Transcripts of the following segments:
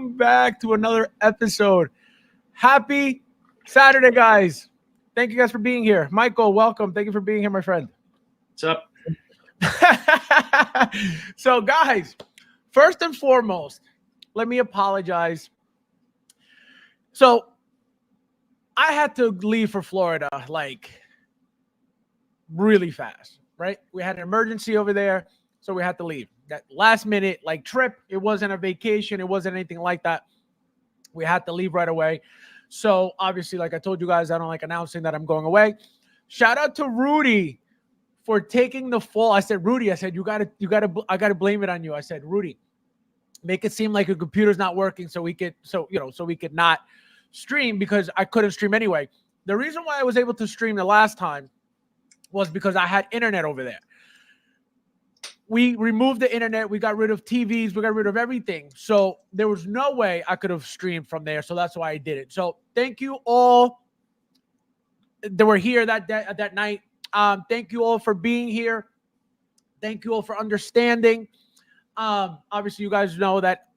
welcome back to another episode. Happy Saturday, guys. Thank you guys for being here. Michael, welcome. Thank you for being here, my friend. What's up? So, guys, first and foremost, let me apologize. So, I had to leave for Florida, like, really fast, right? We had an emergency over there, so we had to leave. That last minute, like, trip, it wasn't a vacation. It wasn't anything like that. We had to leave right away. So, obviously, like I told you guys, I don't like announcing that I'm going away. Shout out to Rudy for taking the fall. I said, Rudy, I said, I gotta blame it on you. I said, Rudy, make it seem like your computer's not working so we could not stream, because I couldn't stream anyway. The reason why I was able to stream the last time was because I had internet over there. We removed the internet. We got rid of TVs. We got rid of everything. So there was no way I could have streamed from there. So that's why I did it. So thank you all that were here that night. Thank you all for being here. Thank you all for understanding. Obviously, you guys know that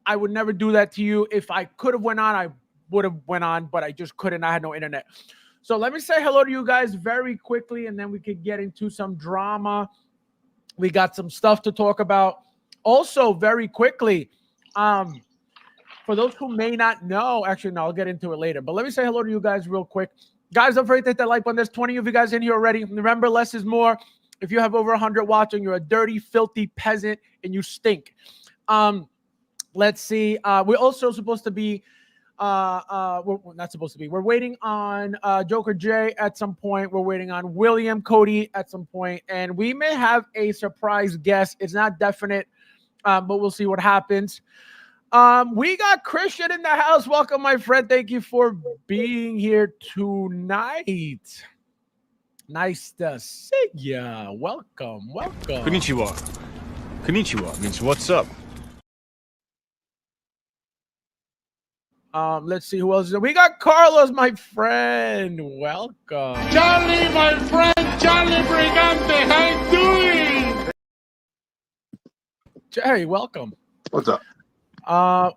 I would never do that to you. If I could have went on, I would have went on, but I just couldn't. I had no internet. So let me say hello to you guys very quickly, and then we could get into some drama. We got some stuff to talk about. Also, very quickly, for those who may not know, actually, no, I'll get into it later. But let me say hello to you guys real quick. Guys, don't forget to hit that like button. There's 20 of you guys in here already. Remember, less is more. If you have over 100 watching, you're a dirty, filthy peasant, and you stink. Let's see. We're also supposed to be, we're not supposed to be. We're waiting on Joker J at some point. We're waiting on William Cody at some point, and we may have a surprise guest. It's not definite, but we'll see what happens. We got Christian in the house. Welcome, my friend. Thank you for being here tonight. Nice to see ya. Welcome. Konnichiwa. Konnichiwa means what's up. Let's see who else is there. We got Carlos, my friend. Welcome. Charlie, my friend, Charlie Brigante, how you doing? Jerry, welcome. What's up?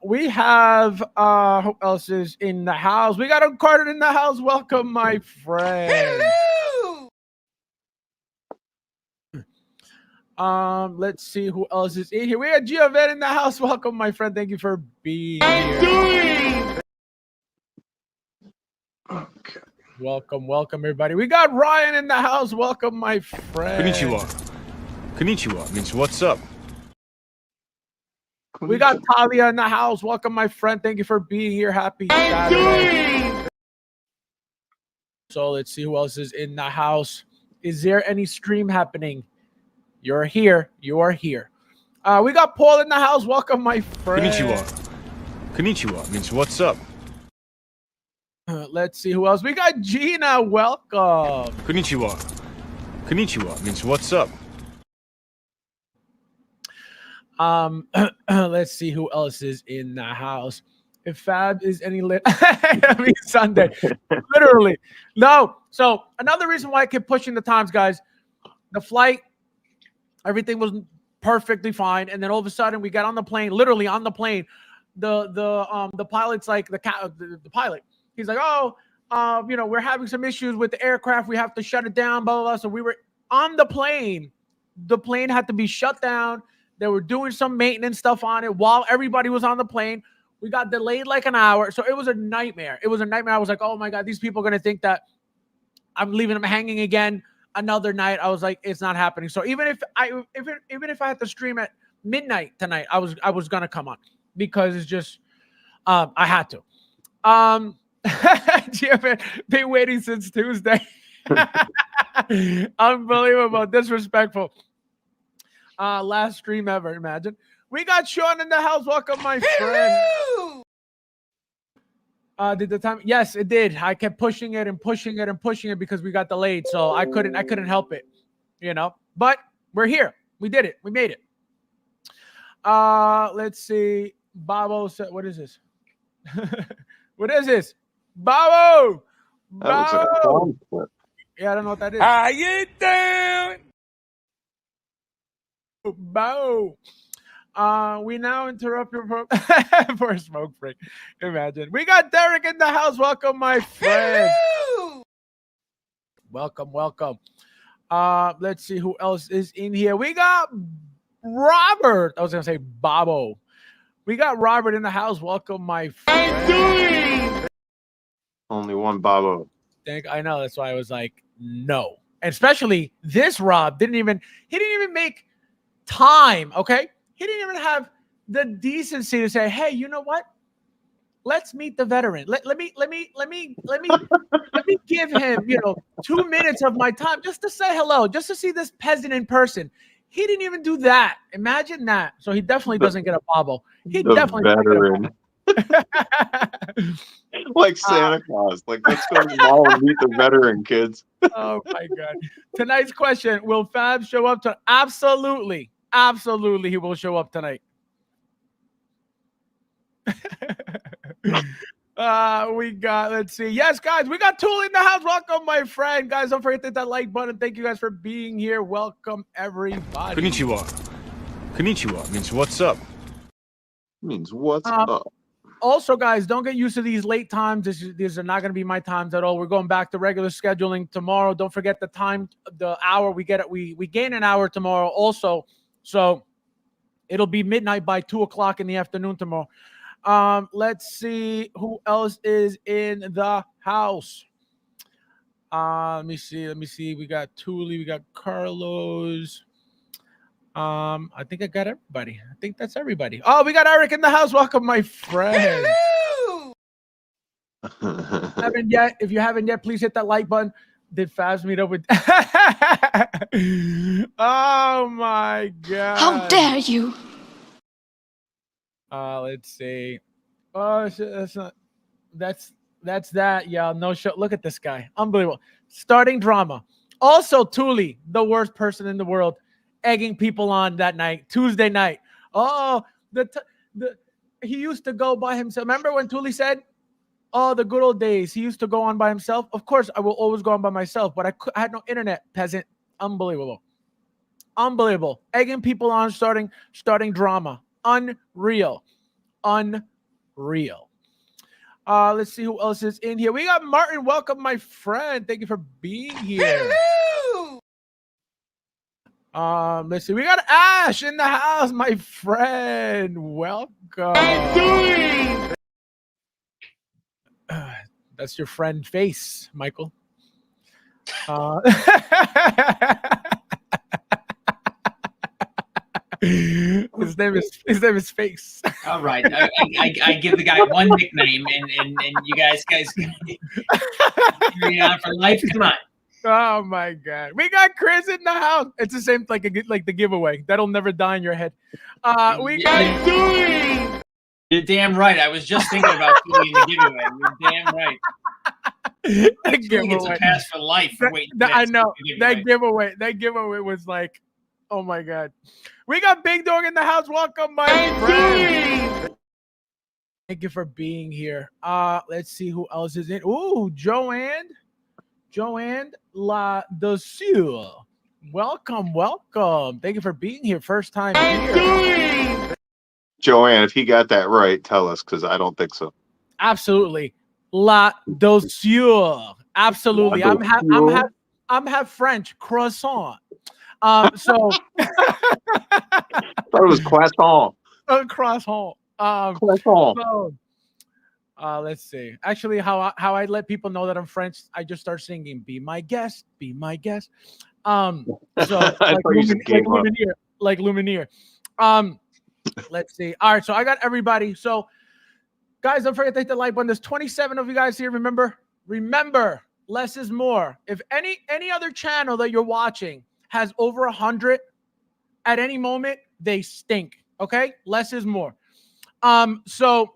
We have who else is in the house? We got a Carter in the house. Welcome, my friend. Hello. Let's see who else is in here. We got Giovan in the house. Welcome, my friend. Thank you for being How here. you doing? Okay. Welcome, everybody. We got Ryan in the house. Welcome, my friend. Konnichiwa. Konnichiwa means what's up. We got Talia in the house. Welcome, my friend. Thank you for being here. Happy How you Saturday. doing? So let's see who else is in the house. Is there any stream happening? You're here. You are here. We got Paul in the house. Welcome, my friend. Konnichiwa. Konnichiwa means what's up. Let's see who else. We got Gina. Welcome. Konnichiwa. Konnichiwa means what's up. Let's see who else is in the house. If Fab is any lit, I mean Sunday, literally. No. So another reason why I kept pushing the times, guys. The flight, everything was perfectly fine, and then all of a sudden we got on the plane. Literally on the plane, the pilot's like the pilot. He's like, we're having some issues with the aircraft. We have to shut it down. Blah blah blah. So we were on the plane. The plane had to be shut down. They were doing some maintenance stuff on it while everybody was on the plane. We got delayed like an hour. So it was a nightmare. I was like, oh my God, these people are going to think that I'm leaving them hanging again another night. I was like, it's not happening. So even if I had to stream at midnight tonight, I was going to come on, because it's just, I had to. Been waiting since Tuesday. Unbelievable. Disrespectful. Last stream ever, imagine. We got Sean in the house. Welcome, my friend. Did the time? Yes, it did. I kept pushing it because we got delayed. So I couldn't help it, But we're here. We did it. We made it. Let's see. Babo said, what is this? What is this? Babo! That looks like a phone flip. Yeah, I don't know what that is. How you doing? Bo. We now interrupt your for a smoke break. Imagine. We got Derek in the house. Welcome, my friend. Welcome, welcome. Let's see who else is in here. We got Robert. I was gonna say Bobo. We got Robert in the house. Welcome, my friend. Only one Bobo. I know, that's why I was like, no. And especially this Rob he didn't even make time, okay? He didn't even have the decency to say, hey, you know what? Let's meet the veteran. Let me give him, 2 minutes of my time just to say hello, just to see this peasant in person. He didn't even do that. Imagine that. So he definitely doesn't get a bobble. He definitely veteran. Like Santa Claus. Like, let's go to the mall and meet the veteran, kids. Oh my God. Tonight's question, will Fab show up to absolutely he will show up tonight. We got, let's see. Yes, guys, we got Tool in the house. Welcome, my friend. Guys, don't forget to hit that like button. Thank you guys for being here. Welcome, everybody. Konnichiwa means what's up. Means what's up. Also, guys, don't get used to these late times. These are not going to be my times at all. We're going back to regular scheduling tomorrow. Don't forget the time, the hour we get it. We gain an hour tomorrow also. So it'll be midnight by 2 o'clock in the afternoon tomorrow. Let's see who else is in the house. Let me see. We got Thule, we got Carlos. I think I got everybody. I think that's everybody. Oh, we got Eric in the house. Welcome, my friend. If you haven't yet, please hit that like button. Did Fabs meet up with? Oh my God! How dare you! Let's see. Oh, that's not. That's that. Yeah, no show. Look at this guy. Unbelievable. Starting drama. Also, Thule, the worst person in the world, egging people on that night, Tuesday night. Oh, he used to go by himself. Remember when Thule said, "Oh, the good old days." He used to go on by himself. Of course, I will always go on by myself, but I had no internet. Peasant. Unbelievable. Egging people on, starting drama. Unreal. Let's see who else is in here. We got Martin. Welcome, my friend. Thank you for being here. Let's see. We got Ash in the house, my friend. Welcome. That's your friend face, Michael. His name is Face. All right, I give the guy one nickname, and you guys carry on for life. Come on. Oh my God, we got Chris in the house. It's the same like the giveaway that'll never die in your head. We got Dewey. You're damn right. I was just thinking about doing the giveaway. You're damn right. That giveaway. It's a pass for life. For waiting I know that giveaway. That giveaway was like, oh my God. We got Big Dog in the house. Welcome, my friend. Thank you for being here. Let's see who else is in. Ooh, Joanne La Dosure. Welcome. Thank you for being here. First time here. Joanne, if he got that right, tell us, because I don't think so. Absolutely. La Dosure. Absolutely. I'm half French. Croissant. So I thought it was croissant. Croissant. Croissant. So, let's see. Actually, how I let people know that I'm French, I just start singing "Be My Guest, Be My Guest." So like Lumineer. Let's see. All right, so I got everybody. So, guys, don't forget to hit the like button. There's 27 of you guys here. Remember, less is more. If any other channel that you're watching has over 100 at any moment, they stink. Okay, less is more. So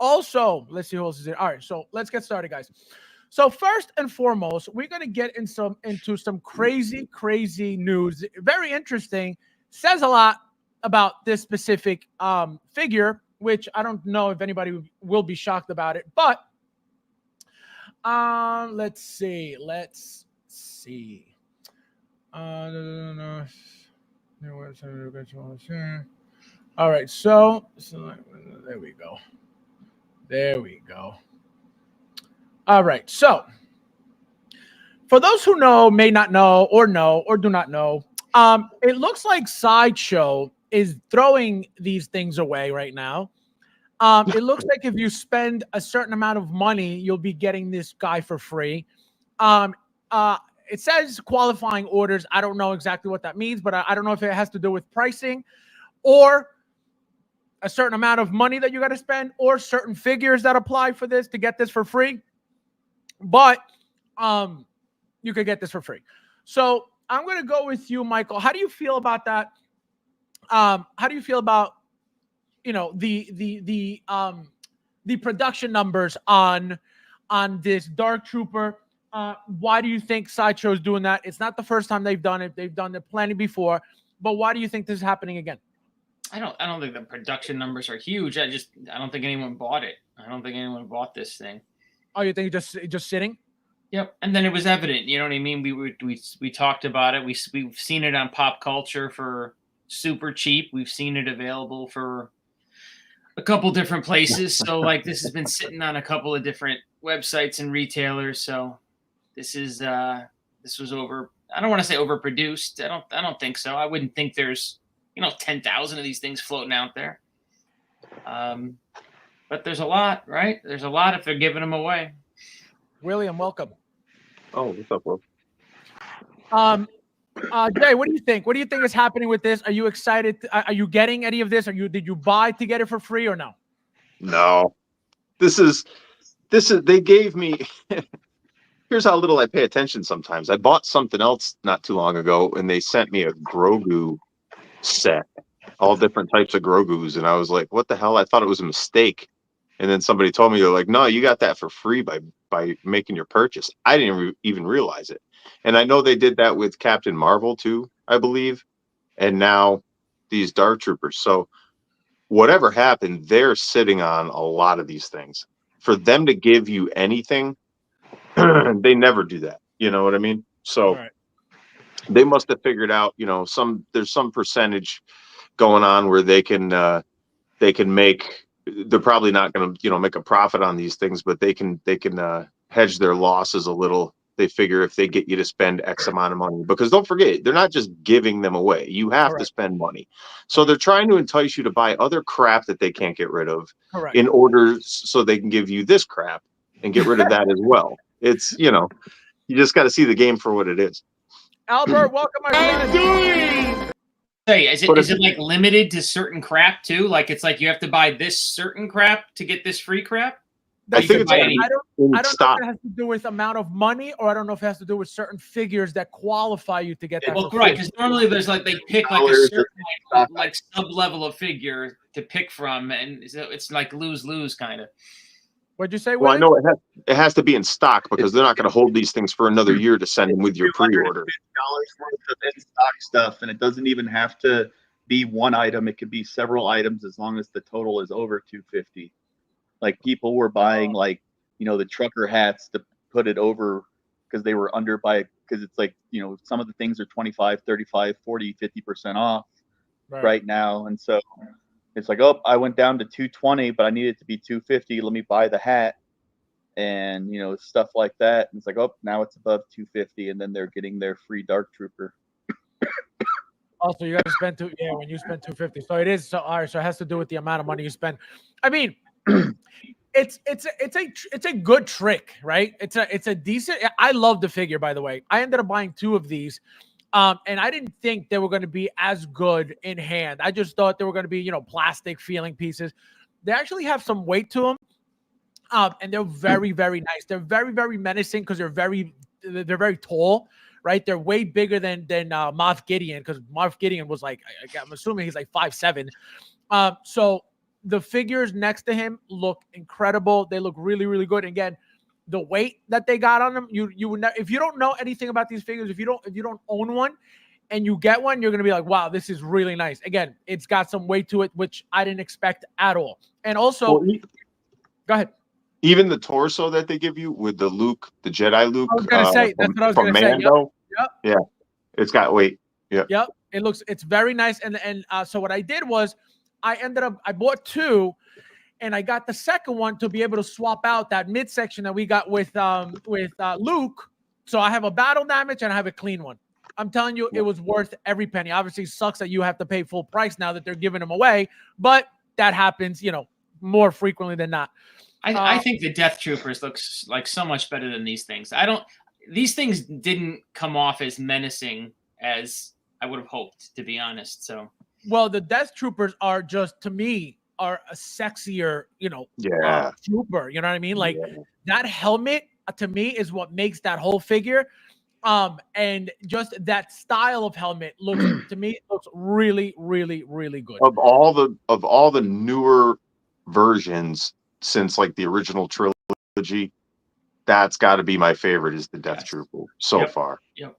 also, let's see who else is there. All right, so let's get started, guys. So first and foremost, we're gonna get into some crazy news. Very interesting. Says a lot about this specific figure, which I don't know if anybody will be shocked about it. But let's see. All right, so there we go. There we go. All right, so for those who know, may not know, or do not know, it looks like Sideshow is throwing these things away right now. It looks like if you spend a certain amount of money, you'll be getting this guy for free. It says qualifying orders. I don't know exactly what that means, but I don't know if it has to do with pricing or a certain amount of money that you got to spend or certain figures that apply for this to get this for free. But you could get this for free. So I'm going to go with you, Michael. How do you feel about that? How do you feel about, you know, the production numbers on this Dark Trooper? Why do you think Sideshow is doing that? It's not the first time they've done it. They've done it plenty before. But why do you think this is happening again? I don't think the production numbers are huge. I don't think anyone bought it. I don't think anyone bought this thing. Oh, you think it's just sitting? Yep. And then it was evident, you know what I mean? We talked about it. We've seen it on pop culture for super cheap. We've seen it available for a couple different places. So like this has been sitting on a couple of different websites and retailers. So this was over. I don't want to say overproduced. I don't think so. I wouldn't think there's 10,000 of these things floating out there. But there's a lot, right? There's a lot if they're giving them away. William, welcome. Oh, what's up, bro? Jay, what do you think? What do you think is happening with this? Are you excited? Are you getting any of this? Did you buy to get it for free or no? No. This is they gave me here's how little I pay attention sometimes. I bought something else not too long ago and they sent me a Grogu set, all different types of Grogus, and I was like, what the hell? I thought it was a mistake. And then somebody told me, they're like, no, you got that for free by making your purchase. I didn't even realize it. And I know they did that with Captain Marvel too, I believe. And now these Dark Troopers. So whatever happened, they're sitting on a lot of these things. For them to give you anything, they never do that. You know what I mean? So Right. They must have figured out, there's some percentage going on where they can make. They're probably not going to, make a profit on these things, but they can hedge their losses a little. They figure if they get you to spend X amount of money, because don't forget, they're not just giving them away. You have to spend money. So they're trying to entice you to buy other crap that they can't get rid of in order so they can give you this crap and get rid of that as well. It's, you just got to see the game for what it is. Albert, welcome, my friend. Hey, is it like limited to certain crap too? Like it's like you have to buy this certain crap to get this free crap? I think it's I don't know if it has to do with amount of money, or I don't know if it has to do with certain figures that qualify you to get that. Well, right, because normally there's like they pick like a certain like sub level of figure to pick from, and so it's like lose kind of. What'd you say? Well, I know it has to be in stock because they're not going to hold these things for another year to send them with your pre-order. $250 worth of in-stock stuff, and it doesn't even have to be one item. It could be several items as long as the total is over $250. Like people were buying the trucker hats to put it over because they were under because it's like, some of the things are 25, 35, 40, 50% off right now. And so it's like, oh, I went down to 220, but I need it to be 250. Let me buy the hat and, stuff like that. And it's like, oh, now it's above 250. And then they're getting their free Dark Trooper. Also, you got to spend when you spend 250. So it is. So all right. So it has to do with the amount of money you spend. I mean, it's a good trick, right? It's a decent. I love the figure, by the way. I ended up buying 2 of these. And I didn't think they were going to be as good in hand. I just thought they were going to be, plastic feeling pieces. They actually have some weight to them. And they're very, very nice. They're very, very menacing because they're very tall, right? They're way bigger than Moff Gideon, because Moff Gideon was like, I'm assuming he's like 5'7". So the figures next to him look incredible. They look really, really good. And again, the weight that they got on them, you would if you don't know anything about these figures, if you don't own one and you get one, you're gonna be like, wow, this is really nice. Again, it's got some weight to it, which I didn't expect at all. And also, go ahead. Even the torso that they give you with the Luke, the Jedi Luke, I was gonna say that's what I was gonna Mando, say. Yep. Yeah, it's got weight. Yep. It's very nice. And so what I did was I bought 2, and I got the second one to be able to swap out that midsection that we got with Luke. So I have a battle damage and I have a clean one. I'm telling you, it was worth every penny. Obviously, it sucks that you have to pay full price now that they're giving them away, but that happens, more frequently than not. I think the Death Troopers looks like so much better than these things. These things didn't come off as menacing as I would have hoped, to be honest. So, well, the Death Troopers are just, to me, are a sexier, trooper. You know what I mean? Like that helmet to me is what makes that whole figure. And just that style of helmet looks really, really, really good. Of all the newer versions since like the original trilogy, that's got to be my favorite, is the Death Trooper so far. Yep.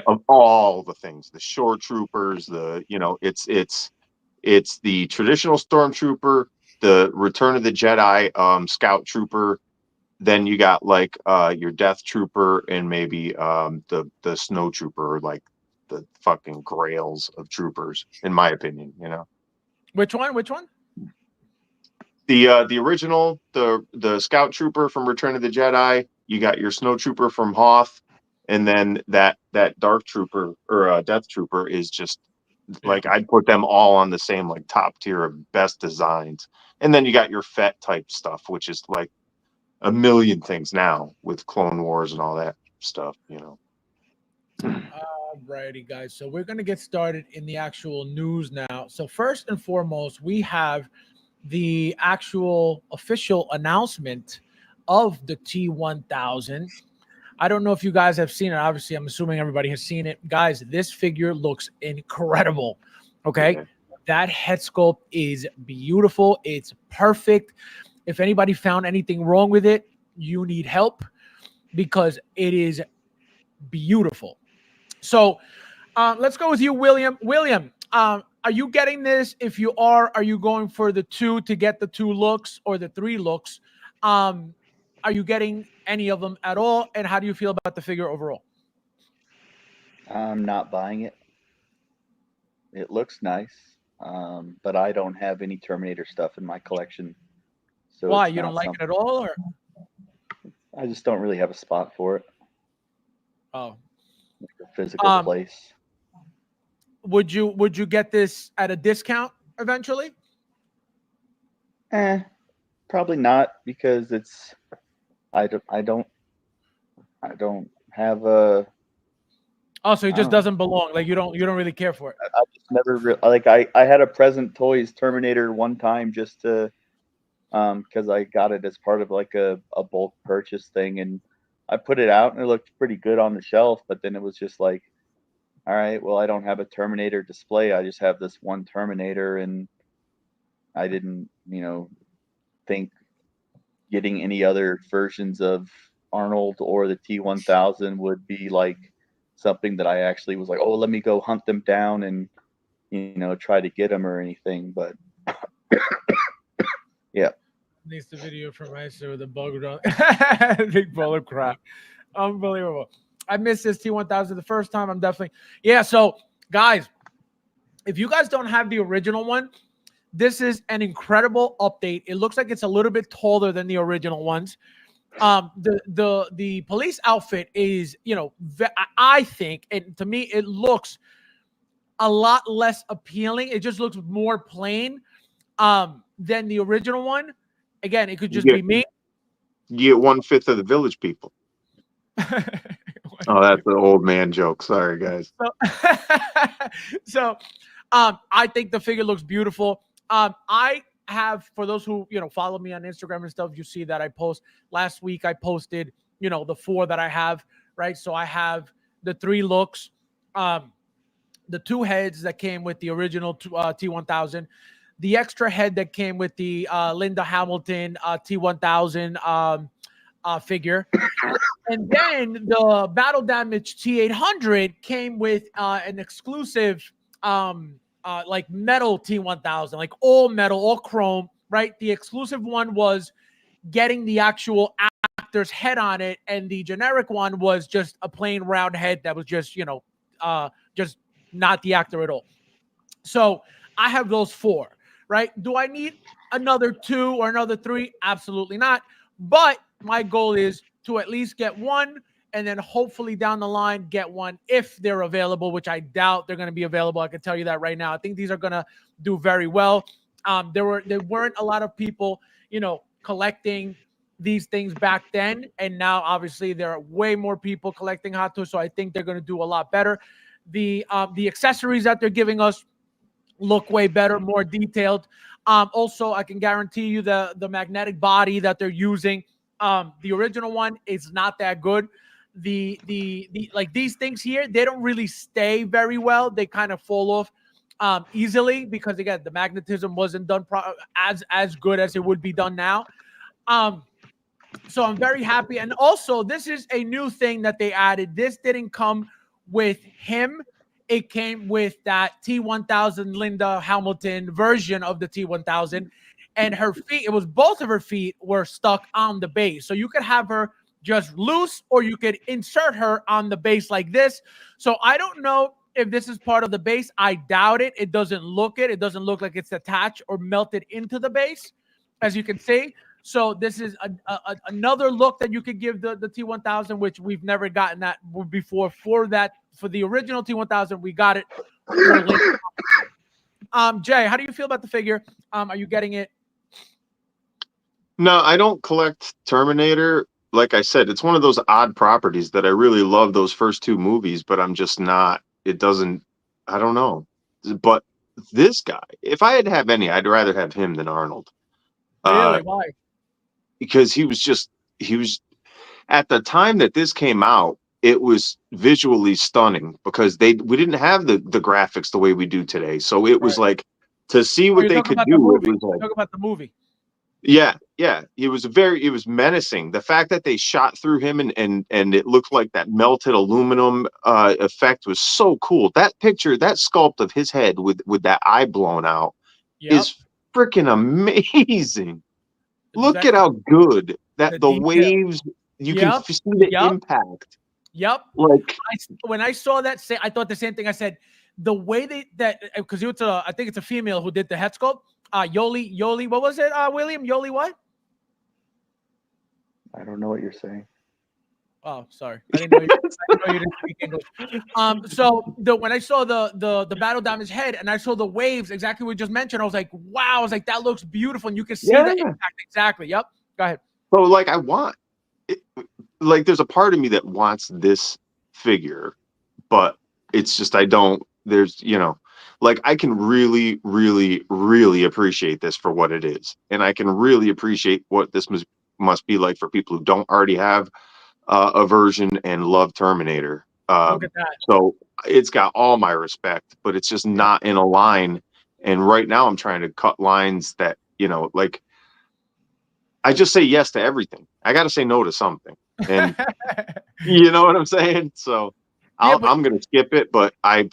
Of all the things, the Shore Troopers, it's the traditional Stormtrooper, the Return of the Jedi Scout Trooper. Then you got like your Death Trooper and maybe the Snow Trooper, like the fucking grails of troopers, in my opinion. Which one? The original, the Scout Trooper from Return of the Jedi. You got your Snow Trooper from Hoth, and then that Dark Trooper or Death Trooper is just like, I'd put them all on the same like top tier of best designs. And then you got your Fett type stuff, which is like a million things now with Clone Wars and all that stuff. Alrighty, guys. So we're gonna get started in the actual news now. So first and foremost, we have the actual official announcement of the T1000. I don't know if you guys have seen it. Obviously, I'm assuming everybody has seen it. Guys, this figure looks incredible. Okay. Yeah. That head sculpt is beautiful. It's perfect. If anybody found anything wrong with it, you need help, because it is beautiful. So let's go with you, William. William, are you getting this? If you are you going for the 2 to get the 2 looks or the 3 looks? Are you getting any of them at all? And how do you feel about the figure overall? I'm not buying it. It looks nice, but I don't have any Terminator stuff in my collection. So why? You don't like it at all, or? I just don't really have a spot for it. Oh, like a physical place. Would you get this at a discount eventually? Probably not, because it's I don't have a. Oh, so it just doesn't belong. Like you don't really care for it. I just never I had a Present Toys Terminator one time just to because I got it as part of like a bulk purchase thing, and I put it out and it looked pretty good on the shelf, but then it was just like, all right, well, I don't have a Terminator display. I just have this one Terminator, and I didn't, think getting any other versions of Arnold or the T1000 would be like something that I actually was like, oh, let me go hunt them down and, try to get them or anything. But yeah. Needs the video from Icer with the bug run. Big bowl of crap. Unbelievable. I missed this T1000 the first time. I'm definitely. Yeah. So, guys, if you guys don't have the original one, this is an incredible update. It looks like it's a little bit taller than the original ones. The police outfit is, I think, and to me, it looks a lot less appealing. It just looks more plain than the original one. Again, it could just be me. You get 1/5 of the village people. Oh, that's an old man joke. Sorry, guys. So I think the figure looks beautiful. I have, for those who, follow me on Instagram and stuff, you see that I post. Last week I posted, the 4 that I have, right? So I have the 3 looks, the 2 heads that came with the original T1000, the extra head that came with the Linda Hamilton T1000 figure. And then the battle damage T800 came with an exclusive like metal T1000, like all metal, all chrome, right? The exclusive one was getting the actual actor's head on it, and the generic one was just a plain round head that was just, just not the actor at all. So I have those 4, right? Do I need another 2 or another 3? Absolutely not. But my goal is to at least get 1, and then hopefully down the line get 1 if they're available, which I doubt they're going to be available. I can tell you that right now. I think these are going to do very well. There weren't a lot of people, collecting these things back then, and now obviously there are way more people collecting Hot Toys, so I think they're going to do a lot better. The accessories that they're giving us look way better, more detailed. Also, I can guarantee you the magnetic body that they're using, the original one is not that good. The like these things here, they don't really stay very well. They kind of fall off easily because again, the magnetism wasn't done as good as it would be done now. So I'm very happy. And also, this is a new thing that they added. This didn't come with him. It came with that T1000 Linda Hamilton version of the T1000. And her feet, it was both of her feet were stuck on the base. So you could have her just loose, or you could insert her on the base like this. So I don't know if this is part of the base. I doubt it. It doesn't look it. It doesn't look like it's attached or melted into the base, as you can see. So this is another look that you could give the T1000, which we've never gotten that before. For the original T1000, we got it. Jay, how do you feel about the figure? Are you getting it? No, I don't collect Terminator. Like I said, it's one of those odd properties that I really love those first 2 movies, but I'm just not. It doesn't. I don't know. But this guy, if I had to have any, I'd rather have him than Arnold. Really? Why? Because he was at the time that this came out, it was visually stunning because we didn't have the graphics the way we do today. So it was like to see what they could do. It was like, talk about the movie. Yeah. It was menacing. The fact that they shot through him and it looked like that melted aluminum effect was so cool. That picture, that sculpt of his head with that eye blown out is freaking amazing. Look at how good that the waves, you can see the impact. Yep. Like when I saw that, I thought the same thing. I said the way because I think it's a female who did the head sculpt. Yoli, what was it? William, Yoli, what? I don't know what you're saying. Oh, sorry. I didn't know you didn't speak English. So when I saw the battle damage head and I saw the waves, exactly what you just mentioned, I was like, wow. I was like, that looks beautiful. And you can see the impact. Exactly. Yep. Go ahead. So like I want it, like there's a part of me that wants this figure, but it's just there's like I can really, really, really appreciate this for what it is. And I can really appreciate what this must be like for people who don't already have a version and love Terminator. Look at that. So it's got all my respect, but it's just not in a line. And right now I'm trying to cut lines that, like I just say yes to everything. I got to say no to something. And you know what I'm saying? So I'm going to skip it, but I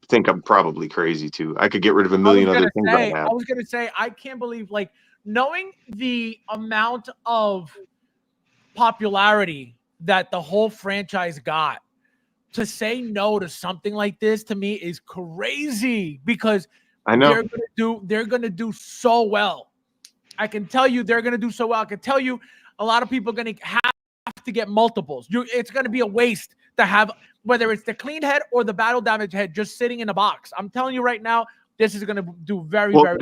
think I'm probably crazy too. I could get rid of a million other things I have. I was going to say, I can't believe, like, knowing the amount of popularity that the whole franchise got, to say no to something like this to me is crazy, because I know they're gonna do so well. I can tell you they're gonna do so well. I can tell you a lot of people are gonna have to get multiples. It's gonna be a waste to have, whether it's the clean head or the battle damage head, just sitting in a box. I'm telling you right now, this is gonna do very well.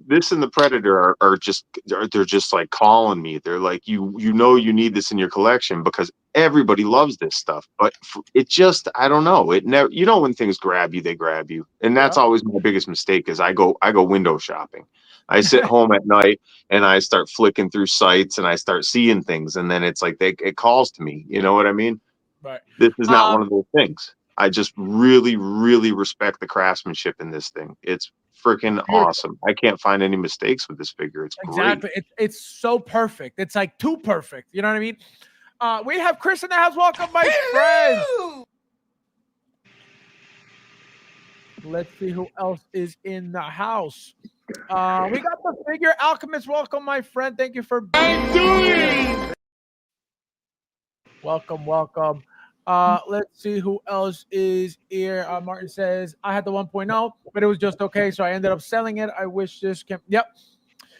This and the Predator are just like calling me. They're like, you need this in your collection because everybody loves this stuff. But it just, I don't know. It never, when things grab you, they grab you, and that's always my biggest mistake. Is I go window shopping. I sit home at night and I start flicking through sites and I start seeing things, and then it's like it calls to me. You know what I mean? Right. This is not one of those things. I just really, really respect the craftsmanship in this thing. It's freaking awesome. I can't find any mistakes with this figure. It's exactly great. It's so perfect. It's like too perfect. You know what I mean? We have Chris in the house. Welcome, my friend. Let's see who else is in the house. We got the figure Alchemist. Welcome, my friend. Thank you for being here. Welcome. Let's see who else is here. Martin says, I had the 1.0, but it was just okay, so I ended up selling it. I wish this can. Yep.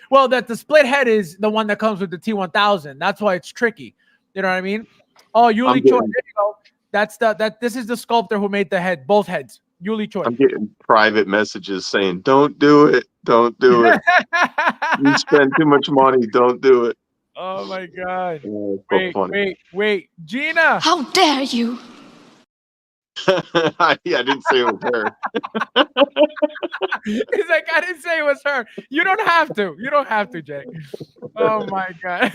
Well, that the split head is the one that comes with the T1000. That's why it's tricky. You know what I mean? Oh, Yuli Choi. There you go. This is the sculptor who made the head, both heads. Yuli Choi. I'm getting private messages saying, "Don't do it. Don't do it. You spend too much money. Don't do it." Oh my God. Oh, it's so funny. Wait. Gina. How dare you? Yeah, I didn't say it was her. He's like, I didn't say it was her. You don't have to. You don't have to, Jay. Oh my God.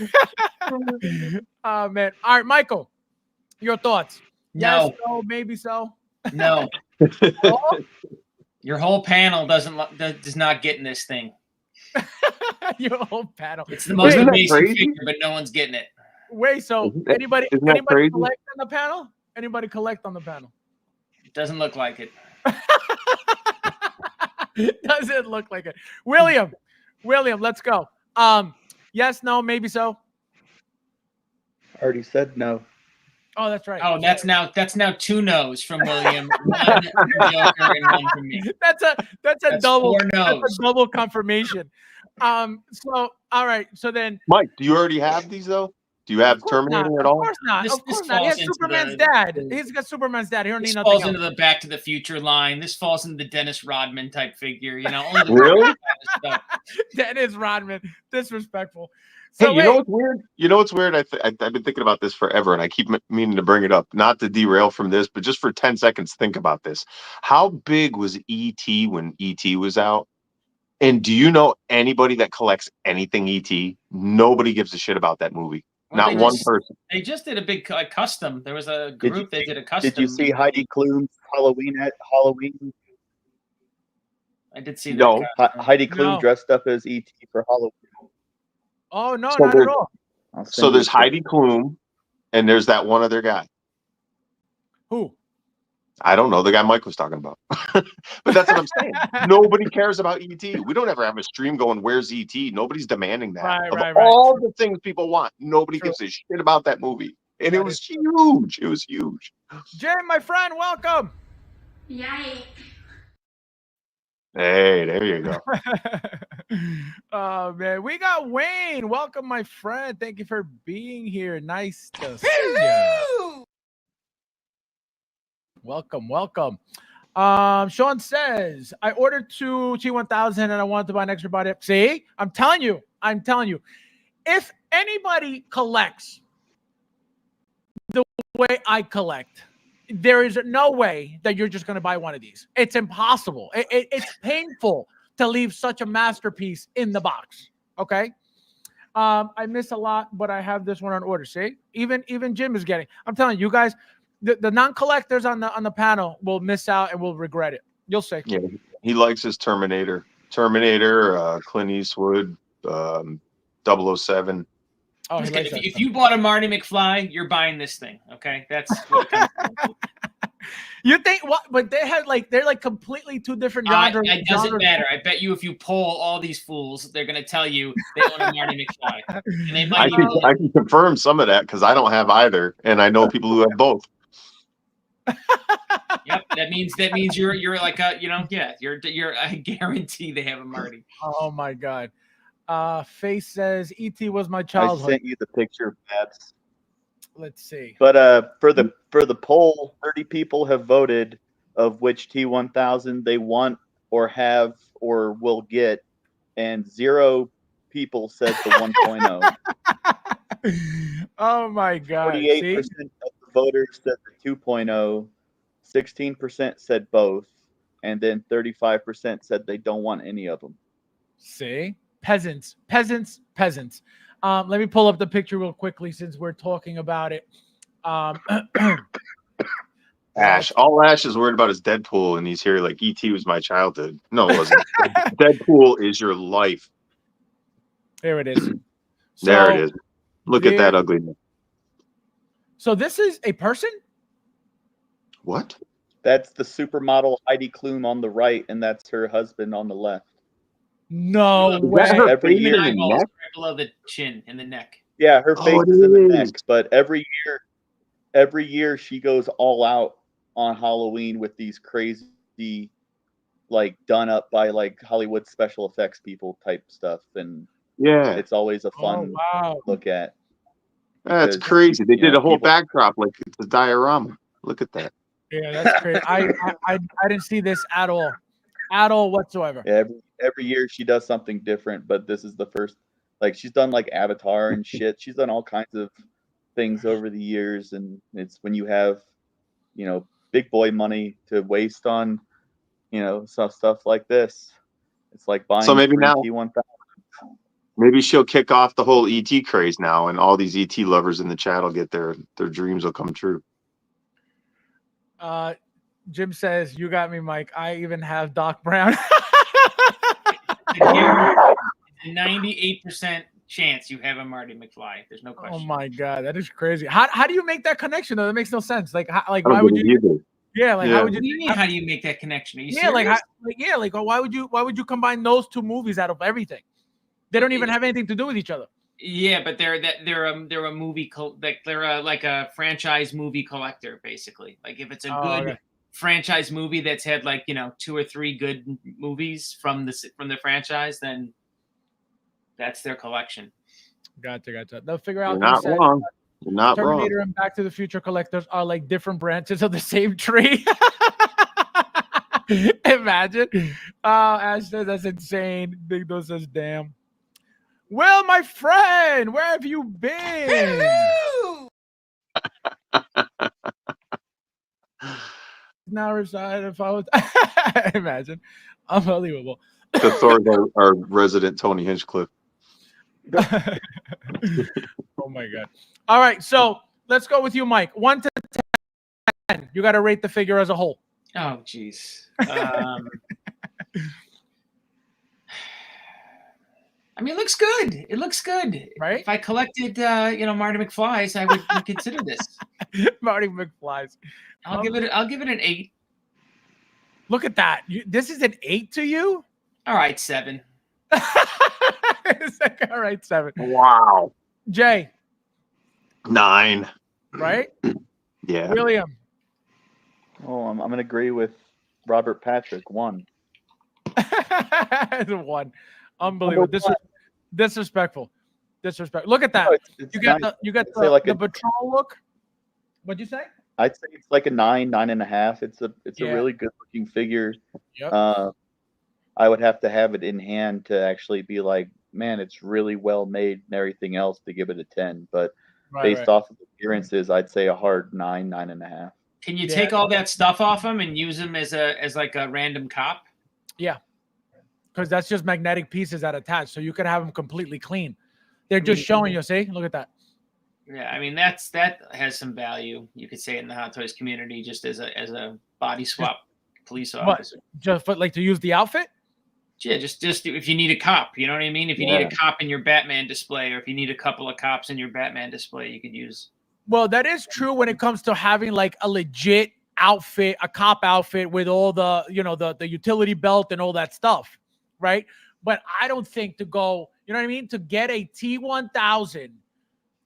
Oh man. All right, Michael. Your thoughts? No. Yes, no, maybe so. No. Oh? Your whole panel does not get in this thing. Your whole panel. It's the most Isn't that amazing crazy? figure, but no one's getting it. Wait, so anybody crazy? collect on the panel? Anybody collect on the panel? It doesn't look like it. Doesn't look like it. William, let's go. Yes, no, maybe so. Already said no. Oh, that's right. Oh, that's now 2 no's from William, 1 from Joker, and 1 from me. That's a That's double 4 no's. that's a double confirmation. So all right, so then Mike, do you already have these though? Do you have Terminator at all? Of course not. This Of course falls not. He has into Superman's the- dad. He's got Superman's dad. He don't This need nothing falls else. into the Back to the Future line. This falls into the Dennis Rodman type figure. You know, only the Really? kind of stuff. Dennis Rodman, disrespectful. Hey, So you know what's weird? You know what's weird? I've been thinking about this forever, and I keep meaning to bring it up. Not to derail from this, but just for 10 seconds, think about this. How big was E.T. when E.T. was out? And do you know anybody that collects anything E.T.? Nobody gives a shit about that movie. Well, Not one person. They just did a big custom. There was a group that did a custom. Did you see Heidi Klum's Halloween? I did see that. No. Heidi Klum No. dressed up as ET for Halloween. Oh no, So not at there's- all. I'll send So you there's a Heidi Klum, and there's that one other guy. Who? I don't know, the guy Mike was talking about. But that's what I'm saying. Nobody cares about E.T. We don't ever have a stream going, where's E.T.? Nobody's demanding that. Right, Of right, right. all the things people want, nobody True. gives a shit about that movie. And That it was huge. It was huge. Jay, my friend, welcome. Yikes. Hey, there you go. Oh man, we got Wayne. Welcome, my friend. Thank you for being here. Nice to see you. Welcome. Sean says, I ordered 2 T1000 and I wanted to buy an extra body. See, I'm telling you. If anybody collects the way I collect, there is no way that you're just going to buy one of these. It's impossible. It's painful to leave such a masterpiece in the box. Okay. I miss a lot, but I have this one on order. See, even Jim is getting. I'm telling you guys, the non-collectors on the panel will miss out and will regret it. You'll see. Yeah, he likes his Terminator, Clint Eastwood, 007. Oh, he Okay, likes that if stuff. you bought a Marty McFly, you're buying this thing. Okay, that's what it comes down to. You think what? But they're like completely two different genres. It doesn't matter. I bet you if you poll all these fools, they're going to tell you they own a Marty McFly. And they might I can confirm some of that because I don't have either, and I know people who have both. Yep, that means you're like a you're I guarantee they have a Marty. Oh my God. Face says E.T. was my I childhood. sent you the picture of Babs. Let's see. But for the poll, 30 people have voted of which T1000 they want or have or will get, and 0 people said the 1.0. Oh my God. 48% See? of the voters said the 2.0, 16% said both, and then 35% said they don't want any of them. See? Peasants. Let me pull up the picture real quickly since we're talking about it. Ash. All Ash is worried about is Deadpool, and he's here like E.T. was my childhood. No, it wasn't. Deadpool is your life. There it is. There it So- is. Look at that ugliness. So this is a person? What? That's the supermodel Heidi Klum on the right, and that's her husband on the left. No Is way. that her Every face year- in the Eyeballs neck? right below the chin and the neck. Yeah, her Oh, face it is in the is. neck, but every every year she goes all out on Halloween with these crazy, like done up by like Hollywood special effects people type stuff, and Yeah, it's always a fun look at. that's because, crazy. They you know, did a whole people- backdrop like it's a diorama. Look at that. Yeah, that's crazy. I didn't see this at all whatsoever. Every year she does something different, but this is the first. Like she's done like Avatar and shit. She's done all kinds of things over the years, and it's when you have, you know, big boy money to waste on, you know, stuff like this. It's like buying So maybe now- T1000. Maybe she'll kick off the whole ET craze now, and all these ET lovers in the chat will get their dreams will come true. Jim says, "You got me, Mike. I even have Doc Brown." 98% chance you have a Marty McFly. There's no question. Oh my god, that is crazy. How do you make that connection though? That makes no sense. Like I why don't would get it you? either. Yeah, like Yeah. how What would do you? you mean? How do you make that connection? Are you Yeah, serious? why would you combine those two movies out of everything? They don't even have anything to do with each other. Yeah, but they're a movie like a franchise movie collector basically. Like if it's a good franchise movie that's had like, you know, 2 or 3 good movies from the franchise, then that's their collection. Gotcha. They'll figure out. You're not wrong. You're not wrong. Terminator and Back to the Future collectors are like different branches of the same tree. Imagine. Ash says that's insane. Big Dose says, damn. Will, my friend, where have you been? Now reside if I was imagine. Unbelievable. The Thor's our resident Tony Hinchcliffe. Oh my god. All right, so let's go with you, Mike. 1 to 10. You got to rate the figure as a whole. Oh, jeez. I mean, it looks good. It looks good, right? If I collected, Marty McFly's, I would consider this. Marty McFly's. I'll give it an 8. Look at that. This is an 8 to you? All right, 7. It's like, all right, 7. Wow. Jay. 9. Right? Yeah. William. Oh, I'm gonna agree with Robert Patrick. 1. 1. Unbelievable. Disrespectful. Look at that. It's You got nice. you got I'd say like the a- patrol look. What'd you say? I'd say it's like a 9.5. It's a Yeah. really good looking figure. Yep. I would have to have it in hand to actually be like, man, it's really well made and everything else to give it a 10. But based off of appearances, I'd say a hard 9.5. Can you take all that stuff off him and use him as like a random cop? Yeah. Because that's just magnetic pieces that attach, so you could have them completely clean. They're just showing you. See, look at that. Yeah, I mean that has some value. You could say in the Hot Toys community, just as a body swap police officer. Just for like to use the outfit. Yeah, just if you need a cop, you know what I mean. If you need a cop in your Batman display, or if you need a couple of cops in your Batman display, you could use. Well, that is true when it comes to having like a legit outfit, a cop outfit with all the the utility belt and all that stuff, right? But I don't think to go, you know what I mean, to get a T1000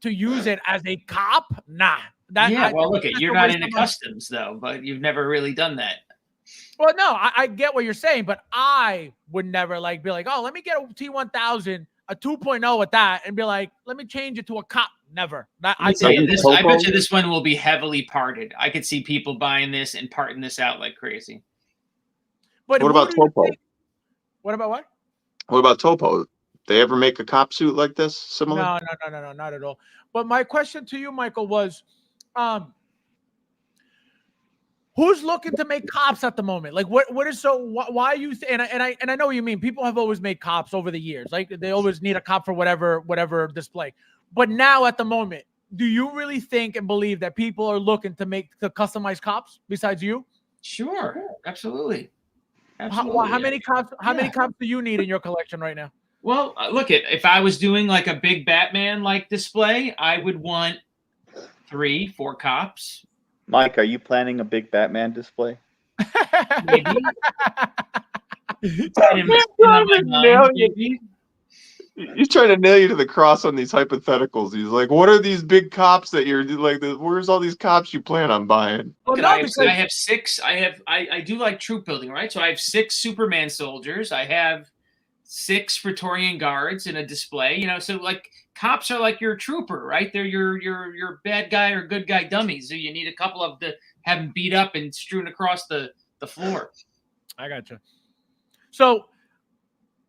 to use it as a cop, nah. Look, you're not into customs though, but you've never really done that. Well, no, I get what you're saying, but I would never be like, oh, let me get a T1000, a 2.0 at that, and be like, let me change it to a cop. Never. I bet you this one will be heavily parted. I could see people buying this and parting this out like crazy. But what about Topo? What about what? What about Topo? They ever make a cop suit like this? Similar? No, not at all. But my question to you, Michael, was, who's looking to make cops at the moment? Like, what is so? Why are you? And I know what you mean. People have always made cops over the years. Like, they always need a cop for whatever display. But now, at the moment, do you really think and believe that people are looking to customize cops besides you? Sure, absolutely. How many cops? How many cops do you need in your collection right now? Well, look if I was doing like a big Batman display, I would want 3-4 cops. Mike, are you planning a big Batman display? Maybe. He's trying to nail you to the cross on these hypotheticals. He's like, "What are these big cops that you're like? Where's all these cops you plan on buying?" Well, And no, I have, because I have six. I do like troop building, right? So I have 6 Superman soldiers. I have 6 Praetorian guards in a display. You know, so like cops are like your trooper, right? They're your bad guy or good guy dummies. So you need a couple of to have them beat up and strewn across the floor. I gotcha. So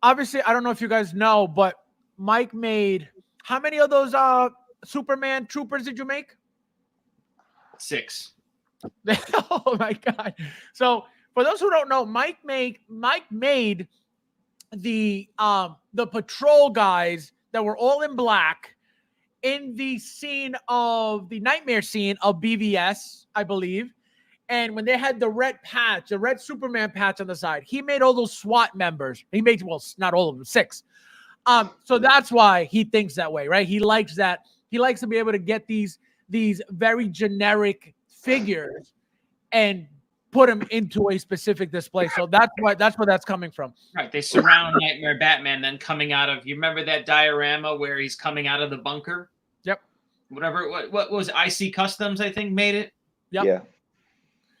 obviously, I don't know if you guys know, but Mike made how many of those Superman troopers did you make? 6. Oh my god! So for those who don't know, Mike made the patrol guys that were all in black in the scene of the nightmare scene of BVS, I believe. And when they had the red patch, the red Superman patch on the side, he made all those SWAT members. He made, well, not all of them, 6. So that's why he thinks that way, right? He likes that. He likes to be able to get these very generic figures and put them into a specific display. So that's where that's coming from. Right. They surround Nightmare Batman, then coming out of, you remember that diorama where he's coming out of the bunker? Yep. Whatever. What was IC Customs, I think, made it? Yep. Yeah.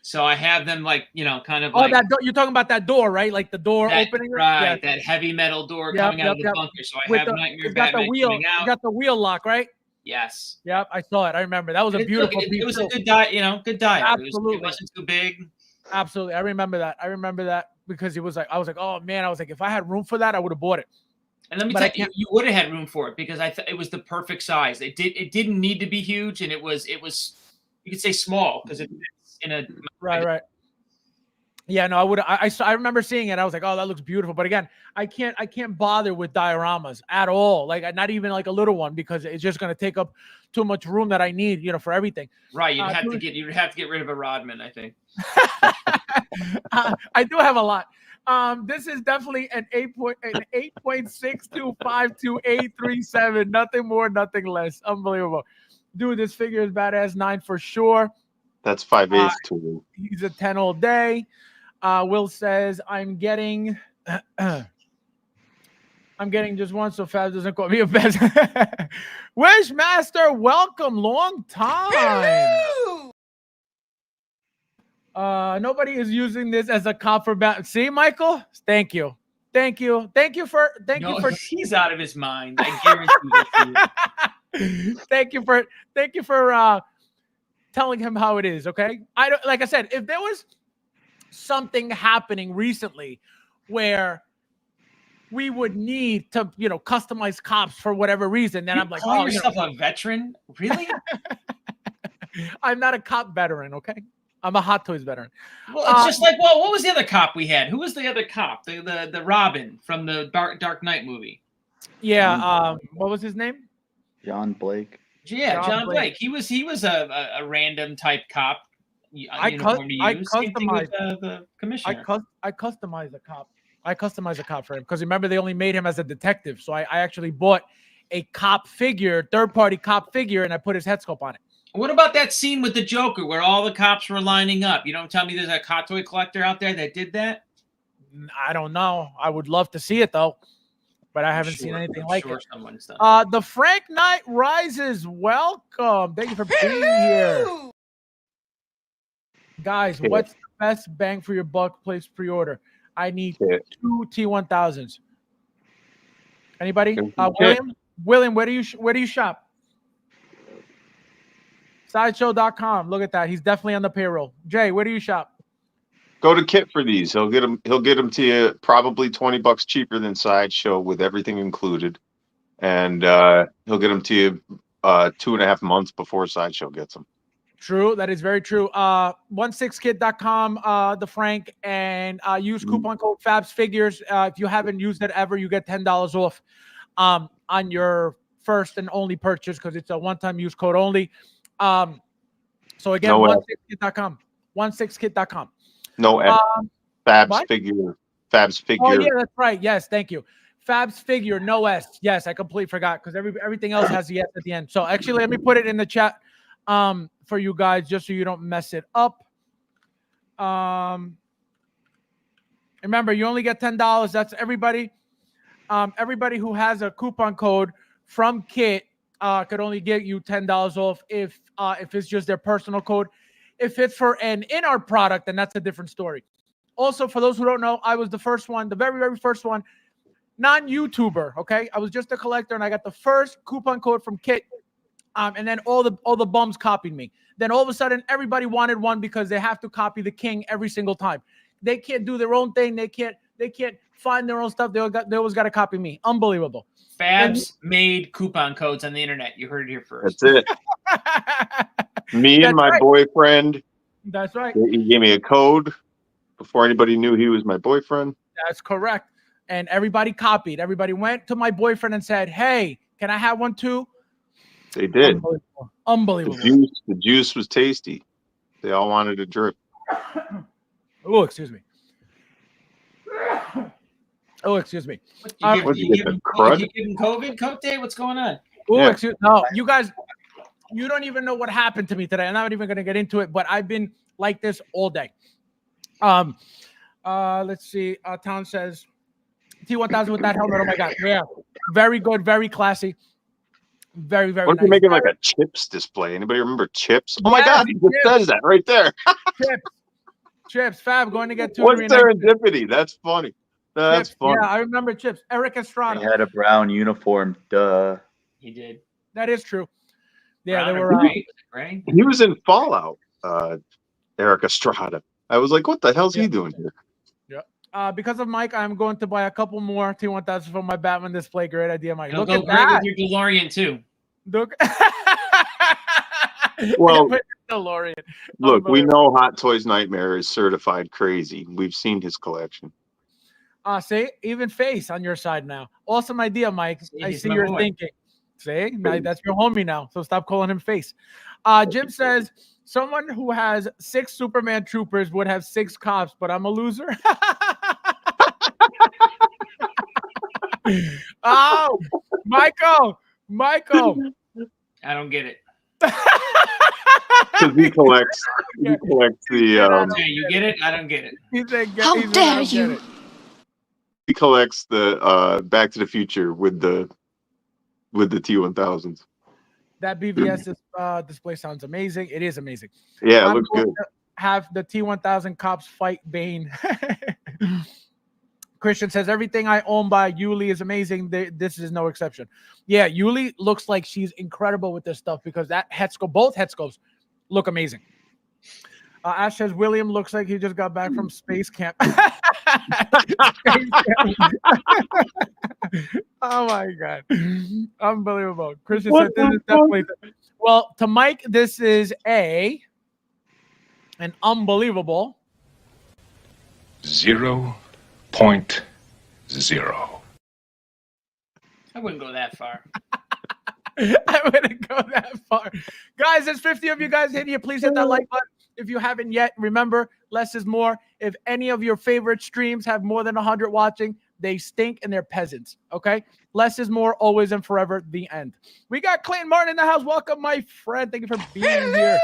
So I have them like, you know, kind of Oh, like you're talking about that door, right? Like the door that, opening. right? Yeah. That heavy metal door Yep, coming out of the yep. bunker. So I With have Nightmare it's got Batman the wheel. coming out. You got the wheel lock, right? Yes. Yep, I saw it. I remember. That was a beautiful piece. It was a good diet, good diet. Absolutely. It wasn't too big. Absolutely. I remember that because it was like, I was like, oh man, I was like, if I had room for that, I would have bought it. And let me tell you, you would have had room for it because it was the perfect size. It didn't need to be huge, and it was you could say small because it's in a right. Yeah, no, I would. I remember seeing it. I was like, oh, that looks beautiful. But again, I can't bother with dioramas at all. Like not even like a little one because it's just going to take up too mumuch room that I need, for everything. Right. You'd have to get rid of a Rodman, I think. I do have a lot. This is definitely an 8.6252837. Nothing more, nothing less. Unbelievable. Dude, this figure is badass. 9 for sure. That's 5/8 too. He's a 10 all day. Will says, I'm getting just one, so Fabs doesn't call me a best. Wishmaster, welcome. Long time. Nobody is using this as a cop for bat. See, Michael? Thank you for he's out of his mind. I guarantee thank you for telling him how it is. Okay. Like I said, if there was something happening recently where we would need to, customize cops for whatever reason, then I'm like, call yourself a veteran? Really? I'm not a cop veteran. Okay. I'm a Hot Toys veteran. Well, it's just like, what was the other cop we had? Who was the other cop? The Robin from the Dark Knight movie. Yeah. What was his name? John Blake. Yeah, John Blake. He was a random type cop. I customized the commissioner. I customized a cop. I customized a cop for him because remember they only made him as a detective. So I actually bought a cop figure, third-party cop figure, and I put his head sculpt on it. What about that scene with the Joker where all the cops were lining up? You don't tell me there's a Hot Toy collector out there that did that? I don't know. I would love to see it though, but I haven't seen anything like it. Someone's done. The Frank Knight Rises. Welcome. Thank you for being here. Guys, what's the best bang for your buck? Place pre-order. I need 2 T1000s. Anybody? William, where do you shop? Sideshow.com. Look at that. He's definitely on the payroll. Jay, where do you shop? Go to Kit for these. He'll get them to you probably $20 cheaper than Sideshow with everything included, and he'll get them to you 2.5 months before Sideshow gets them. True, that is very true. 16kit.com, the Frank, and use coupon code FabsFigures. If you haven't used it ever, you get $10 off on your first and only purchase because it's a one-time use code only. So again, 16kit.com. 16kit.com. No F. FabsFigure. FabsFigure. Oh yeah, that's right. Yes, thank you. FabsFigure, no S. Yes, I completely forgot because everything else has the S at the end. So actually, let me put it in the chat for you guys just so you don't mess it up. Remember, you only get $10. That's everybody. everybody who has a coupon code from Kit could only get you $10 off if it's just their personal code. If it's for an in-art product, then that's a different story. Also, for those who don't know, I was the first one, the very, very first one, non-YouTuber, okay? I was just a collector, and I got the first coupon code from Kit, and then all the bums copied me. Then all of a sudden, everybody wanted one because they have to copy the king every single time. They can't do their own thing. They can't find their own stuff. They always got to copy me. Unbelievable. Fabs made coupon codes on the internet. You heard it here first. That's it. Me and my boyfriend. That's right. He gave me a code before anybody knew he was my boyfriend. That's correct. And everybody copied. Everybody went to my boyfriend and said, "Hey, can I have one too?" They did. Unbelievable. The juice was tasty. They all wanted a drip. Oh, excuse me. Oh, excuse me. What, you get the crud? You getting COVID, Cote? What's going on? Oh, Yeah. excuse no, you guys, you don't even know what happened to me today. I'm not even going to get into it, but I've been like this all day. Let's see. Town says T1000 with that helmet. Oh my god, yeah, very good, very classy, very, very. What if nice. you're making like a chips display? Anybody remember chips? Oh my Yes, god, he just says that right there. Chips, Fab going to get two. What's serendipity? That's funny. That's Chips. funny. Yeah, I remember Chips. Eric He Estrada. had a brown uniform. Duh. He did. That is true. Yeah, Brown they or were. gray, right? He was in Fallout. Eric Estrada. I was like, what the hell's he doing here? Because of Mike, I'm going to buy a couple more T1000s for my Batman display. Great idea, Mike. It'll Look go at great that. with your DeLorean too. Look. Well, DeLorean. Look, we know Hot Toys Nightmare is certified crazy. We've seen his collection. See, even face on your side now. Awesome idea, Mike. See, I he's see my you're boy. thinking. See, now that's your homie now. So stop calling him face. Jim says someone who has 6 Superman troopers would have 6 cops, but I'm a loser. Oh, Michael. I don't get it. Because he collects the Yeah, you get it? I don't get it. He said, How he said, dare "I don't get you." it." he collects the Back to the Future with the T1000s. That BVS display sounds amazing. It is amazing. Yeah, it I'm looks going good. to have the T1000 cops fight Bane. Christian says everything I own by Yuli is amazing. This is no exception. Yeah, Yuli looks like she's incredible with this stuff because that headscope, both headscopes, look amazing. Ash says William looks like he just got back from space camp. Oh my god, unbelievable! Christian said this is definitely. Well, to Mike, this is an unbelievable 0.0. I wouldn't go that far. I wouldn't go that far. Guys, there's 50 of you guys in here. Please hit that like button. If you haven't yet, remember, less is more. If any of your favorite streams have more than 100 watching, they stink and they're peasants, okay? Less is more, always and forever, the end. We got Clayton Martin in the house. Welcome, my friend. Thank you for being here.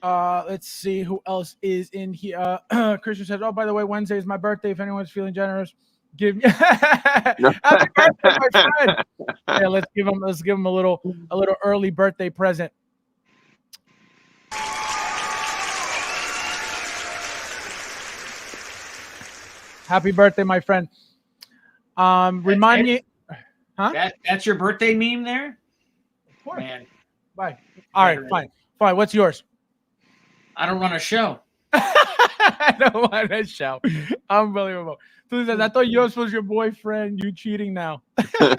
Let's see who else is in here. Christian says, oh, by the way, Wednesday is my birthday. If anyone's feeling generous, give me happy birthday, my friend. Yeah, let's give him a little early birthday present. Happy birthday, my friend. Remind me, huh? That's your birthday meme there? Of course. Man, Bye. All right, fine. What's yours? I don't run a show. I don't want to shout. Unbelievable. So he says, I thought yours was your boyfriend. You cheating now. No,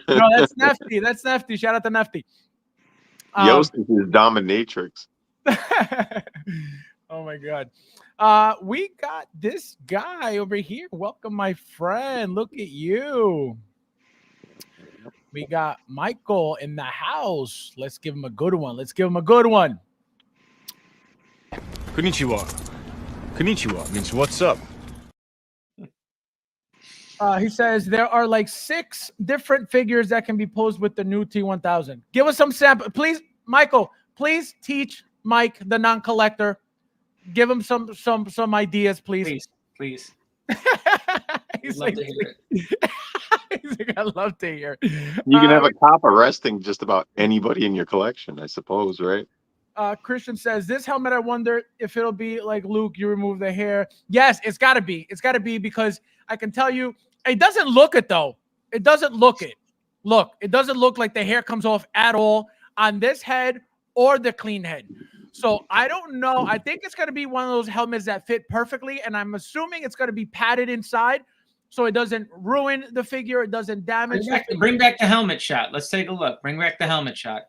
that's Nefty. That's Nefty. Shout out to Nefty. Yost is his dominatrix. Oh my god. We got this guy over here. Welcome, my friend. Look at you. We got Michael in the house. Let's give him a good one. Konnichiwa. Means what's up? He says there are like 6 different figures that can be posed with the new T1000. Give us some sample, please, Michael. Please teach Mike, the non-collector. Give him some ideas, please. Please. He's Love to hear it. he's like, I love to hear. You can have a cop arresting just about anybody in your collection, I suppose, right? Christian says, this helmet, I wonder if it'll be like Luke, you remove the hair. Yes, it's got to be. It's got to be, because I can tell you, it doesn't look it, though. It doesn't look it. Look, it doesn't look like the hair comes off at all on this head or the clean head. So I don't know. I think it's going to be one of those helmets that fit perfectly, and I'm assuming it's going to be padded inside so it doesn't ruin the figure. It doesn't damage. Bring back the helmet shot. Let's take a look. Bring back the helmet shot.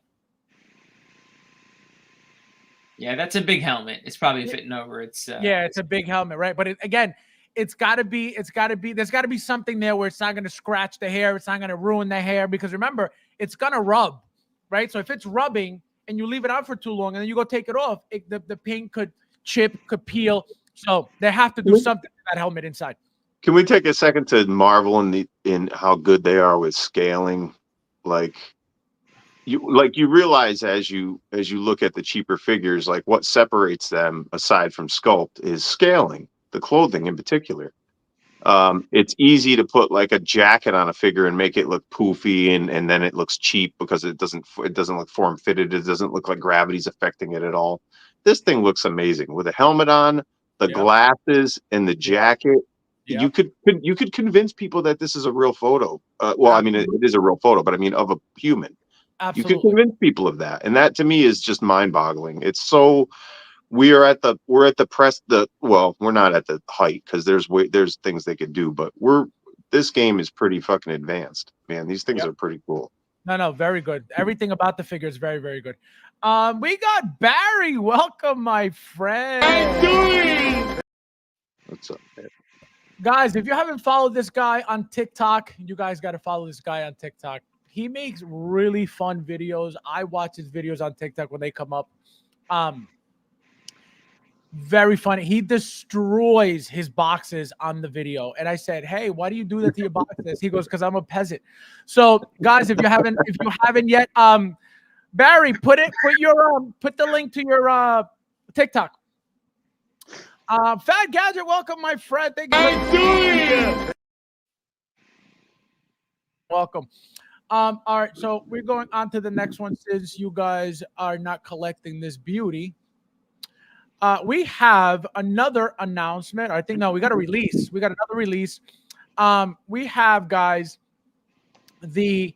Yeah, that's a big helmet. It's probably fitting over. It's yeah, it's a big helmet, right? But again, it's got to be. There's got to be something there where it's not going to scratch the hair. It's not going to ruin the hair, because remember, it's going to rub, right? So if it's rubbing and you leave it out for too long and then you go take it off, the paint could chip, could peel. So they have to do something to that helmet inside. Can we take a second to marvel in how good they are with scaling? You realize as you look at the cheaper figures, like what separates them aside from sculpt is scaling, the clothing in particular. It's easy to put like a jacket on a figure and make it look poofy, and then it looks cheap because it doesn't look form fitted. It doesn't look like gravity's affecting it at all. This thing looks amazing with a helmet on, the glasses, and the jacket. You could convince people that this is a real photo. Well, I mean, it is a real photo, but I mean of a human. Absolutely. You can convince people of that, and that to me is just mind-boggling. It's so we're at the press. We're not at the height because there's things they could do, but this game is pretty fucking advanced, man. These things are pretty cool. No, very good. Everything about the figure is very, very good. We got Barry. Welcome, my friend. I'm doing. What's up, man? Guys, if you haven't followed this guy on TikTok, you guys got to follow this guy on TikTok. He makes really fun videos. I watch his videos on TikTok when they come up. Very funny. He destroys his boxes on the video. And I said, hey, why do you do that to your boxes? He goes, because I'm a peasant. So guys, if you haven't yet, Barry, put the link to your TikTok. Fat Gadget, welcome, my friend. Thank you. I'm doing. Welcome. All right, so we're going on to the next one since you guys are not collecting this beauty. We have another announcement. I think, no, we got a release. We got another release. We have, guys, the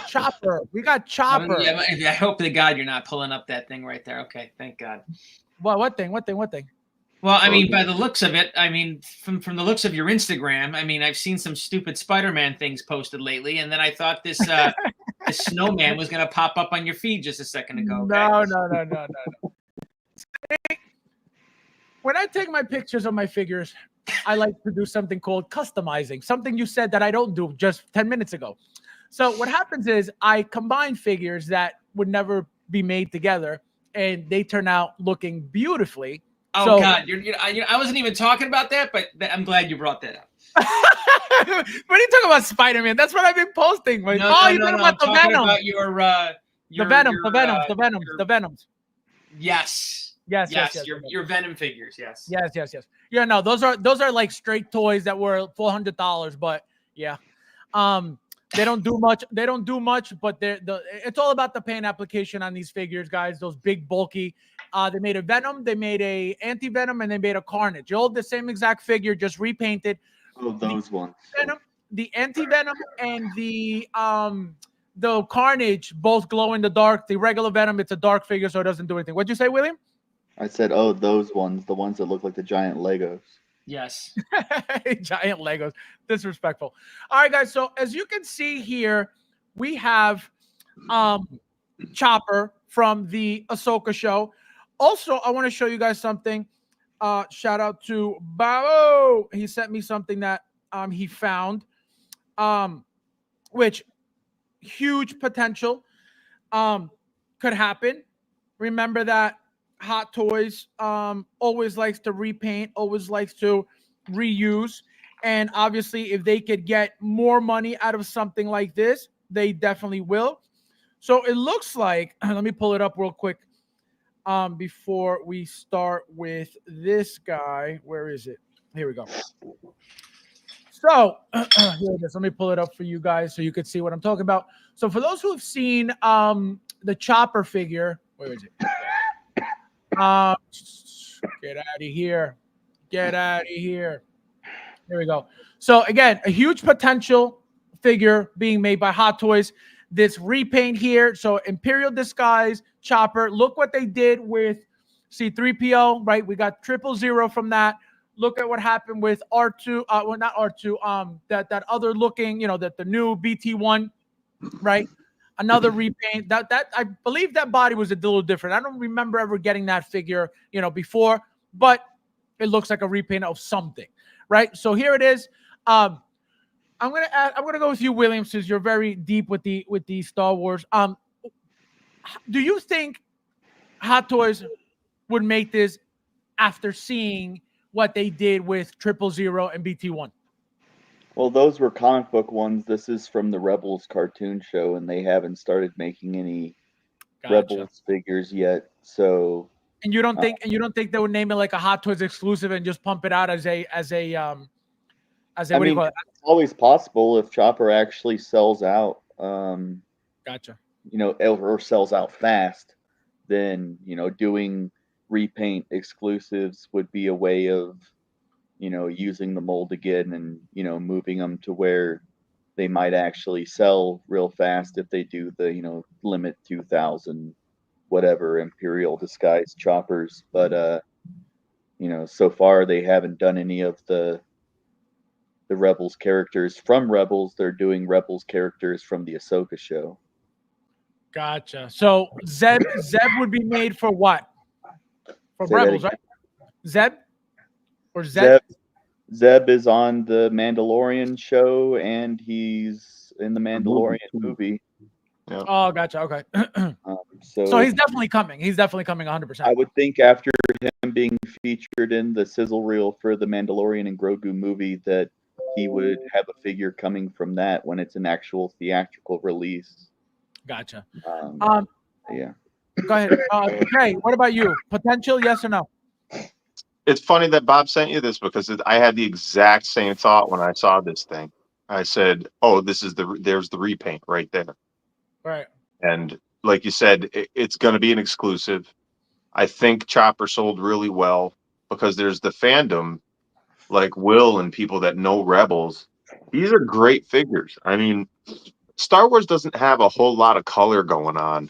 Chopper. We got Chopper. Yeah, I hope to God you're not pulling up that thing right there. Okay, thank God. What thing? Well, I mean, by the looks of it, I mean, from the looks of your Instagram, I mean, I've seen some stupid Spider-Man things posted lately, and then I thought this this snowman was gonna pop up on your feed just a second ago. Okay? No. When I take my pictures of my figures, I like to do something called customizing, something you said that I don't do just 10 minutes ago. So what happens is I combine figures that would never be made together, and they turn out looking beautifully. Oh, God, I wasn't even talking about that, but I'm glad you brought that up. What are you talking about, Spider-Man? That's what I've been posting. Like, No, you're talking about the Venom. About the Venoms. Yes. Your Venom figures. Yes. Yeah, no, those are like straight toys that were $400, but yeah. They don't do much. But it's all about the paint application on these figures, guys. Those big, bulky. They made a Venom, they made a Anti-Venom, and they made a Carnage. All the same exact figure, just repainted. Oh, those ones. Venom, the Anti-Venom, and the Carnage both glow in the dark. The regular Venom, it's a dark figure, so it doesn't do anything. What'd you say, William? I said, oh, those ones, the ones that look like the giant Legos. Yes. Giant Legos. Disrespectful. All right, guys. So as you can see here, we have Chopper from the Ahsoka show. Also, I want to show you guys something. Shout out to Babo. He sent me something that he found, which huge potential could happen. Remember that Hot Toys always likes to repaint, always likes to reuse. And obviously, if they could get more money out of something like this, they definitely will. So it looks like, let me pull it up real quick. before we start with this guy. Where is it? Here we go. So here it is. Let me pull it up for you guys so you can see what I'm talking about. So for those who have seen the Chopper figure, where is it? Get out of here. Get out of here. Here we go. So again, a huge potential figure being made by Hot Toys. This repaint here. So Imperial disguise, Chopper. Look what they did with C-3PO, right? We got 000 from that. Look at what happened with R2. Well, not R2. That other looking, the new BT1, right? Another repaint. That I believe that body was a little different. I don't remember ever getting that figure, before, but it looks like a repaint of something, right? So here it is. I'm gonna go with you, William, since you're very deep with the Star Wars. Do you think Hot Toys would make this after seeing what they did with 000 and BT1? Well, those were comic book ones. This is from the Rebels cartoon show, and they haven't started making any Rebels figures yet. So, and you don't think they would name it like a Hot Toys exclusive and just pump it out as a what do you call it? It's always possible if Chopper actually sells out. Gotcha. Or sells out fast, then doing repaint exclusives would be a way of using the mold again and moving them to where they might actually sell real fast if they do the limit 2,000 whatever Imperial disguise choppers. But so far they haven't done any of the Rebels characters from Rebels. They're doing Rebels characters from the Ahsoka show. Gotcha. So Zeb would be made for what? For Rebels, right? Zeb? Or Zeb? Zeb is on the Mandalorian show, and he's in the Mandalorian movie. Yeah. Oh, gotcha. Okay. So he's definitely coming. He's definitely coming 100%. I would think after him being featured in the sizzle reel for the Mandalorian and Grogu movie that he would have a figure coming from that when it's an actual theatrical release. Gotcha. Yeah. Go ahead. Okay. What about you? Potential? Yes or no? It's funny that Bob sent you this because I had the exact same thought when I saw this thing. I said, "Oh, there's the repaint right there." Right. And like you said, it's going to be an exclusive. I think Chopper sold really well because there's the fandom, like Will and people that know Rebels. These are great figures. I mean, Star Wars doesn't have a whole lot of color going on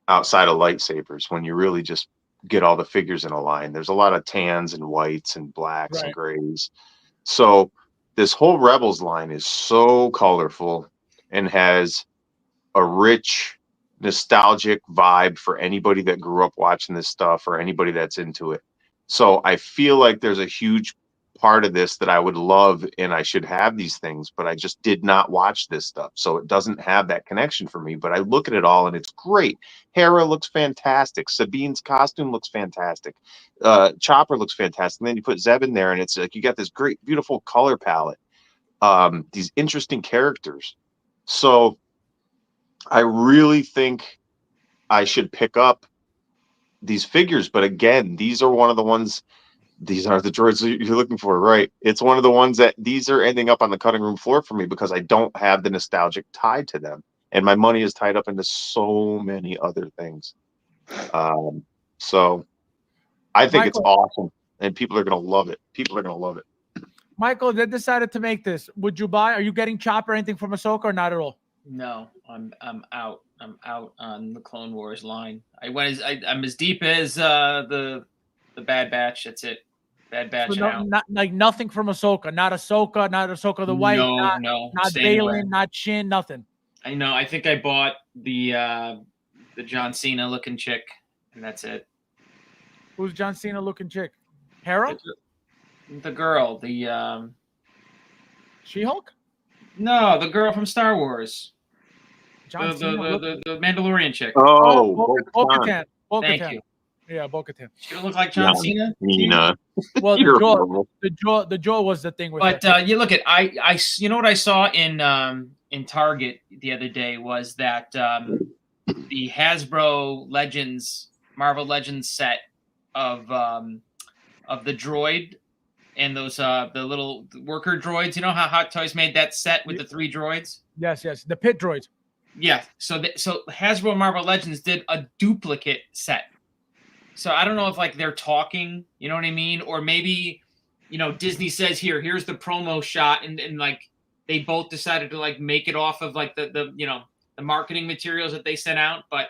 outside of lightsabers when you really just get all the figures in a line. There's a lot of tans and whites and blacks and grays. So this whole Rebels line is so colorful and has a rich, nostalgic vibe for anybody that grew up watching this stuff or anybody that's into it. So I feel like there's a huge part of this that I would love and I should have these things, but I just did not watch this stuff. So it doesn't have that connection for me, but I look at it all and it's great. Hera looks fantastic. Sabine's costume looks fantastic. Chopper looks fantastic. And then you put Zeb in there and it's like you got this great, beautiful color palette. These interesting characters. So I really think I should pick up these figures. But again, these are one of the ones. These are the droids you're looking for, right? It's one of the ones that these are ending up on the cutting room floor for me because I don't have the nostalgic tied to them. And my money is tied up into so many other things. So I think it's awesome. And people are going to love it. People are going to love it. Michael, they decided to make this. Would you buy? Are you getting Chopper anything from Ahsoka or not at all? No, I'm out. I'm out on the Clone Wars line. I'm as deep as the Bad Batch. That's it. Bad Batch. So not like nothing from Ahsoka. Not Ahsoka the White. No, not Balin, not Shin, nothing. I know. I think I bought the John Cena looking chick, and that's it. Who's John Cena looking chick? Hera? The girl, the She-Hulk? No, the girl from Star Wars. John the Mandalorian chick. Oh, Bo-Katan. Thank you. Yeah, Bo-Katan. She don't look like John Cena. Well, the jaw was the thing with. But you look at you know what I saw in Target the other day was that the Hasbro Legends, Marvel Legends set of the droid and those the little worker droids. You know how Hot Toys made that set with the 3 droids? Yes, the pit droids. Yeah. So Hasbro Marvel Legends did a duplicate set. So I don't know if like they're talking, you know what I mean, or maybe Disney says here's the promo shot, and like they both decided to like make it off of like the marketing materials that they sent out, but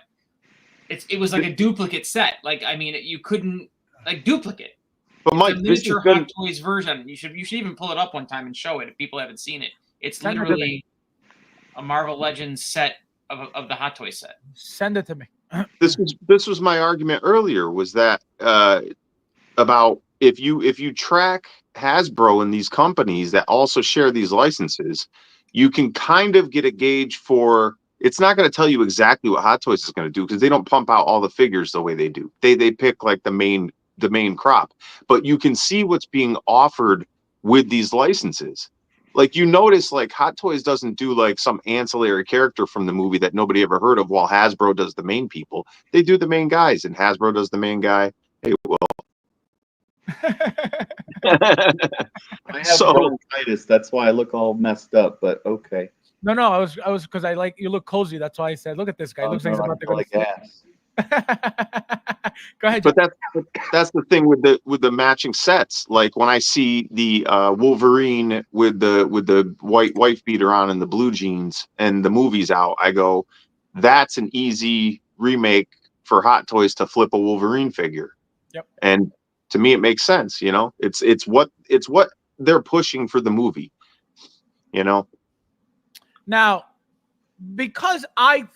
it was like a duplicate set. Like I mean, you couldn't like duplicate. But Mike, the miniature Hot Toys version. You should even pull it up one time and show it if people haven't seen it. It's literally a Marvel Legends set of the Hot Toys set. Send it to me. This was my argument earlier, was that about if you track Hasbro and these companies that also share these licenses, you can kind of get a gauge for. It's not going to tell you exactly what Hot Toys is going to do because they don't pump out all the figures the way they do. They pick like the main crop, but you can see what's being offered with these licenses. Like you notice, like Hot Toys doesn't do like some ancillary character from the movie that nobody ever heard of, while Hasbro does the main people. They do the main guys, and Hasbro does the main guy. Hey, well. I have bronchitis. That's why I look all messed up. But okay. No, I was because I like you look cozy. That's why I said, look at this guy. Looks like he's about to go like ass. Go ahead. But that's the thing with the matching sets. Like when I see the Wolverine with the white wife beater on and the blue jeans and the movie's out, I go, that's an easy remake for Hot Toys to flip a Wolverine figure. Yep. And to me, it makes sense. It's what they're pushing for the movie. Now, because I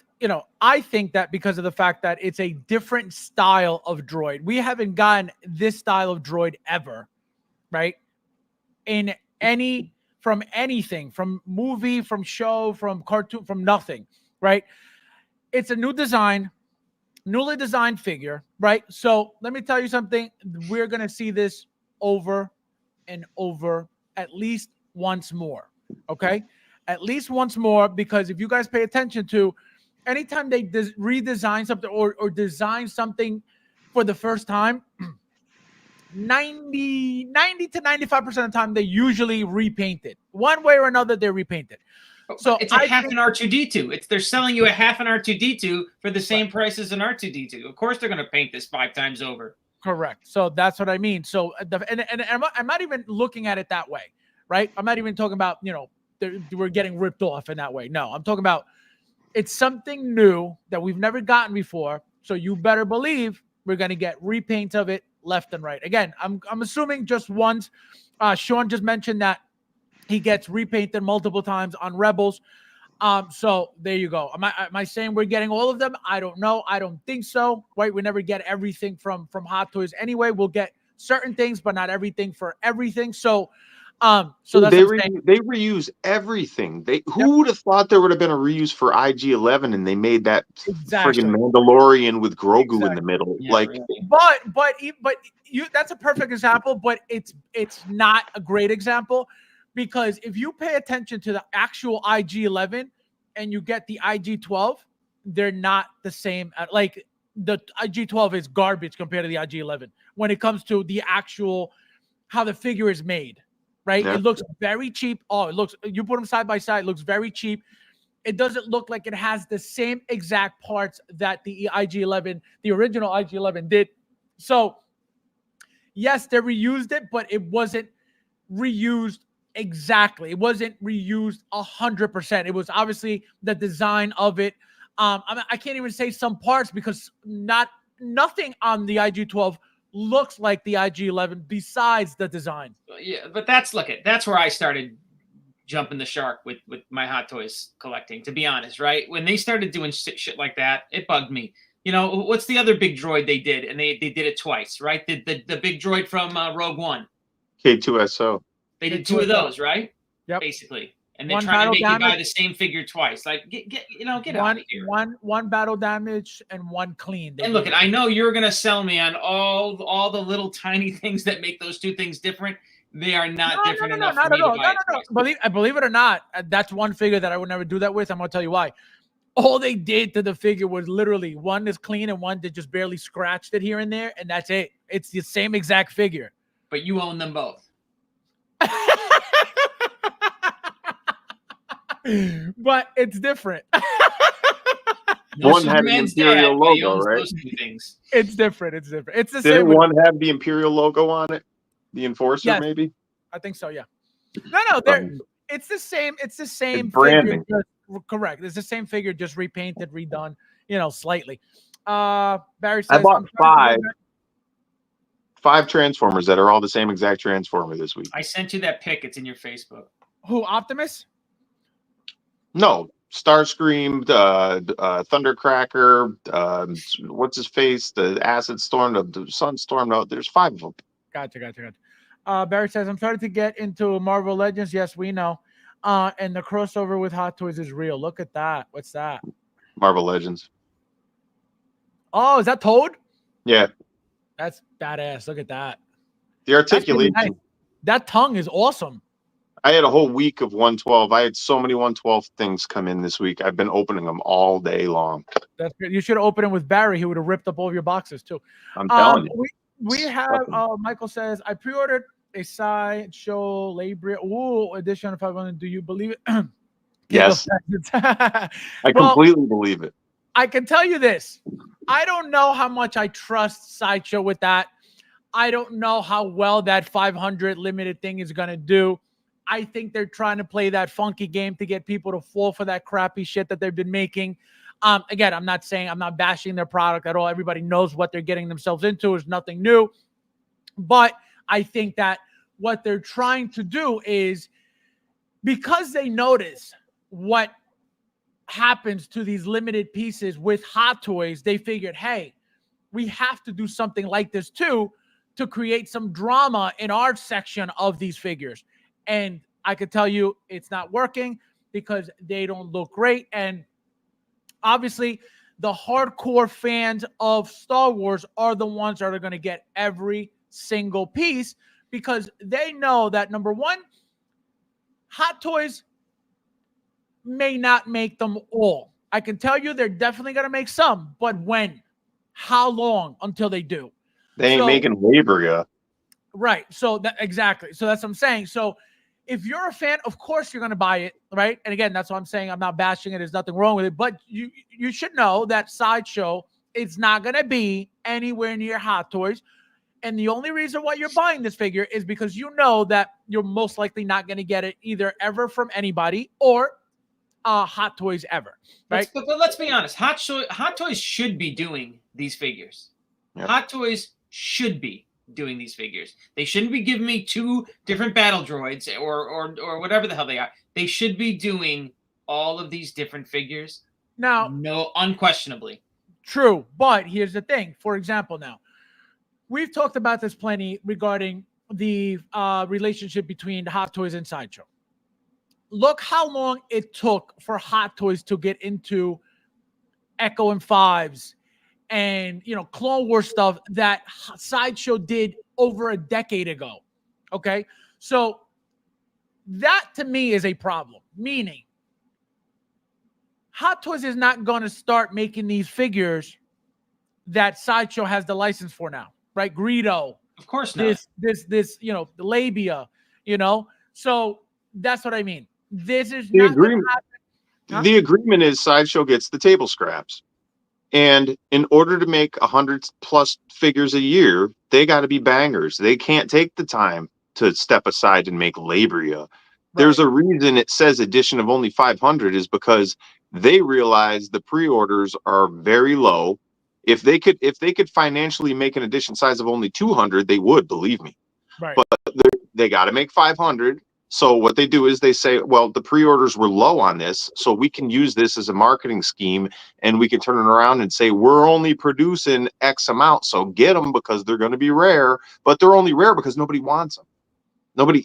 think that because of the fact that it's a different style of droid, we haven't gotten this style of droid ever, right? From anything, from movie, from show, from cartoon, from nothing, right? It's a new design, newly designed figure, right? So let me tell you something. We're going to see this over and over at least once more, okay? At least once more, because if you guys pay attention to anytime they redesign something or design something for the first time, 90 to 95% of the time, they usually repaint it. One way or another, they repaint it. So it's half an R2-D2. They're selling you a half an R2-D2 for the same price as an R2-D2. Of course, they're going to paint this 5 times over. Correct. So that's what I mean. So and I'm not even looking at it that way, right? I'm not even talking about we're getting ripped off in that way. No, I'm talking about it's something new that we've never gotten before. So you better believe we're going to get repaints of it left and right. Again, I'm assuming just once. Sean just mentioned that he gets repainted multiple times on Rebels. So there you go. Am I saying we're getting all of them? I don't know. I don't think so. Right? We never get everything from Hot Toys anyway. We'll get certain things, but not everything for everything. So that's they reuse everything. Who would have thought there would have been a reuse for IG-11 and they made that friggin' Mandalorian with Grogu in the middle. Yeah, but that's a perfect example, but it's not a great example, because if you pay attention to the actual IG-11 and you get the IG-12, they're not the same. Like the IG-12 is garbage compared to the IG-11 when it comes to the actual how the figure is made. Right? Yeah. It looks very cheap. You put them side by side, it looks very cheap. It doesn't look like it has the same exact parts that the IG-11, the original IG-11 did. So, yes, they reused it, but it wasn't reused exactly. It wasn't reused 100%. It was obviously the design of it. I can't even say some parts because nothing on the IG-12 looks like the IG-11 besides the design. Yeah, but that's where I started jumping the shark with my Hot Toys collecting, to be honest, right? When they started doing shit like that, it bugged me. What's the other big droid they did? And they did it twice, right? The big droid from Rogue One. K2SO. They did 2 of those, right? Yep. Basically. And they're trying to make you buy the same figure twice. Like, get out of here. One battle damage and 1 clean. And look, I know you're going to sell me on all the little tiny things that make those 2 things different. They are not different enough for me to buy it twice. Believe it or not, that's one figure that I would never do that with. I'm going to tell you why. All they did to the figure was literally one is clean and one that just barely scratched it here and there, and that's it. It's the same exact figure. But you own them both. But it's different. No One had the Superman's Imperial dad, but he logo, owns right? those two things. It's different. It's different. It's the Didn't same. With, one have the Imperial logo on it? The Enforcer, Yes. maybe? I think so. Yeah. No. They're, it's the same. It's the same It's branding. figure. Correct. It's the same figure, just repainted, redone. Slightly. Barry says I bought I'm trying to go 5 Transformers that are all the same exact Transformer this week. I sent you that pic. It's in your Facebook. Who, Optimus? No, Starscream, Thundercracker, what's his face? The Acid Storm, the Sunstorm. No, there's 5 of them. Gotcha. Barry says, I'm starting to get into Marvel Legends. Yes, we know. And the crossover with Hot Toys is real. Look at that. What's that? Marvel Legends. Oh, is that Toad? Yeah, That's badass. Look at that. the articulation. Nice. That tongue is awesome. I had a whole week of 112. I had so many 112 things come in this week. I've been opening them all day long. That's good. You should have opened it with Barry. He would have ripped up all of your boxes too. I'm telling you. We have, Michael says, I pre-ordered a Sideshow Labria edition. If I want to, do you believe it? Yes. I completely believe it. I can tell you this. I don't know how much I trust Sideshow with that. I don't know how well that 500 limited thing is going to do. I think they're trying to play that funky game to get people to fall for that crappy shit that they've been making. Again, I'm not bashing their product at all. Everybody knows what they're getting themselves into is nothing new. But I think that what they're trying to do is, because they notice what happens to these limited pieces with Hot Toys, they figured, hey, we have to do something like this too to create some drama in our section of these figures. And I could tell you it's not working because they don't look great. And obviously, the hardcore fans of Star Wars are the ones that are going to get every single piece because they know that, number one, Hot Toys may not make them all. I can tell you they're definitely going to make some, but when? How long until they do? They ain't making Labria. Right. So that exactly. So that's what I'm saying. So if you're a fan, of course you're going to buy it, right? And again, that's what I'm saying. I'm not bashing it. There's nothing wrong with it. But you should know that Sideshow is not going to be anywhere near Hot Toys. And the only reason why you're buying this figure is because you know that you're most likely not going to get it either ever from anybody or Hot Toys ever, right? But let's be honest. Hot Toys should be doing these figures. Yep. Hot Toys should be doing these figures. They shouldn't be giving me 2 different battle droids or whatever the hell they are. They should be doing all of these different figures. Now, no, unquestionably. True, but here's the thing. For example, now, we've talked about this plenty regarding the relationship between Hot Toys and Sideshow. Look how long it took for Hot Toys to get into Echo and Fives and, Clone Wars stuff that Sideshow did over a decade ago. Okay? So that to me is a problem, meaning Hot Toys is not going to start making these figures that Sideshow has the license for now, right? Greedo. Of course not. This, the labia, So that's what I mean. This is The not agreement. Huh? The agreement is Sideshow gets the table scraps. And in order to make 100+ figures a year, they got to be bangers. They can't take the time to step aside and make Labria. Right. There's a reason it says edition of only 500 is because they realize the pre-orders are very low. If they could financially make an edition size of only 200, they would, believe me. Right. But they got to make 500. So what they do is they say, well, the pre-orders were low on this, so we can use this as a marketing scheme, and we can turn it around and say, we're only producing X amount, so get them because they're going to be rare, but they're only rare because nobody wants them.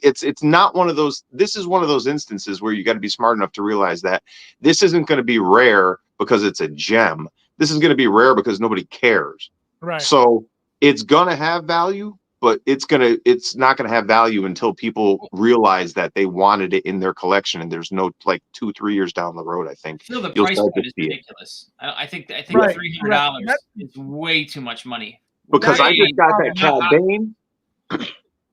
It's not one of those. This is one of those instances where you got to be smart enough to realize that this isn't going to be rare because it's a gem. This is going to be rare because nobody cares. Right. So it's going to have value, but it's not gonna have value until people realize that they wanted it in their collection, and there's no like 2-3 years down the road. I think Still, the you'll price start to point is see it. ridiculous. I think Right, $300 right. is way too much money. Because I Way- just got that Cad I- Bane,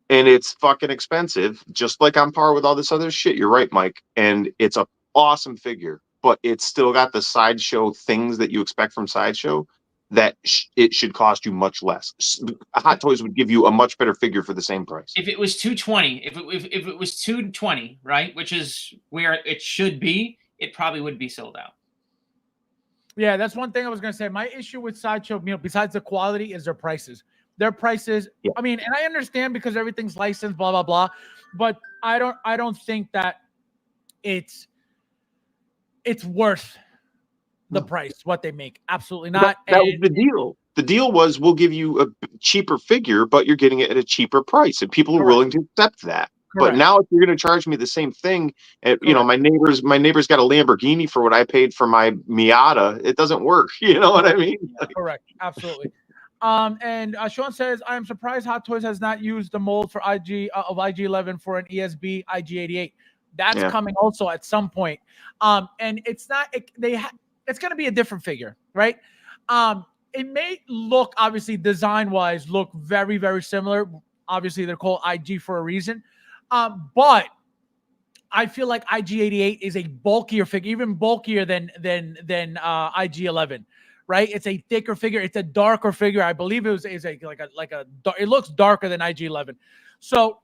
and it's fucking expensive, just like on par with all this other shit. You're right, Mike, and it's a awesome figure, but it's still got the Sideshow things that you expect from Sideshow. That it should cost you much less. Hot Toys would give you a much better figure for the same price. If it was $220, if it was $220, right, which is where it should be, it probably would be sold out. Yeah, that's one thing I was gonna say. My issue with Sideshow, besides the quality, is their prices. Their prices. Yeah. I mean, and I understand because everything's licensed, blah blah blah. But I don't think that it's worth the price what they make. Absolutely not. That was the deal. The deal was we'll give you a cheaper figure, but you're getting it at a cheaper price, and people are willing to accept that. But now, if you're going to charge me the same thing, and my neighbor's got a Lamborghini for what I paid for my Miata, it doesn't work. You know what I mean? Correct. Absolutely. And Sean says, I am surprised Hot Toys has not used the mold for IG-11 for an ESB IG-88. That's coming also at some point. And it's not it's going to be a different figure, right? It may look, obviously, design-wise, look very, very similar. Obviously, they're called IG for a reason. But I feel like IG-88 is a bulkier figure, even bulkier than IG-11, right? It's a thicker figure. It's a darker figure. I believe it looks darker than IG-11. So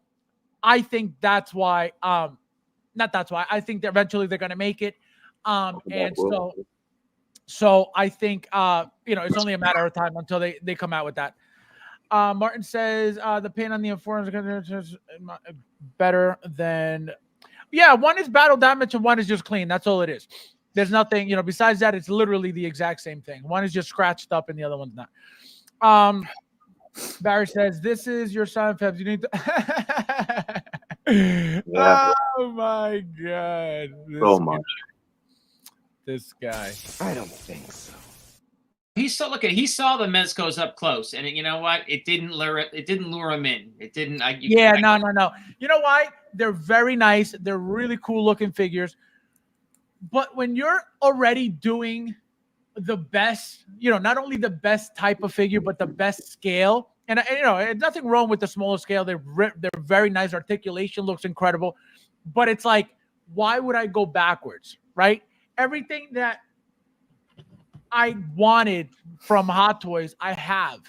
I think that's why. Not that's why. I think that eventually they're going to make it. And so I think it's only a matter of time until they come out with that. Martin says the paint on the Informs is going to better than. Yeah, one is battle damage and one is just clean. That's all it is. There's nothing, besides that, it's literally the exact same thing. One is just scratched up and the other one's not. Barry says, this is your sign, Fabs. You need to. Yeah. Oh my God. This guy. I don't think so. He saw the Mezcos up close, and you know what? It didn't lure him in. It didn't. No. You know why? They're very nice. They're really cool looking figures. But when you're already doing the best, not only the best type of figure, but the best scale, and nothing wrong with the smaller scale. They're very nice. Articulation looks incredible. But it's like, why would I go backwards, right? Everything that I wanted from Hot Toys, I have,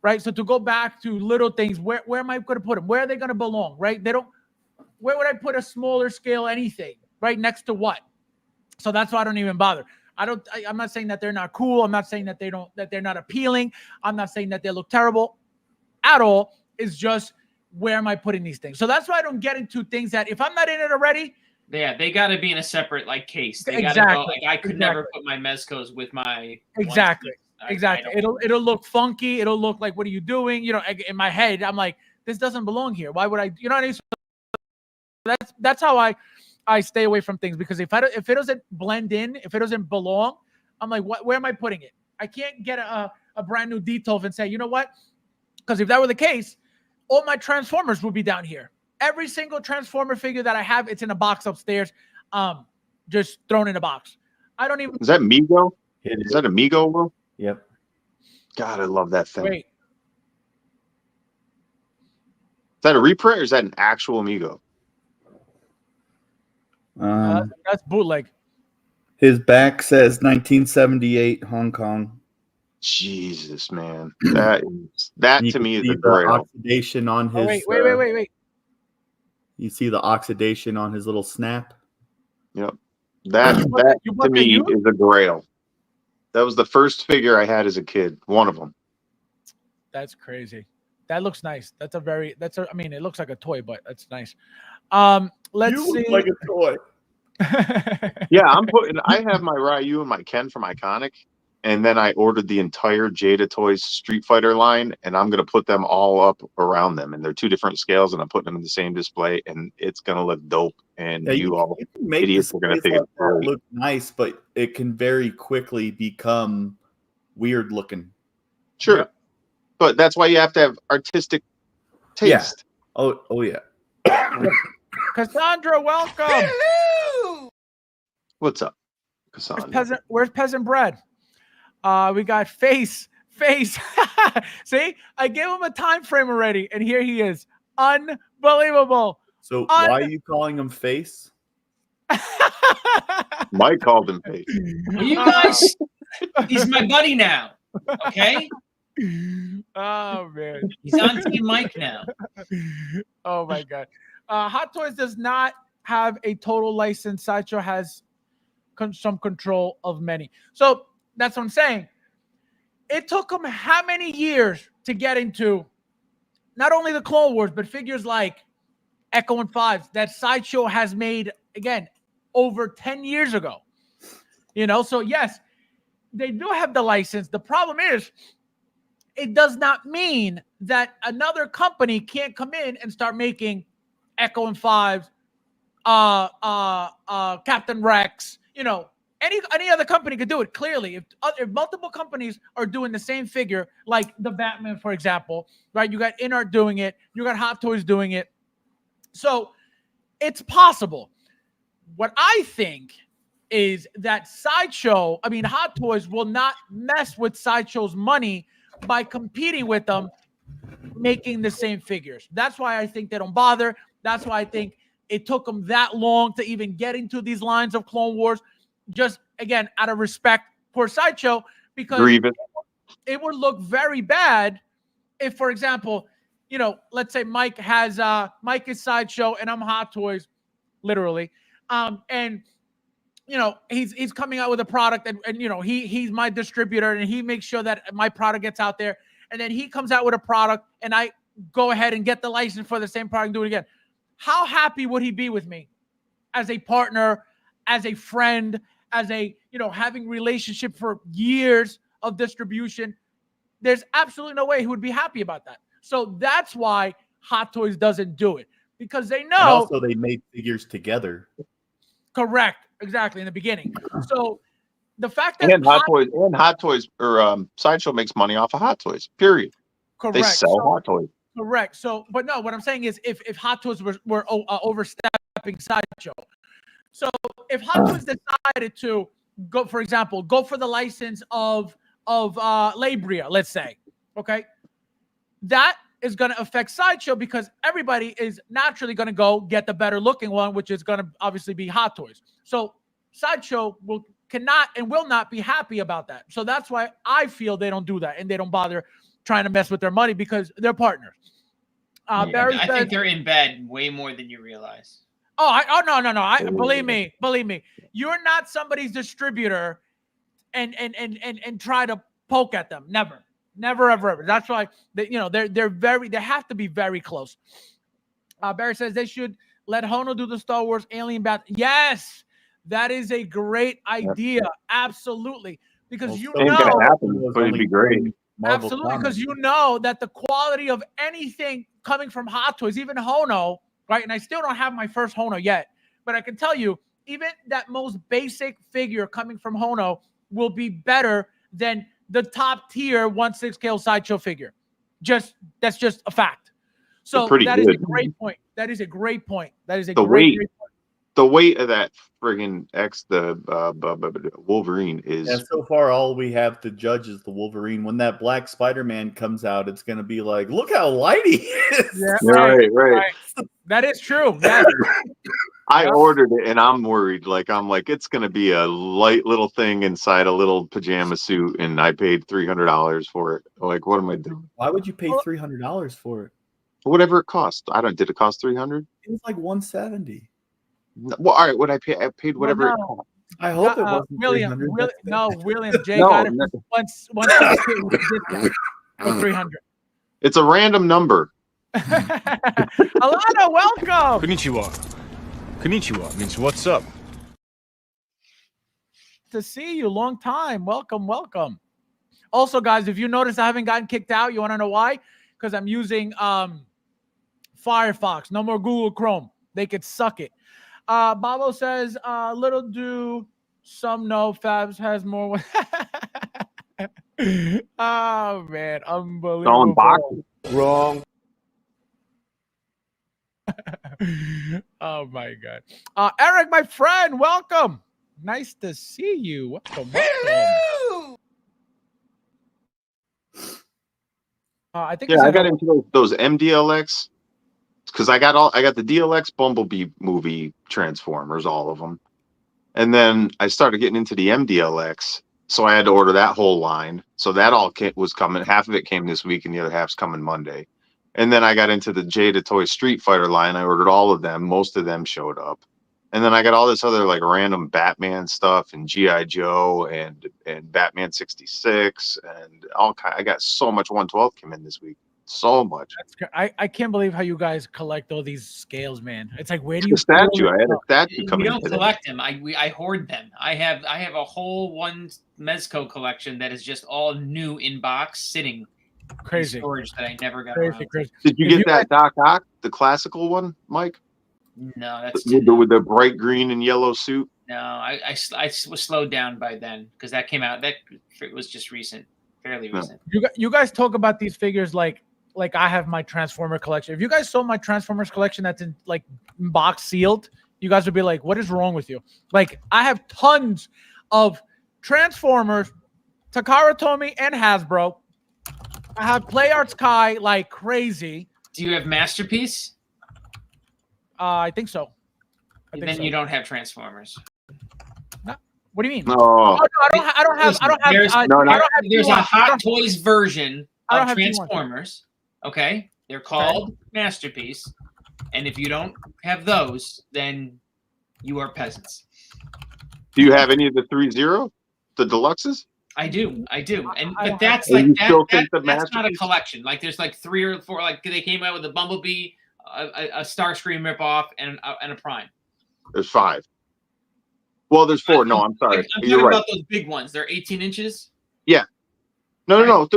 right? So to go back to little things, where am I going to put them? Where are they going to belong, right? Where would I put a smaller scale anything, right? Next to what? So that's why I don't even bother. I'm not saying that they're not cool. I'm not saying that they're not appealing. I'm not saying that they look terrible at all. It's just, where am I putting these things? So that's why I don't get into things that if I'm not in it already. Yeah, they got to be in a separate case. They exactly. Gotta go, I could never put my Mezcos with my exactly. It'll look funky. It'll look like, what are you doing? In my head, I'm like, this doesn't belong here. Why would I? You know what I mean? So that's how I stay away from things, because if it doesn't blend in, if it doesn't belong, I'm like, where am I putting it? I can't get a brand new Detolf and say, you know what? Because if that were the case, all my Transformers would be down here. Every single Transformer figure that I have, it's in a box upstairs, just thrown in a box. I don't even. Is that Mego? Is that a Mego, Will? Yep. God, I love that thing. Wait. Is that a reprint or is that an actual Mego? That's bootleg. His back says 1978 Hong Kong. Jesus, man, that to me is a grail. Oxidation on his. Wait. You see the oxidation on his little snap. Yep, that to me is a grail. That was the first figure I had as a kid. One of them. That's crazy. That looks nice. I mean, it looks like a toy, but that's nice. Let's see. Look like a toy. Yeah, I have my Ryu and my Ken from Iconic, and then I ordered the entire Jada Toys Street Fighter line, and I'm gonna put them all up around them, and they're two different scales, and I'm putting them in the same display, and it's gonna look dope. And you all idiots are gonna think it's great. Look nice, but it can very quickly become weird looking. Sure, but that's why you have to have artistic taste. Oh yeah. Cassandra, welcome. What's up, Where's Cassandra? where's peasant bread? We got face. See, I gave him a time frame already, and here he is. Unbelievable. So why are you calling him Face? Mike called him face. You guys, he's my buddy now. Okay, Oh man. he's on Team Mike now. Oh my god. Hot Toys does not have a total license. Sideshow has some control of many. So that's what I'm saying. It took them how many years to get into not only the Clone Wars, but figures like Echo and Fives that Sideshow has made, again, over 10 years ago. You know, so yes, they do have the license. The problem is, it does not mean that another company can't come in and start making Echo and Fives, Captain Rex, you know, any other company could do it. Clearly, if multiple companies are doing the same figure, like the Batman, for example, right? You got InArt doing it, you got Hot Toys doing it, so it's possible. What I think is that Hot Toys will not mess with Sideshow's money by competing with them, making the same figures. That's why I think they don't bother. That's why I think it took them that long to even get into these lines of Clone Wars. Just, again, out of respect for Sideshow, because it would look very bad if, for example, you know, let's say Mike is Sideshow and I'm Hot Toys, literally. And you know, he's coming out with a product and you know, he's my distributor and he makes sure that my product gets out there. And then he comes out with a product and I go ahead and get the license for the same product and do it again. How happy would he be with me as a partner, as a friend, as a, you know, having relationship for years of distribution? There's absolutely no way he would be happy about that. So that's why Hot Toys doesn't do it, because they know. And also, they made figures together. Correct. Exactly. In the beginning. So the fact that Hot Toys or Sideshow makes money off of Hot Toys. Period. Correct. They sell Hot Toys. Correct. So, but no, what I'm saying is, if Hot Toys were overstepping Sideshow, so if Hot Toys decided to go, for example, go for the license of Labria, let's say, okay, that is going to affect Sideshow because everybody is naturally going to go get the better looking one, which is going to obviously be Hot Toys. So Sideshow cannot and will not be happy about that. So that's why I feel they don't do that and they don't bother trying to mess with their money because they're partners. Barry I says, think they're in bed way more than you realize. No. Believe me. You're not somebody's distributor and try to poke at them. Never, ever. That's why they have to be very close. Barry says they should let Hono do the Star Wars Alien Bat. Yes, that is a great idea. Absolutely. Because ain't gonna happen, but it'd be great. Absolutely, because you know that the quality of anything coming from Hot Toys, even Hono, right? And I still don't have my first Hono yet, but I can tell you, even that most basic figure coming from Hono will be better than the top tier 1/6 scale Sideshow figure. That's just a fact. So that is a great point. That is a great point. Great point. The weight of that friggin' Wolverine is. Yeah, so far all we have to judge is the Wolverine. When that Black Spider-Man comes out, it's going to be like, look how light he is. Yeah, right. That is true. Yes. I ordered it and I'm worried. I'm like, it's going to be a light little thing inside a little pajama suit, and I paid $300 for it. Like, what am I doing? Why would you pay $300 for it? Whatever it cost. Did it cost $300? It was like $170. Well, all right. What I paid whatever it cost. I hope it wasn't William. William J No, got it once for 300. It's a random number. Alana, welcome. Konnichiwa means what's up. To see you, long time. Welcome. Also, guys, if you notice I haven't gotten kicked out, you want to know why? Because I'm using Firefox. No more Google Chrome. They could suck it. Babo says, little do some know Fabs has more. Oh, man. Unbelievable. Wrong. Oh my God. Eric, my friend, welcome. Nice to see you. Welcome. I think I got into those MDLX because I got the DLX Bumblebee movie Transformers, all of them, and then I started getting into the MDLX, so I had to order that whole line. So that all was coming. Half of it came this week, and the other half's coming Monday. And then I got into the Jada Toy Street Fighter line. I ordered all of them. Most of them showed up. And then I got all this other like random Batman stuff and G.I. Joe and Batman 66 and all kind. I got so much 112 came in this week. So much. I can't believe how you guys collect all these scales, man. It's like, where do you? The statue. I had a statue coming. We don't collect them. I hoard them. I have a whole one Mezco collection that is just all new in box sitting. Crazy in storage that I never got crazy, around. crazy. Did you get that Doc Ock, the classical one, Mike? No, that's with the bright green and yellow suit. No, I was slowed down by then because that came out. That was just recent, fairly recent. You guys talk about these figures like I have my Transformer collection. If you guys saw my Transformers collection that's in like box sealed, you guys would be like, "What is wrong with you?" Like I have tons of Transformers, Takara Tomy, and Hasbro. I have Play Arts Kai like crazy. Do you have Masterpiece? I think so. Then you don't have Transformers. No. What do you mean? No, I don't have. There's a Hot Toys version of Transformers. Okay, they're called Masterpiece, and if you don't have those, then you are peasants. Do you have any of the 3-0, the deluxes? I do, but that's like that's not a collection. Like there's like 3 or 4. Like they came out with a Bumblebee, a Starscream ripoff, and a Prime. There's 5. Well, there's 4. No, I'm sorry. I'm talking about those big ones. They're 18 inches. Yeah. No. They're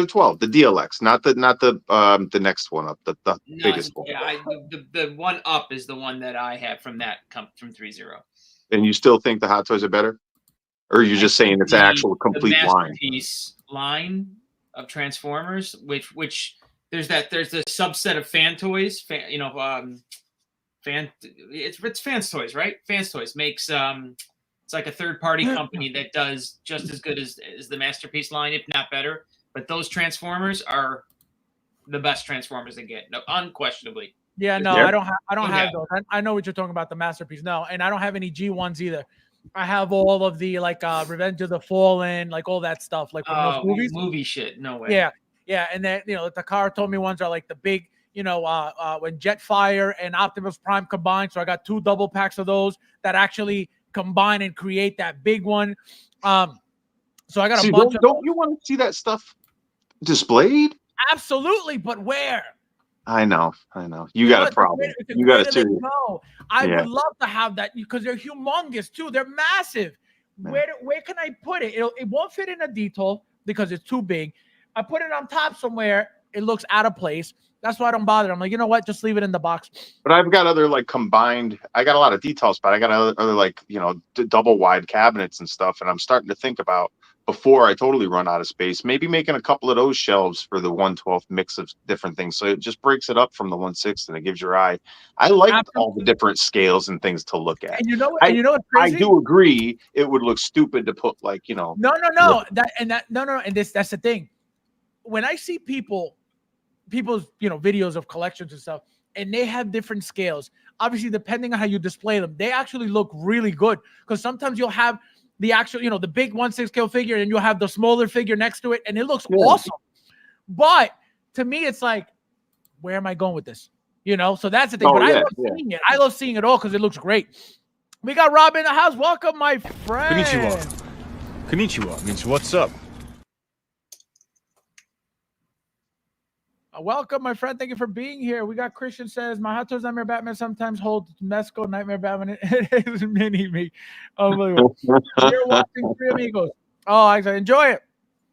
12. The DLX, not the next one up, the biggest one. Yeah, the one up is the one that I have from 3-0. And you still think the Hot Toys are better? Or are you just saying it's an actual complete line? Line of Transformers, which there's the subset of fan toys. It's Fans Toys, right? Fans Toys makes it's like a third-party company that does just as good as the Masterpiece line, if not better. But those Transformers are the best Transformers they get, unquestionably. Yeah, no, I don't have those. I know what you're talking about, the Masterpiece. No, and I don't have any G1s either. I have all of the Revenge of the Fallen, like all that stuff, like from those movies. Movie shit, no way. Yeah, and then the Takara Tomy ones are like the big, when Jetfire and Optimus Prime combine. So I got 2 double packs of those that actually combine and create that big one. So I got a bunch. Don't you want to see that stuff displayed? Absolutely, but where? I know. You got a problem. You got a serious. No, I would love to have that because they're humongous too. They're massive. Where can I put it? It won't fit in a detail because it's too big. I put it on top somewhere. It looks out of place. That's why I don't bother. I'm like, you know what? Just leave it in the box. But I've got other like combined. I got a lot of details, but I got other like double wide cabinets and stuff. And I'm starting to think about, before I totally run out of space, maybe making a couple of those shelves for the 112 mix of different things. So it just breaks it up from the 1/6 and it gives your eye. I like all the different scales and things to look at. And you know what's crazy? I do agree it would look stupid to put like, No. And that's the thing. When I see people's videos of collections and stuff, and they have different scales, obviously depending on how you display them, they actually look really good. Because sometimes you'll have the actual, the big 1/6 scale figure, and you'll have the smaller figure next to it, and it looks awesome. But to me, it's like, where am I going with this? So that's the thing. But I love seeing it. I love seeing it all because it looks great. We got Rob in the house. Welcome, my friend. Konnichiwa means what's up? Welcome, my friend. Thank you for being here. We got Christian says, my Hot Toys Nightmare Batman sometimes holds Mezco Nightmare Batman. It is mini-me. Unbelievable. You're watching Three Amigos. Oh, I enjoy it.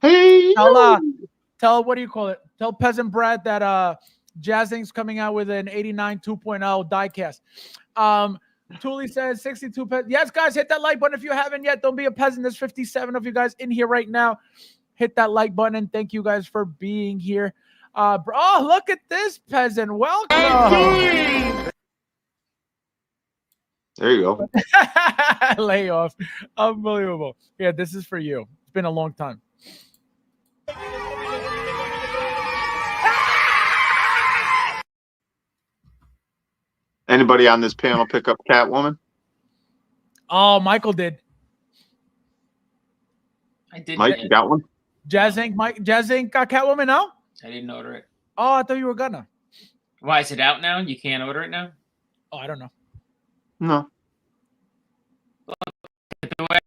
Hey. Tell, what do you call it? Tell Peasant Brad that Jazz Inc.'s coming out with an 89 2.0 diecast. Thule says 62 peasants. Yes, guys, hit that like button if you haven't yet. Don't be a peasant. There's 57 of you guys in here right now. Hit that like button. And thank you guys for being here. Oh, look at this peasant. Welcome. There you go. Lay off. Unbelievable. Yeah, this is for you. It's been a long time. Anybody on this panel pick up Catwoman? Oh, Michael did. I did. Mike, you got one? Jazz Inc. Got Catwoman now? I didn't order it. Oh, I thought you were gonna. Why is it out now? You can't order it now? Oh, I don't know. No. The way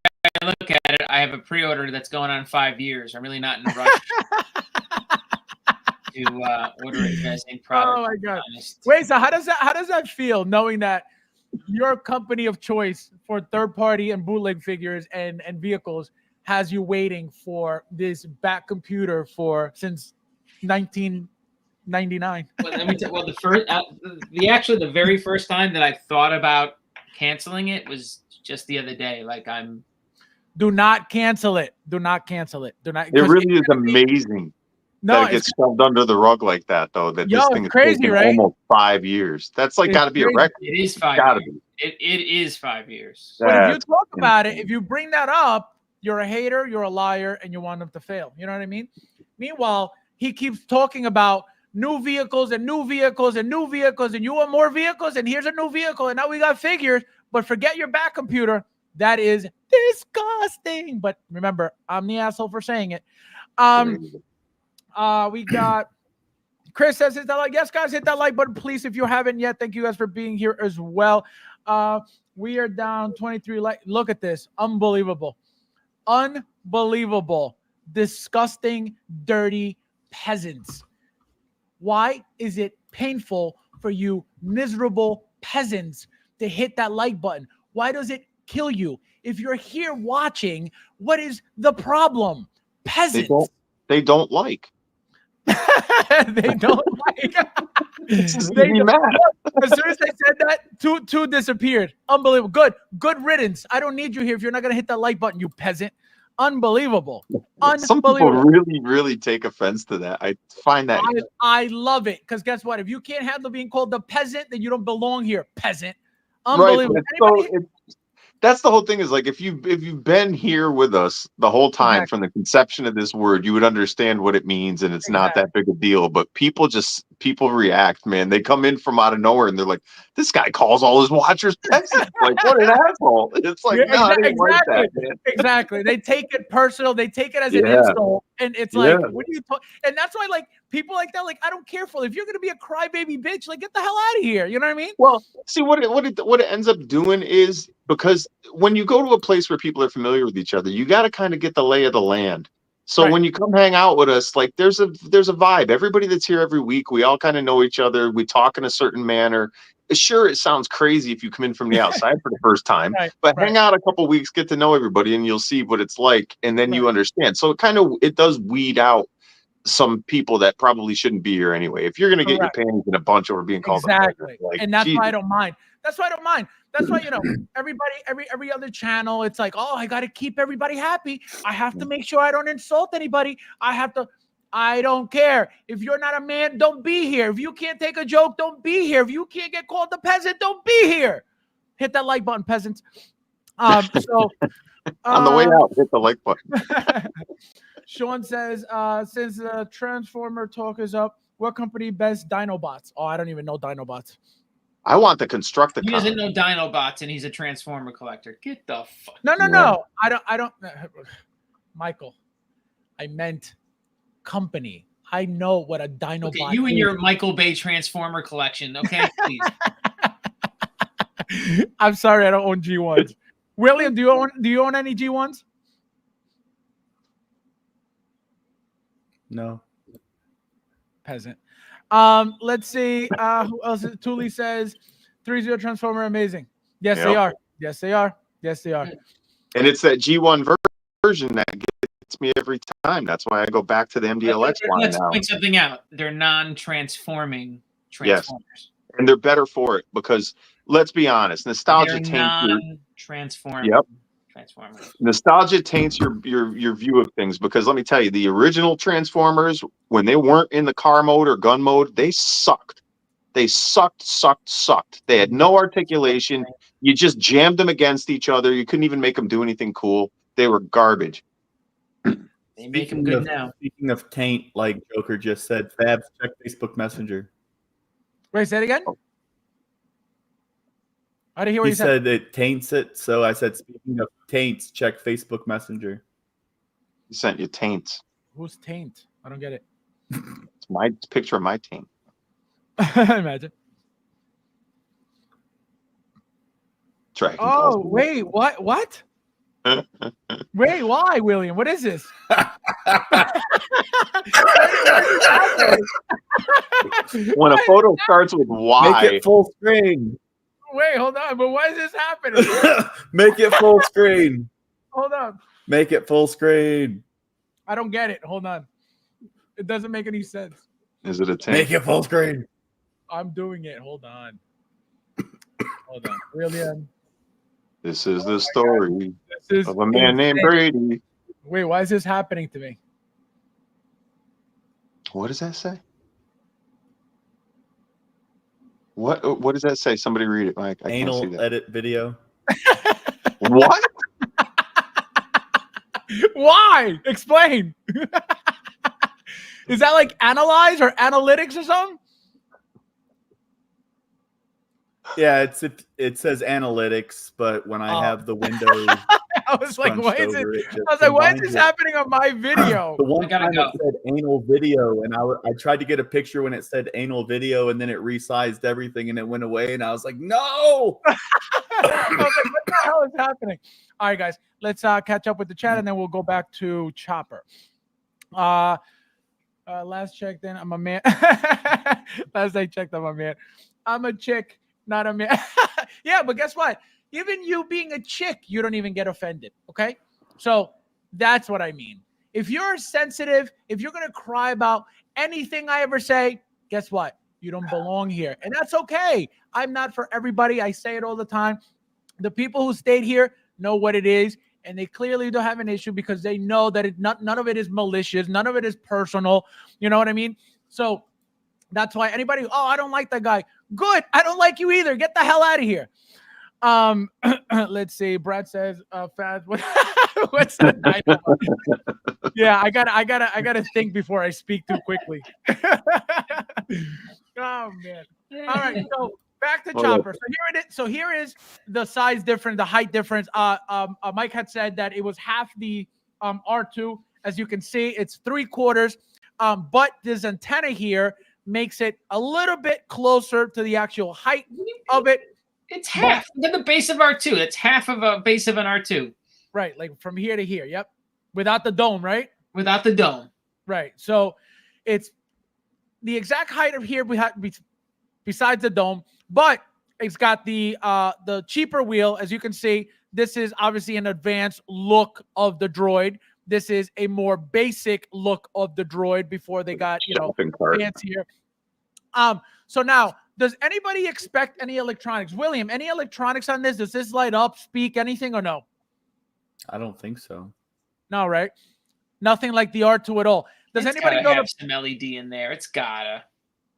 I look at it, I have a pre-order that's going on 5 years. I'm really not in a rush to order a Jazz Inc. product. Oh my God! Wait, so how does that feel, knowing that your company of choice for third-party and bootleg figures and vehicles has you waiting for this back computer since 1999? Well, let me tell. Well, the very first time that I thought about canceling it was just the other day. Like Do not cancel it. Do not cancel it. Do not. It really is amazing. No, that it gets shoved under the rug like that, though. That this thing is crazy, right? Almost 5 years. That's like got to be a record. It is 5 years. It is 5 years. But if you talk about it, if you bring that up, you're a hater, you're a liar, and you want them to fail. You know what I mean? Meanwhile, he keeps talking about new vehicles and new vehicles and new vehicles, and you want more vehicles, and here's a new vehicle, and now we got figures. But forget your back computer. That is disgusting. But remember, I'm the asshole for saying it. We got Chris says, hit that like. Yes, guys, hit that like button, please, if you haven't yet. Thank you guys for being here as well. We are down 23 likes. Look at this. Unbelievable. Unbelievable. Disgusting, dirty peasants. Why is it painful for you miserable peasants to hit that like button? Why does it kill you? If you're here watching, what is the problem? Peasants. They don't like. They don't like. As soon as they said that, two disappeared. Unbelievable. Good riddance. I don't need you here if you're not gonna hit that like button, you peasant. Unbelievable. Some people really, really take offense to that. I find that I love it, because guess what? If you can't handle being called the peasant, then you don't belong here, peasant. Unbelievable. Right, that's the whole thing, is like if you've been here with us the whole time from the conception of this word, you would understand what it means, and it's not that big a deal. But people react, man. They come in from out of nowhere and they're like, "This guy calls all his watchers peasants." Like, what an asshole! It's like, no, I didn't like that, man. Exactly. They take it personal. They take it as an insult, and it's like, what do you talk? And that's why, like, people like that, like, I don't care for. If you're gonna be a crybaby bitch, like, get the hell out of here. You know what I mean? Well, see, what it ends up doing is, because when you go to a place where people are familiar with each other, you got to kind of get the lay of the land. So when you come hang out with us, like, there's a vibe. Everybody that's here every week, we all kind of know each other. We talk in a certain manner. Sure, it sounds crazy if you come in from the outside for the first time, but hang out a couple weeks, get to know everybody, and you'll see what it's like, and then you understand. So it does weed out some people that probably shouldn't be here anyway. If you're going to get your panties in a bunch over being called exactly, like, and that's why I don't mind. That's why I don't mind. That's why, you know, every other channel, it's like, oh, I got to keep everybody happy. I have to make sure I don't insult anybody. I don't care. If you're not a man, don't be here. If you can't take a joke, don't be here. If you can't get called the peasant, don't be here. Hit that like button, peasants. So on the way out, hit the like button. Sean says, since the Transformer talk is up, what company best Dinobots? Oh, I don't even know Dinobots. I want to construct the. He doesn't know Dinobots, and he's a Transformer collector. Get the fuck. No. I don't. Michael, I meant company. I know what a Dinobot. Okay, you and your Michael Bay Transformer collection. Okay, please. I'm sorry, I don't own G1s. William, do you own any G1s? No. Peasant. Let's see. Who else? Thule says 3-0 Transformer amazing. Yes, they are. Yes, they are. Yes, they are. And it's that G1 version that gets me every time. That's why I go back to the MDLX line Let's now. point something out. They're non-transforming Transformers. Yes. And they're better for it, because let's be honest, nostalgia They're non-transforming. Yep. Transformers. Nostalgia taints your view of things, because let me tell you, the original Transformers, when they weren't in the car mode or gun mode, they sucked. They sucked. They had no articulation. You just jammed them against each other. You couldn't even make them do anything cool. They were garbage. They make them good now. Speaking of taint, like Joker just said, Fabs, check Facebook Messenger. Wait, say it again. I didn't hear what He you said. said it taints it, so I said, speaking of taints, check Facebook Messenger. He sent you taints. Who's taint? I don't get it. It's my picture of my taint. Imagine. Dragon Oh, Ball. wait, what? Wait, why, William? What is this? When a photo starts with Y, Make it full screen. Wait, hold on. But why is this happening? Make it full screen. Hold on. Make it full screen. I don't get it. Hold on. It doesn't make any sense. is it a taint? Make it full screen. I'm doing it. Hold on. Hold on. William. This is the story This is of a man named insane. Brady. Wait, why is this happening to me? What does that say? What does that say? Somebody read it, Mike. I can't see Anal that. edit video. What? Why? Explain. Is that like analyze or analytics or something? Yeah, it says analytics, but when I have the window, I was like, why is it? over it just I was like, why is combines this it. happening on my video? The one I gotta time go. it said anal video, and I tried to get a picture when it said anal video, and then it resized everything, and it went away, and I was like, no. I was like, what the hell is happening? All right, guys, let's catch up with the chat, and then we'll go back to Chopper. Last check, then I'm a man. Last I checked, I'm a man. I'm a chick, not a man. Yeah, but guess what? Even you being a chick, you don't even get offended. Okay, so that's what I mean. If you're sensitive, if you're gonna cry about anything I ever say, guess what? You don't belong here, and that's okay. I'm not for everybody. I say it all the time. The people who stayed here know what it is, and they clearly don't have an issue because they know that none of it is malicious, none of it is personal. You know what I mean? So that's why anybody, oh, I don't like that guy. Good, I don't like you either. Get the hell out of here. Let's see. Brad says, Faz, what's that? Yeah, I gotta think before I speak too quickly. Oh man. All right, so back to Chopper. So here is the size difference, the height difference. Mike had said that it was half the R2. As you can see, it's 3/4. But this antenna here makes it a little bit closer to the actual height of it. It's half. Look at the base of R2. It's half of a base of an R2. Right, like from here to here. Yep. Without the dome, right? Without the dome. Right. So it's the exact height of here besides the dome, but it's got the cheaper wheel. As you can see, this is obviously an advanced look of the droid. This is a more basic look of the droid before they got, fancier. So now, does anybody expect any electronics? William, any electronics on this? Does this light up, speak, anything, or no? I don't think so. No, right? Nothing like the R2 at all. Does It's anybody gotta know have some LED in there? It's gotta.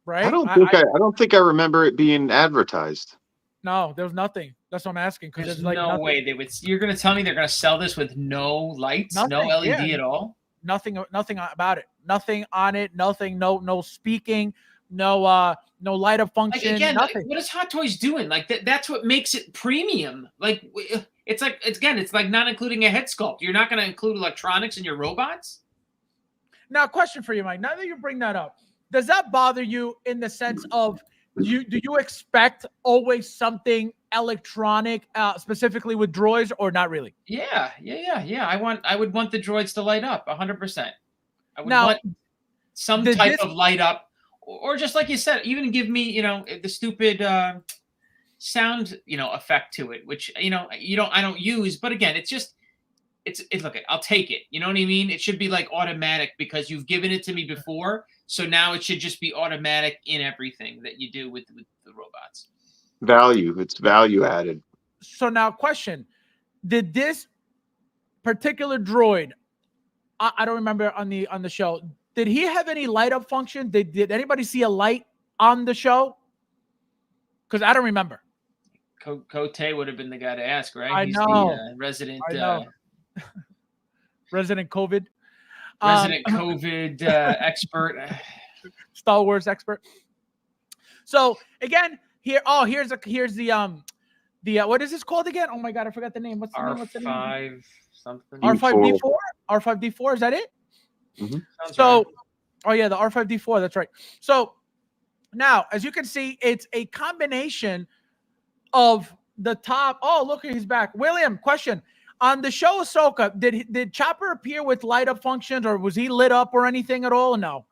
right? I don't think I remember it being advertised. No, there was nothing. That's what I'm asking. Because There's there's like no nothing, way they would. You're gonna tell me they're gonna sell this with no lights, no Nothing, LED yeah. at all? nothing about it. Nothing on it. Nothing. No speaking. No light up Like function. again, nothing. what is Hot Toys doing? Like that's what makes it premium. Like it's like not including a head sculpt. You're not gonna include electronics in your robots. Now, question for you, Mike. Now that you bring that up, does that bother you in the sense of do you expect always something electronic, specifically with droids, or not really? Yeah. I would want the droids to light up 100%. I would Now, want some type of light up, or just like you said, even give me, the stupid sound, effect to it, which I don't use. But again, look, I'll take it. You know what I mean? It should be like automatic because you've given it to me before. So now it should just be automatic in everything that you do with the robots. Value. It's value added. So now, question: did this particular droid, I don't remember on the show. Did he have any light up function? Did anybody see a light on the show? Because I don't remember. Cote would have been the guy to ask, right? I He's know. the resident. I know. Resident COVID. Resident COVID expert. Star Wars expert. So again, here's the what is this called again? Oh my god, I forgot the name. What's the name? R5 something. R5D4. R5D4. Is that it? Mm-hmm. So, right. oh yeah, the R5D4. That's right. So now, as you can see, it's a combination of the top. Oh, look, he's back. William, question. On the show Ahsoka, did Chopper appear with light up functions, or was he lit up or anything at all? No.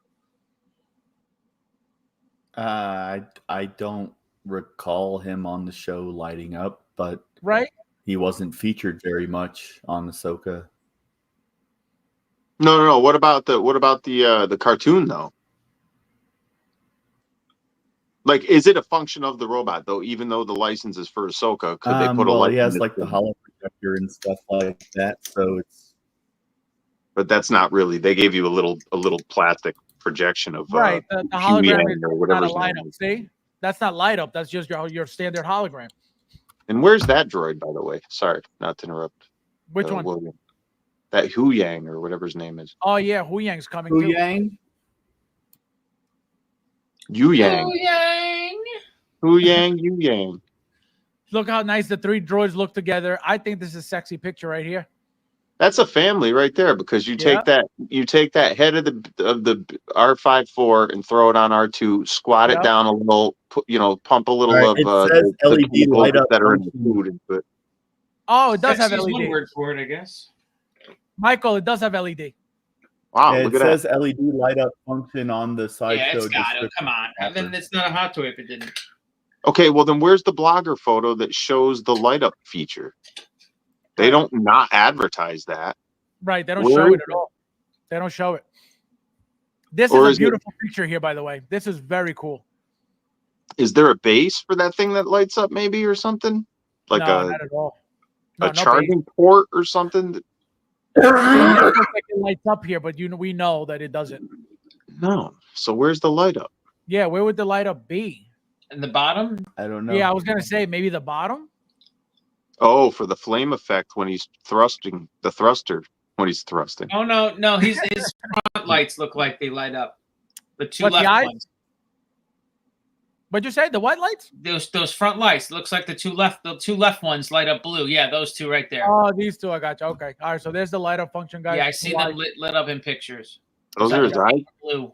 I don't recall him on the show lighting up, but Right? he wasn't featured very much on Ahsoka. No. What about the cartoon though? Like, is it a function of the robot though? Even though the license is for Ahsoka, could they put a light? He has like the holo projector and stuff like that, so it's. But that's not really. They gave you a little plastic projection of Right. The hologram is or whatever not a his light name up. is. See, that's not light up. That's just your standard hologram. And where's that droid, by the way? Sorry, not to interrupt. Which one? William. That Hu Yang or whatever his name is. Oh yeah, Hu Yang's coming Hu too. Yang? Yu Yang. Hu Yang, Yu Yang. Look how nice the three droids look together. I think this is a sexy picture right here. That's a family right there, because you take that head of the R54 and throw it on R2, squat it down a little, pump a little Right, of it says the LED chemicals light up that are in the function. food into it. Oh, it does have Sexy is LED. one word for it, I guess. Michael, it does have LED. Wow, Yeah, look it at says LED light up function on the Sideshow. Yeah, it's got it. description. Come on. And then it's not a hot toy if it didn't. that. Okay, well then where's the blogger photo that shows the light up feature? They don't not advertise that. Right, they don't Where show is it at all. They don't show it. This Or is is a beautiful picture here, by the way. This is very cool. Is there a base for that thing that lights up, maybe, or something? Like No, not at all. No, a charging port or something? It looks like it lights up here, but we know that it doesn't. No. So where's the light up? Yeah, where would the light up be? In the bottom? I don't know. Yeah, I was gonna say maybe the bottom. Oh, for the flame effect when he's thrusting the thruster when he's thrusting. Oh, no. His front lights look like they light up. The two What, the left eyes? ones. What'd you say? The white lights? Those front lights. Looks like the two left ones light up blue. Yeah, those two right there. Oh, these two. I got you. Okay. All right. So there's the light up function, guys. Yeah, I see them lit up in pictures. Those are his eyes. Blue.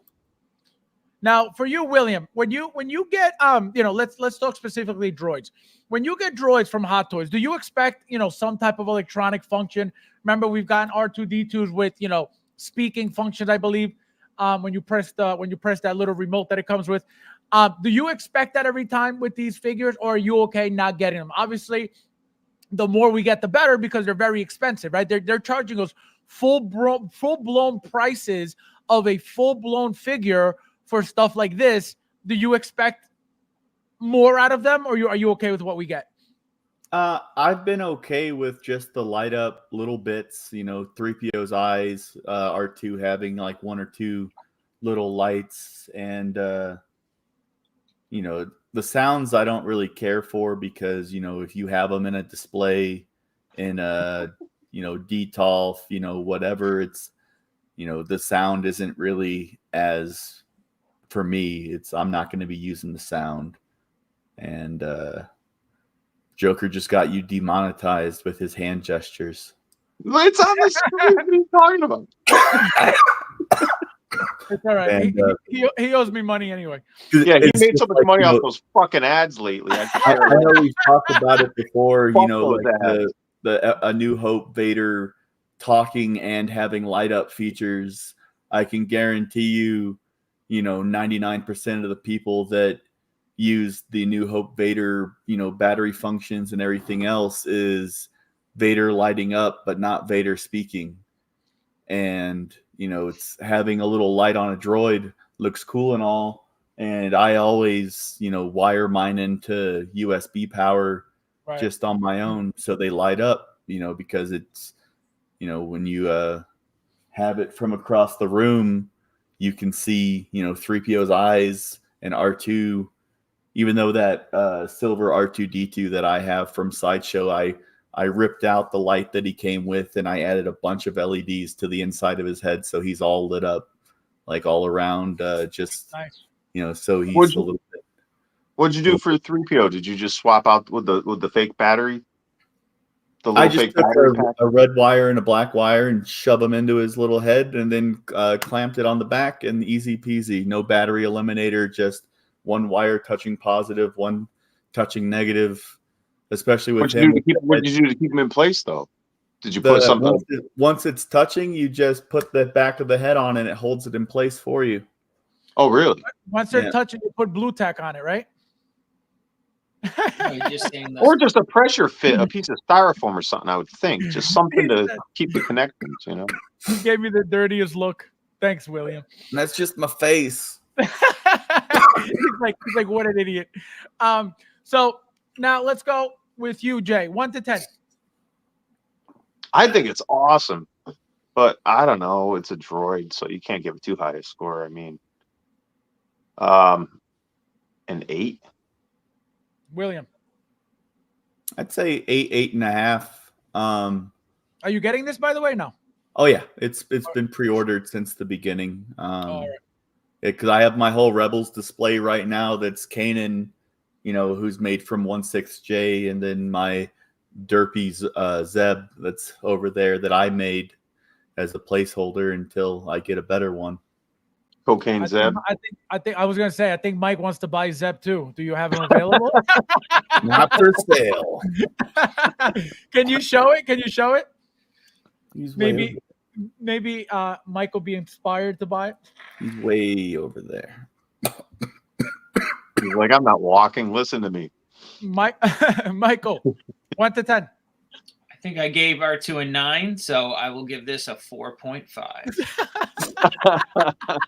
Now, for you, William, when you get let's talk specifically droids. When you get droids from Hot Toys, do you expect some type of electronic function? Remember, we've gotten R2D2s with speaking functions, I believe. When you press that little remote that it comes with. Do you expect that every time with these figures, or are you okay not getting them? Obviously, the more we get, the better, because they're very expensive, right? They're charging us full-blown prices of a full-blown figure for stuff like this. Do you expect more out of them, or are you okay with what we get? I've been okay with just the light up little bits, 3PO's eyes, R2 having like one or two little lights, and the sounds I don't really care for, because if you have them in a display in a DTOLF, whatever, it's the sound isn't really as, for me, I'm not going to be using the sound. And Joker just got you demonetized with his hand gestures. It's on the screen. What are you talking about? It's all right. And, he owes me money anyway. Yeah, he It's made just so much like, money off those fucking ads lately. I know we've talked about it before, Fuck like those the A New Hope Vader talking and having light up features. I can guarantee you, 99% of the people that use the New Hope Vader, battery functions and everything else is Vader lighting up, but not Vader speaking. And, it's having a little light on a droid looks cool and all. And I always, wire mine into USB power just on my own, so they light up, because when you have it from across the room, you can see 3PO's eyes and R2. Even though that silver R2D2 that I have from Sideshow, I ripped out the light that he came with, and I added a bunch of LEDs to the inside of his head, so he's all lit up, like all around. Just Nice. So he's a little bit. What'd you do for 3PO? Did you just swap out with the fake battery? I just took a red wire and a black wire and shove them into his little head, and then clamped it on the back, and easy peasy. No battery eliminator, just one wire touching positive, one touching negative. Especially with him. What did you do to keep him in place, though? Did you put something? Once it's touching, you just put the back of the head on, and it holds it in place for you. Oh, really? Once they're touching, you put blue tack on it, right? Or just a pressure fit, a piece of styrofoam or something. I would think just something to keep the connections. He gave me the dirtiest look. Thanks, William. And that's just my face. he's like, what an idiot. So now let's go with you, Jay. 1 to 10. I think it's awesome, but I don't know. It's a droid, so you can't give it too high a score. I mean, an 8. William, I'd say 8.5. Are you getting this, by the way? No. Oh yeah, it's been pre-ordered since the beginning. Because I have my whole Rebels display right now. That's Kanan, who's made from 16J, and then my Derpy Zeb that's over there that I made as a placeholder until I get a better one. Cocaine Zeb. I think I was gonna say I think Mike wants to buy Zeb too. Do you have him available? Not for sale. Can you show it? He's maybe Mike will be inspired to buy it. He's way over there. He's like, I'm not walking. Listen to me. Michael, 1 to 10. I think I gave R2 a 9, so I will give this a 4.5.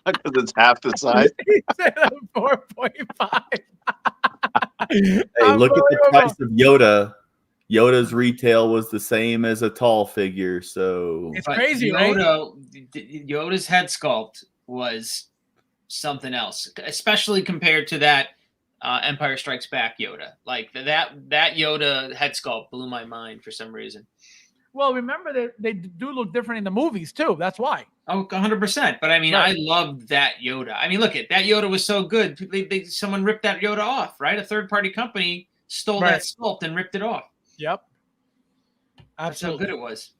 Because it's half the size. He said a 4.5. Hey, look at the price of Yoda. Yoda's retail was the same as a tall figure, so it's crazy, right? Yoda's head sculpt was something else, especially compared to that Empire Strikes Back Yoda. Like that Yoda head sculpt blew my mind for some reason. Well, remember that they do look different in the movies too. That's why. Oh, 100%. But I mean, right. I loved that Yoda. I mean, look at that Yoda was so good. Someone ripped that Yoda off, right? A third-party company stole that sculpt and ripped it off. Yep. Absolutely. That's how good it was.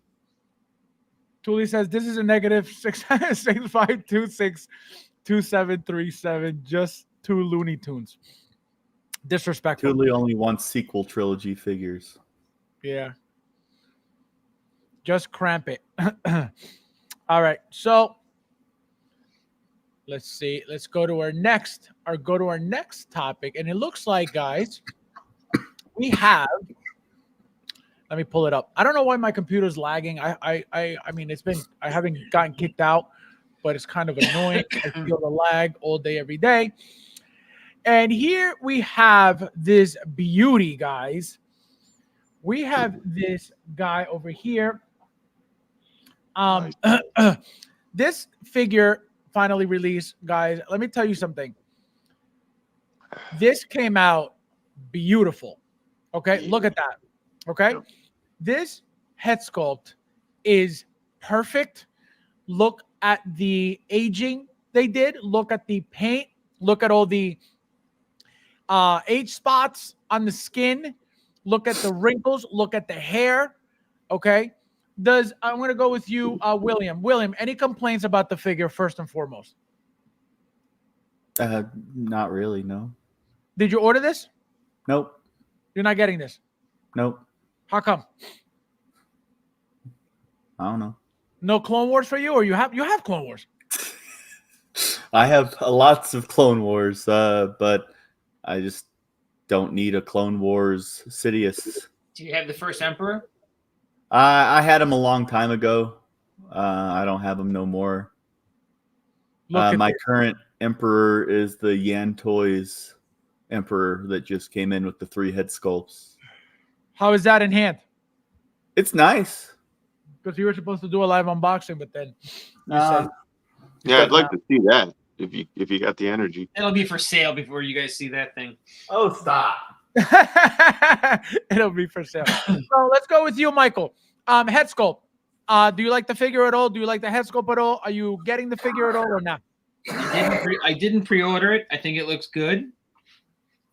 Thule says this is a negative 665262737. Just 2 Looney Tunes. Disrespectful. Thule only wants sequel trilogy figures. Yeah. Just cramp it. All right. So let's see. Let's go to our next topic. And it looks like, guys, we have. Let me pull it up. I don't know why my computer's lagging. I mean, I haven't gotten kicked out, but it's kind of annoying. I feel the lag all day, every day. And here we have this beauty, guys. We have this guy over here. This figure finally released, guys. Let me tell you something. This came out beautiful. Okay, look at that. Okay, this head sculpt is perfect. Look at the aging they did. Look at the paint. Look at all the age spots on the skin. Look at the wrinkles. Look at the hair. Okay. I'm going to go with you, William. William, any complaints about the figure first and foremost? Not really, no. Did you order this? Nope. You're not getting this? Nope. How come? I don't know. No Clone Wars for you, or you have Clone Wars? I have lots of Clone Wars, but I just don't need a Clone Wars Sidious. Do you have the first Emperor? I had him a long time ago. I don't have him no more. My current Emperor is the Yan Toys Emperor that just came in with the 3 head sculpts. How is that in hand? It's nice. Because you were supposed to do a live unboxing, but then you said, Yeah, I'd like to see that if you got the energy. It'll be for sale before you guys see that thing. Oh, stop. it'll be for sale. So let's go with you, Michael. Head sculpt. Do you like the figure at all? Do you like the head sculpt at all? Are you getting the figure at all or not? I didn't pre-order it. I think it looks good.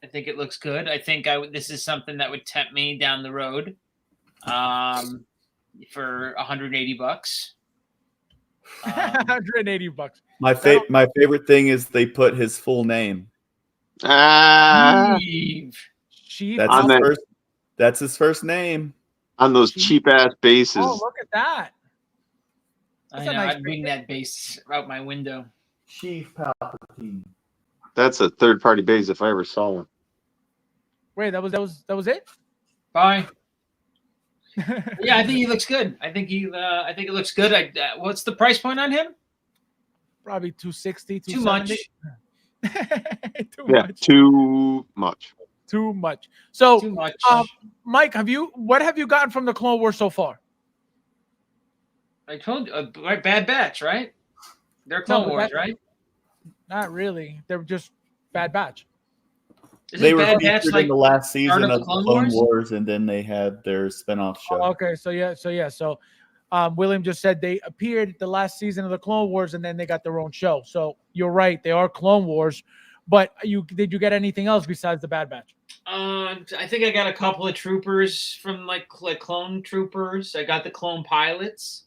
I think this is something that would tempt me down the road. For $180. $180. My favorite thing is they put his full name. Sheev. That's his first name. On those cheap ass bases. Oh, look at that. I know. I'd bring that base out my window. Chief Palpatine. That's a third party base if I ever saw one. Wait, that was it? Bye. Yeah, I think he looks good. I think it looks good. What's the price point on him? Probably 260, Too much. Too much. Too much. So, Too much. Mike, what have you gotten from the Clone Wars so far? I told you, Bad Batch, right? They're Clone Wars, right? Not really. They're just Bad Batch. They were featured in the last season of Clone Wars, and then they had their spinoff show. Oh, okay, so William just said they appeared the last season of the Clone Wars, and then they got their own show. So you're right, they are Clone Wars. But did you get anything else besides the Bad Batch? I think I got a couple of troopers from like clone troopers. I got the clone pilots.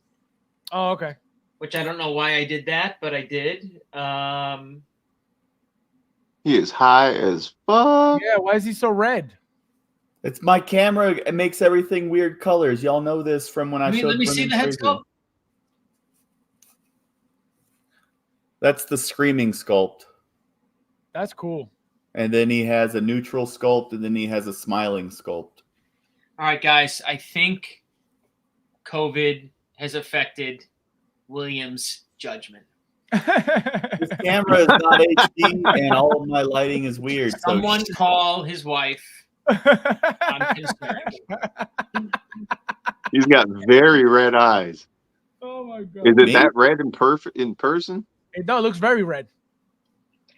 Oh, okay. Which I don't know why I did that, but I did. He is high as fuck. Yeah, why is he so red? It's my camera. It makes everything weird colors. Y'all know this from when I showed. Let me see the head sculpt. That's the screaming sculpt. That's cool. And then he has a neutral sculpt, and then he has a smiling sculpt. All right, guys. I think COVID has affected William's judgment. This camera is not HD, and all of my lighting is weird. Someone call his wife. I'm concerned. He's got very red eyes. Oh my god! Is it that red in person? No, it looks very red.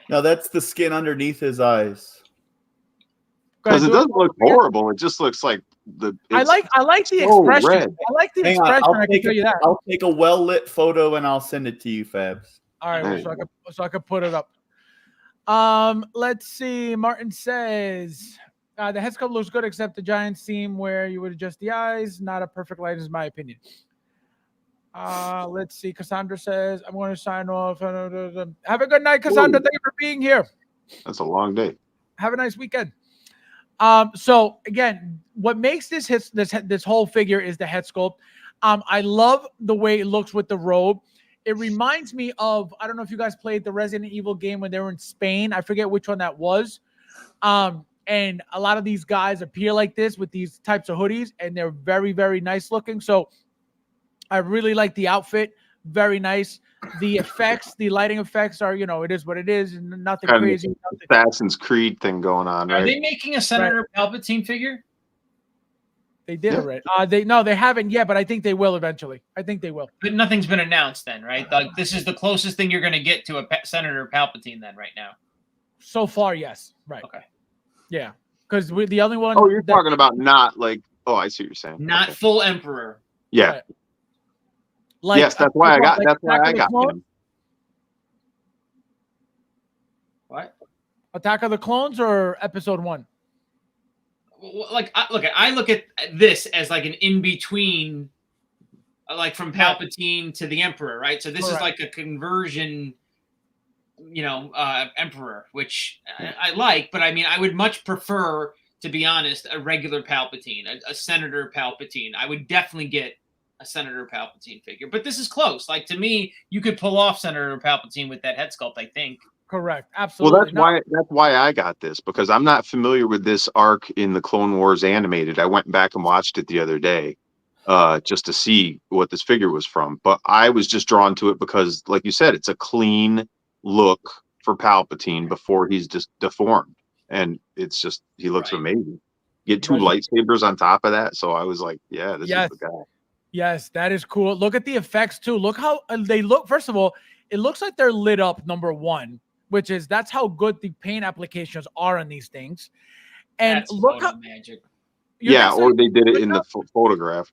No, that's the skin underneath his eyes. Because it doesn't look horrible. It just looks like I like the expression. Red. I like the expression. I can tell you that. I'll take a well lit photo and I'll send it to you, Fabs. All right, so I can put it up. Let's see. Martin says the head sculpt looks good, except the giant seam where you would adjust the eyes. Not a perfect light, is my opinion. Let's see. Cassandra says, I'm going to sign off. Have a good night, Cassandra. Thank you for being here. That's a long day. Have a nice weekend. So again, what makes this whole figure is the head sculpt. I love the way it looks with the robe. It reminds me of, I don't know if you guys played the Resident Evil game when they were in Spain. I forget which one that was. And a lot of these guys appear like this with these types of hoodies, and they're very, very nice looking. So I really like the outfit. Very nice. The effects, the lighting effects are, it is what it is. Nothing crazy. Nothing. Assassin's Creed thing going on, right? Are they making a Senator Palpatine figure? They did already. They haven't yet, but I think they will eventually. I think they will. But nothing's been announced then, right? Like this is the closest thing you're going to get to a Senator Palpatine then right now. So far, yes. Right. Okay. Yeah. Because the only one. Oh, you're talking about not like, I see what you're saying. Not full Emperor. Yeah. Right. Like, yes, that's why I got him. What? Attack of the Clones or Episode 1? I look at this as like an in-between, like from Palpatine to the Emperor, right? So this is like a conversion, Emperor, which I like, but I mean, I would much prefer, to be honest, a regular Palpatine, a Senator Palpatine. I would definitely get a Senator Palpatine figure, but this is close. Like to me, you could pull off Senator Palpatine with that head sculpt, I think. Correct. Absolutely. Well, that's why I got this, because I'm not familiar with this arc in the Clone Wars animated. I went back and watched it the other day, just to see what this figure was from. But I was just drawn to it because, like you said, it's a clean look for Palpatine before he's just deformed, and it's just he looks amazing. Get two lightsabers on top of that, so I was like, yeah, this is the guy. Yes, that is cool. Look at the effects too. Look how they look. First of all, it looks like they're lit up, number one, which is that's how good the paint applications are on these things. And That's look photo how magic. you Yeah, think so? or they did it in the photograph.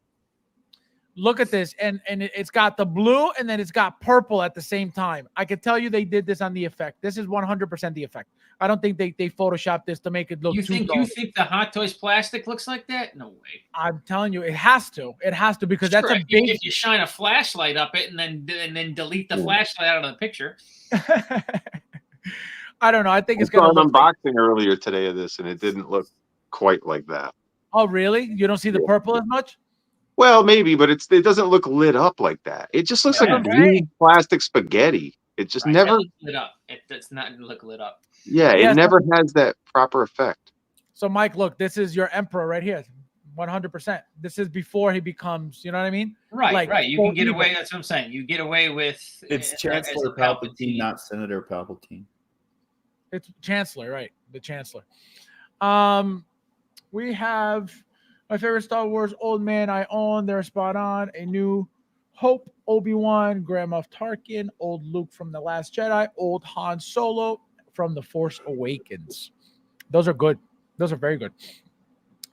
Look at this, and it's got the blue and then it's got purple at the same time. I could tell you they did this on the effect. This is 100% the effect. I don't think they photoshopped this to make it look You too think dull. the Hot Toys plastic looks like that? No way. I'm telling you, it has to because Sure, that's a big. if you shine a flashlight up it and then delete the flashlight out of the picture. I don't know. I think I it's saw gonna an look like, unboxing earlier today of this, and it didn't look quite like that. oh, really? You don't see the purple as much? Well, maybe, but it doesn't look lit up like that. It just looks That's like what I'm blue plastic spaghetti. It just Right, never, that looks lit up. It does not look lit up. yeah, Yeah, it never has that proper effect. So, Mike, look, this is your emperor right here, 100%. This is before he becomes, you know what I mean? Right, Like, right. You full can get evil. away. That's what I'm saying. You get away with It's as Chancellor a Palpatine, not Senator Palpatine. It's Chancellor, right? The Chancellor. We have my favorite Star Wars old man I own. They're spot on. A New Hope, Obi-Wan, Grand Moff Tarkin, old Luke from The Last Jedi, old Han Solo from The Force Awakens. Those are good. Those are very good.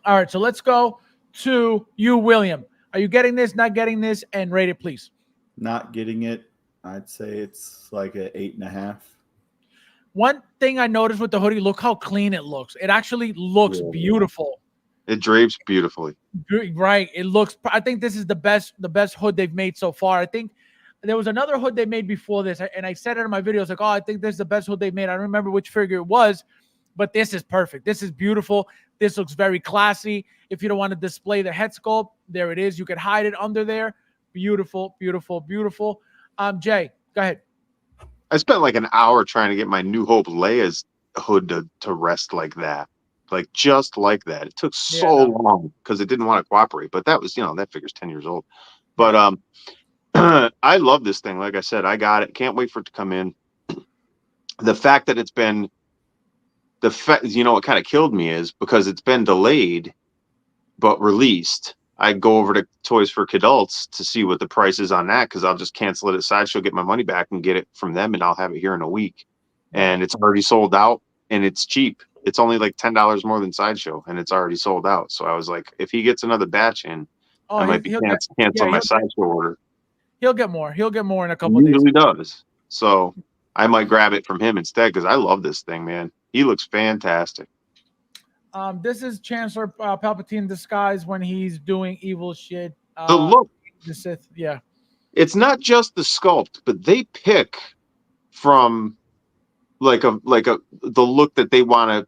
All right, so let's go to you, William. Are you getting this, not getting this, and rate it, please? Not getting it. I'd say it's like a 8.5. One thing I noticed with the hoodie, look how clean it looks. It actually looks beautiful. It drapes beautifully. Right. It looks, I think this is the best hood they've made so far. I think there was another hood they made before this, and I said it in my videos, like, oh, I think this is the best hood they made. I don't remember which figure it was, but this is perfect. This is beautiful. This looks very classy. If you don't want to display the head sculpt, there it is. You could hide it under there. Beautiful, beautiful, beautiful. Jay, go ahead. I spent like an hour trying to get my New Hope Leia's hood to rest like that. Like just like that. It took so long because it didn't want to cooperate. But that was, that figure's 10 years old. But I love this thing. Like I said, I got it. Can't wait for it to come in. The fact that it's been what kind of killed me is because it's been delayed but released. I go over to Toys for Kidults to see what the price is on that because I'll just cancel it at Sideshow, get my money back, and get it from them, and I'll have it here in a week. And it's already sold out, and it's cheap. It's only like $10 more than Sideshow, and it's already sold out. So I was like, if he gets another batch in, I might be cancel my Sideshow order. He'll get more. He'll get more in a couple of days. He usually does. So I might grab it from him instead because I love this thing, man. He looks fantastic. This is Chancellor Palpatine disguise when he's doing evil shit. The look, the Sith, yeah. It's not just the sculpt, but they pick from the look that they want to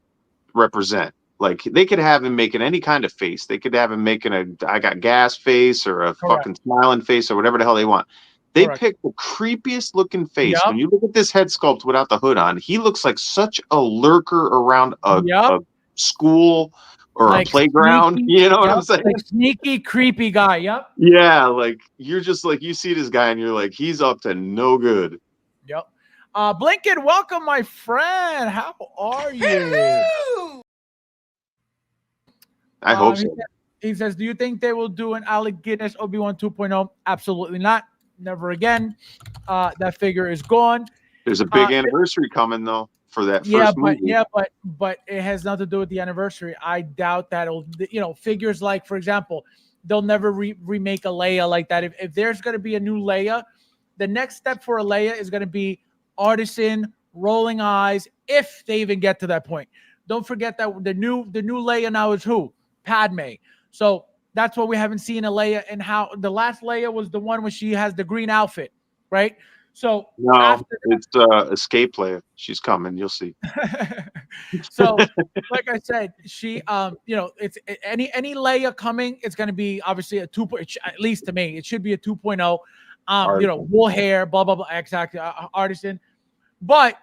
represent. Like they could have him making any kind of face. They could have him making a I got gas face or a fucking smiling face or whatever the hell they want. They pick the creepiest looking face. When you look at this head sculpt without the hood on, he looks like such a lurker around a school or like a playground. Sneaky, you know what I'm saying? Like sneaky, creepy guy. Yep. Yeah, like you're just like you see this guy and you're like, he's up to no good. Yep. Blinken, welcome, my friend. How are you? Hello. I hope so. He says, do you think they will do an Alec Guinness Obi-Wan 2.0? Absolutely not. Never again. That figure is gone. There's a big anniversary coming though for that first movie. But it has nothing to do with the anniversary. I doubt that it'll, figures like, for example, they'll never remake a Leia like that. If there's going to be a new Leia, the next step for a Leia is going to be artisan, rolling eyes, if they even get to that point. Don't forget that the new Leia now is who? Padme. So that's what we haven't seen a Leia, and how the last Leia was the one where she has the green outfit, right? So no, it's Escape Leia. She's coming. You'll see. So, like I said, she, it's any Leia coming. It's going to be obviously a 2. At least to me, it should be a 2.0. Wool hair, blah blah blah. Exactly, artisan. But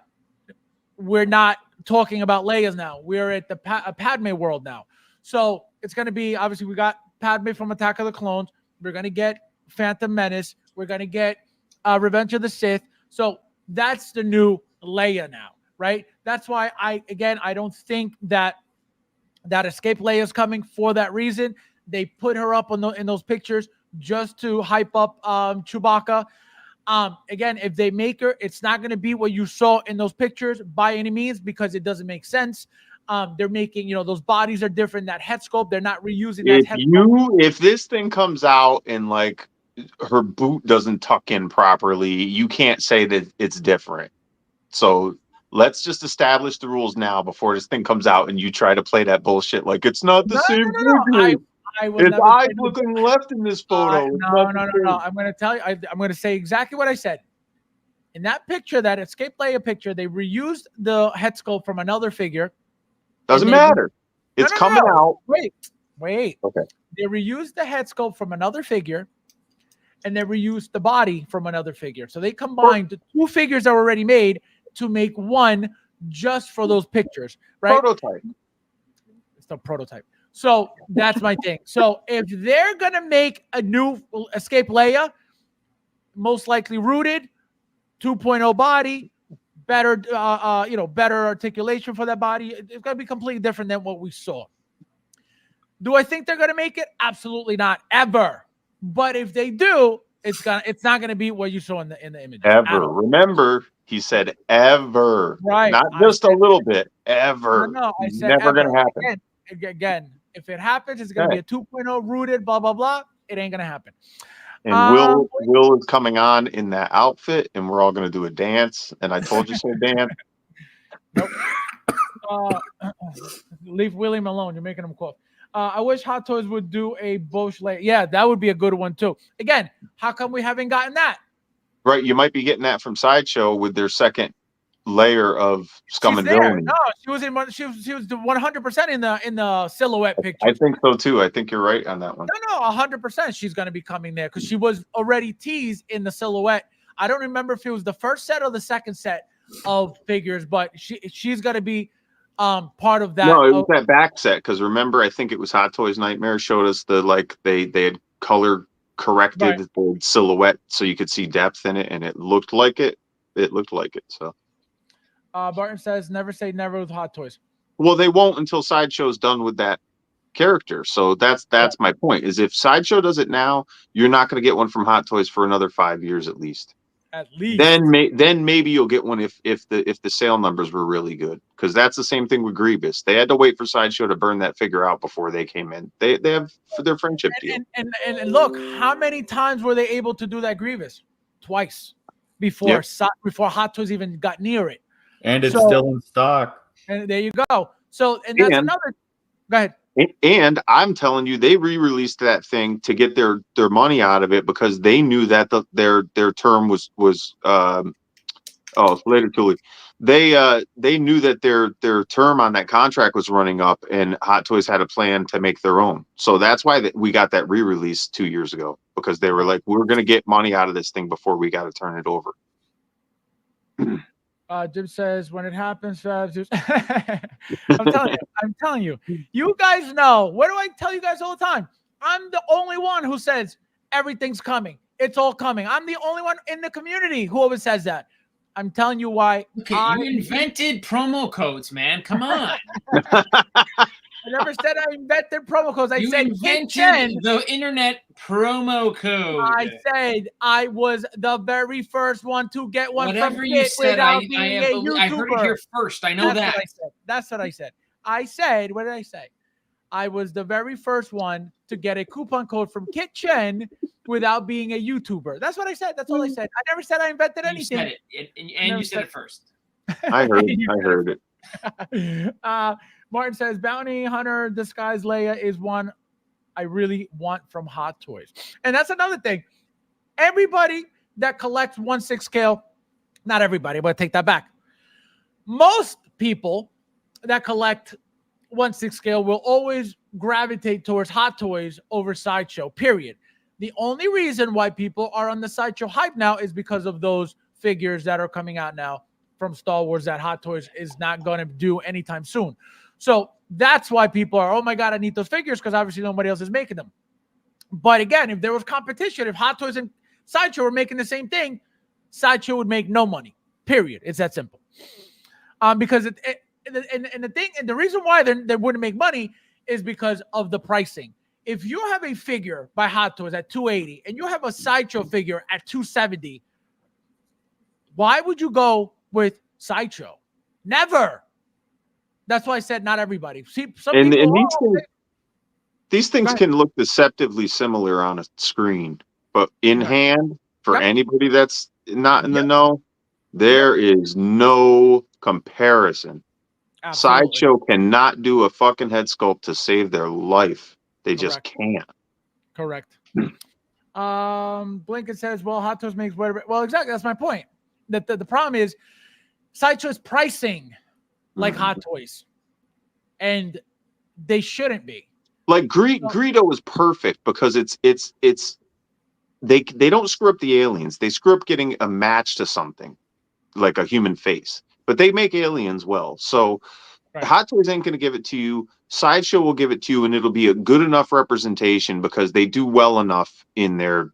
we're not talking about Leia's now. We're at the Padme world now. So it's going to be, obviously, we got Padme from Attack of the Clones. We're going to get Phantom Menace. We're going to get Revenge of the Sith. So that's the new Leia now, right? That's why I don't think that Escape Leia is coming for that reason. They put her up in those pictures just to hype up Chewbacca. Again, if they make her, it's not going to be what you saw in those pictures by any means, because it doesn't make sense. They're making, those bodies are different. That head sculpt, they're not reusing that head sculpt. If this thing comes out and like her boot doesn't tuck in properly, you can't say that it's different. So let's just establish the rules now before this thing comes out and you try to play that bullshit like it's not the same figure. It's eyes looking left in this photo. No. I'm going to tell you. I'm going to say exactly what I said. In that picture, that Escape Leia picture, they reused the head sculpt from another figure. Doesn't matter. It's coming out. Wait. Okay. They reused the head sculpt from another figure, and they reused the body from another figure. So they combined the two figures that were already made to make one just for those pictures, right? Prototype. It's the prototype. So that's my thing. So if they're going to make a new Escape Leia, most likely rooted, 2.0 body, better, better articulation for that body. It's going to be completely different than what we saw. Do I think they're going to make it? Absolutely not, ever. But if they do, it's not going to be what you saw in the image. Ever. Remember, he said ever. Right. Not just a little bit. Ever. No, I said never going to happen. Again, if it happens, it's going to be a 2.0 rooted, blah, blah, blah. It ain't going to happen. And Will is coming on in that outfit, and we're all going to do a dance. And I told you so, Dan. Nope. Leave William alone. You're making him cough. I wish Hot Toys would do a Bosch Leia. Yeah, that would be a good one, too. Again, how come we haven't gotten that? Right. You might be getting that from Sideshow with their second layer of scum and villainy. No, she was the 100% in the silhouette picture. I think so too. I think you're right on that one. No, 100%. She's going to be coming there because she was already teased in the silhouette. I don't remember if it was the first set or the second set of figures, but she's going to be part of that. No, it was that back set because remember, I think it was Hot Toys Nightmare showed us they had color corrected the silhouette so you could see depth in it, and it looked like it. It looked like it. So. Barton says, never say never with Hot Toys. Well, they won't until Sideshow's done with that character. So that's my point, is if Sideshow does it now, you're not going to get one from Hot Toys for another 5 years at least. At least. Then maybe you'll get one if the sale numbers were really good. Because that's the same thing with Grievous. They had to wait for Sideshow to burn that figure out before they came in. They have their friendship deal. And look, how many times were they able to do that Grievous? Twice. Before Hot Toys even got near it. And it's still in stock. And there you go. So, and that's another. Go ahead. And I'm telling you, they re-released that thing to get their money out of it because they knew that their term was later Julie. They knew that their term on that contract was running up, and Hot Toys had a plan to make their own. So that's why we got that re-release 2 years ago, because they were like, we're going to get money out of this thing before we got to turn it over. Jim says, when it happens, I'm telling you, you guys know. What do I tell you guys all the time? I'm the only one who says everything's coming. It's all coming. I'm the only one in the community who always says that. I'm telling you why. Okay, you invented promo codes, man. Come on. I never said I invented promo codes. I said invented the internet promo code. I said I was the very first one to get one. Whatever you said, I heard it here first. I know that. That's what I said. I said, what did I say? I was the very first one to get a coupon code from Kit Chen without being a YouTuber. That's what I said. That's all I said. I never said I invented anything. You said it, and you said it first. I heard it. Martin says, Bounty Hunter Disguise Leia is one I really want from Hot Toys. And that's another thing. Everybody that collects 1/6 scale, not everybody, but take that back. Most people that collect 1/6 scale will always gravitate towards Hot Toys over Sideshow, period. The only reason why people are on the Sideshow hype now is because of those figures that are coming out now from Star Wars that Hot Toys is not going to do anytime soon. So that's why people are, oh my God, I need those figures, because obviously nobody else is making them. But again, if there was competition, if Hot Toys and Sideshow were making the same thing, Sideshow would make no money, period. It's that simple. Because the reason why they wouldn't make money is because of the pricing. if you have a figure by Hot Toys at $280 and you have a Sideshow figure at $270, why would you go with Sideshow? Never. That's why I said not everybody. See, some And people. these things Go ahead. can look deceptively similar on a screen, but in Right. hand, for Yep. anybody that's not in the Yep. know, there is no comparison. Absolutely. Sideshow cannot do a fucking head sculpt to save their life. They just Correct. can't. Correct. Blinken says, well, Hot Toys makes whatever. Well, exactly. That's my point. That the problem is Sideshow's pricing like Hot Toys, and they shouldn't be. Like Greedo is perfect because they don't screw up the aliens. They screw up getting a match to something like a human face, but they make aliens well. So Right. Hot Toys ain't going to give it to you. Sideshow will give it to you, and it'll be a good enough representation because they do well enough in their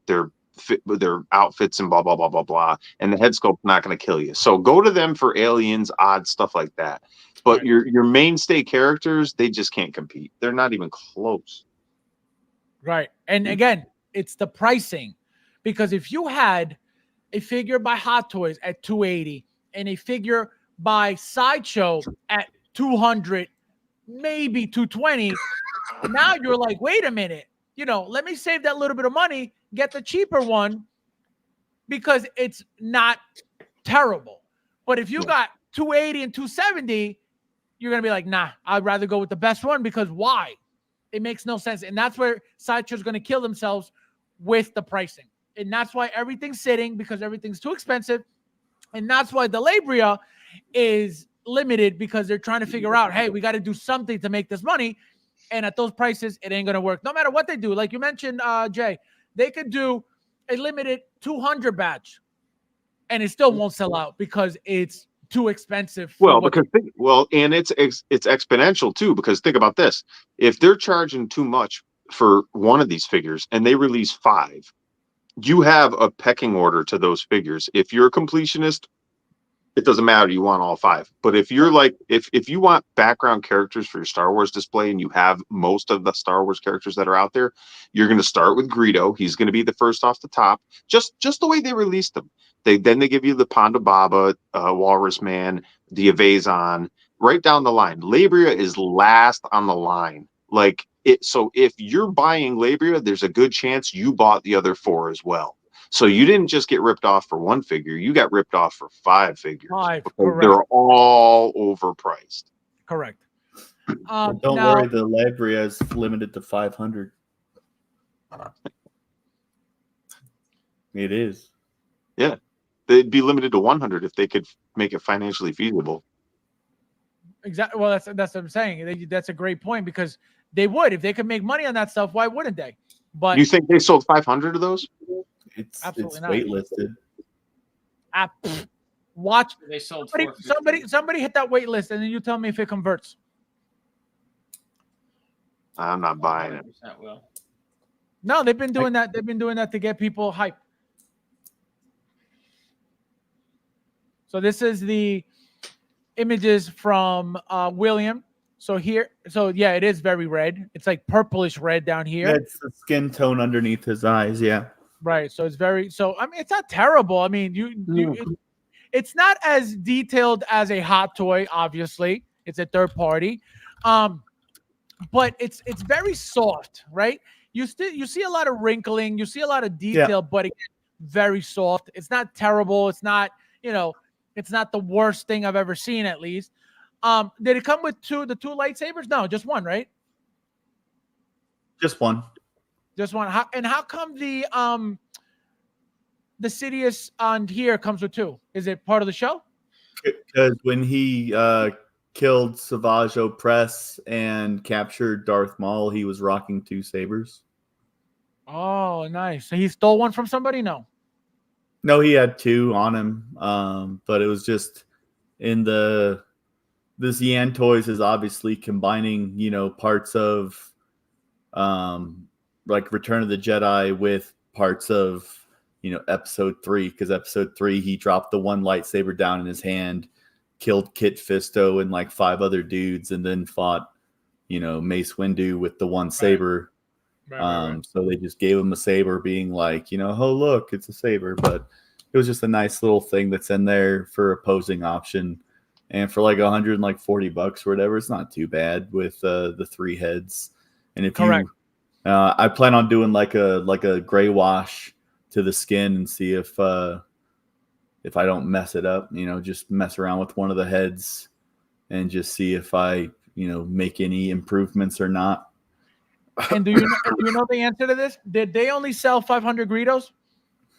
outfits and blah blah blah blah blah. And the head sculpt's not going to kill you. So go to them for aliens, odd stuff like that. But Right. your mainstay characters, they just can't compete. They're not even close. Right. And again, it's the pricing. Because if you had a figure by Hot Toys at $280 and a figure by Sideshow at $200, maybe $220, now you're like, wait a minute, let me save that little bit of money, get the cheaper one because it's not terrible. But if you got $280 and $270, you're going to be like, nah, I'd rather go with the best one because why? It makes no sense. And that's where Sideshow's going to kill themselves with the pricing. And that's why everything's sitting because everything's too expensive. And that's why the Labria is limited because they're trying to figure out, hey, we got to do something to make this money. And at those prices, it ain't going to work. No matter what they do. Like you mentioned, Jay, they could do a limited 200 batch and it still won't sell out because it's too expensive. Well, and it's exponential too, because think about this. If they're charging too much for one of these figures and they release 5, you have a pecking order to those figures. If you're a completionist, it doesn't matter. You want all 5. But if you're like, if you want background characters for your Star Wars display and you have most of the Star Wars characters that are out there, you're going to start with Greedo. He's going to be the first off the top, just the way they released them. Then they give you the Ponda Baba, Walrus Man, the Evazon, right down the line. Labria is last on the line. Like it. So if you're buying Labria, there's a good chance you bought the other 4 as well. So you didn't just get ripped off for 1 figure; you got ripped off for 5 figures. 5, because correct. they're all overpriced. Correct. Don't now, worry, the Labria is limited to 500. It is. Yeah, they'd be limited to 100 if they could make it financially feasible. Exactly. Well, that's what I'm saying. That's a great point because they would if they could make money on that stuff. Why wouldn't they? But You think they sold 500 of those? It's Absolutely not. waitlisted. Watch. They sold Somebody hit that wait list, and then you tell me if it converts. I'm not buying it. Will. No, they've been doing that. They've been doing that to get people hyped. So this is the images from William. So yeah, it is very red. It's like purplish red down here. Yeah, it's the skin tone underneath his eyes. Yeah. Right. So it's very. So I mean, it's not terrible. I mean, it's not as detailed as a Hot Toy. Obviously, it's a third party, but it's very soft, right? You see a lot of wrinkling. You see a lot of detail, but again, very soft. It's not terrible. It's not it's not the worst thing I've ever seen. At least. Did it come with the two lightsabers? No, just one, right? Just one. Just one. How come the Sidious on here comes with 2? Is it part of the show? Because when he killed Savage Opress and captured Darth Maul, he was rocking 2 sabers. Oh, nice. So he stole one from somebody? No, he had 2 on him. But it was just in this Yan Toys is obviously combining, parts of like Return of the Jedi with parts of, episode 3, because episode 3, he dropped the one lightsaber down in his hand, killed Kit Fisto and like 5 other dudes, and then fought, Mace Windu with the one saber. Right. So they just gave him a saber, being like, oh look, it's a saber. But it was just a nice little thing that's in there for a posing option, and for like $140 or whatever, it's not too bad with the 3 heads. And if Correct. I plan on doing like a gray wash to the skin and see if I don't mess it up, just mess around with one of the heads and just see if I make any improvements or not. And do you know the answer to this? Did they only sell 500 Greedos?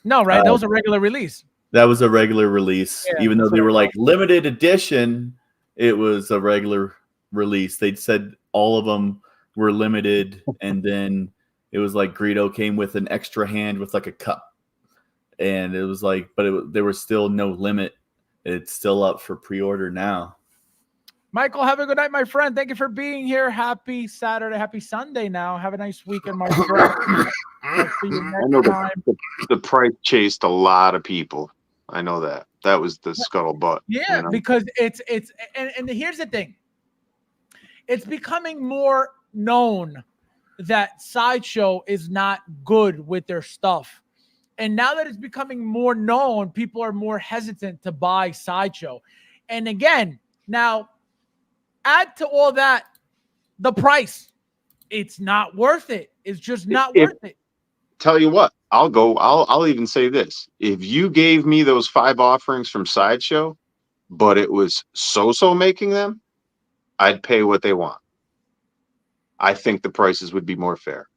No, right? That was a regular release. That was a regular release. Yeah, Even though that's they what were I like limited edition, it was a regular release. They'd said all of them were limited, and then it was like Greedo came with an extra hand with like a cup. And it was like, but there was still no limit. It's still up for pre-order now. Michael, have a good night, my friend. Thank you for being here. Happy Saturday. Happy Sunday now. Have a nice weekend, my friend. I'll see you I next know time. the price chased a lot of people. I know that. That was the scuttlebutt. Yeah, because it's and here's the thing. It's becoming more known that Sideshow is not good with their stuff. And now that it's becoming more known, people are more hesitant to buy Sideshow. And again, now add to all that the price. It's not worth it. It's just not worth it. Tell you what, I'll even say this. If you gave me those 5 offerings from Sideshow, but it was So-So making them, I'd pay what they want. I think the prices would be more fair.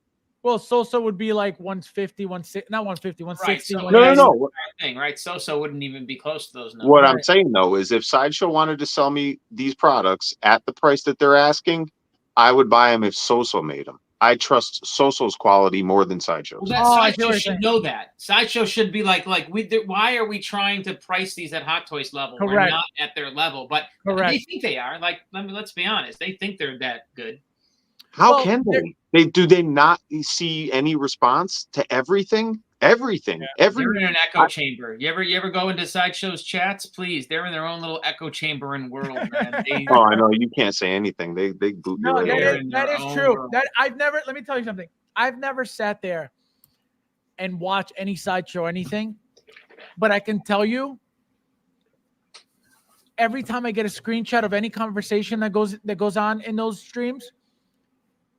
Well, So-So would be like 150, 160, not 150, 160. Right, so No. Thing, right? So wouldn't even be close to those numbers. What I'm saying though is if Sideshow wanted to sell me these products at the price that they're asking, I would buy them if So-So made them. I trust So-So's quality more than Sideshow's. Well, Sideshow should know that. Sideshow should be like why are we trying to price these at Hot Toys level? Correct. We're not at their level, but Correct. they think they are. Like, let's be honest, they think they're that good. How can they? Do they not see any response to everything? Everything. They're in an echo chamber. You ever go into Sideshow's chats? Please, they're in their own little echo chamber and world, man. Oh, I know. You can't say anything. They boot you right away. that is true. That let me tell you something. I've never sat there and watched any Sideshow or anything, but I can tell you every time I get a screenshot of any conversation that goes on in those streams,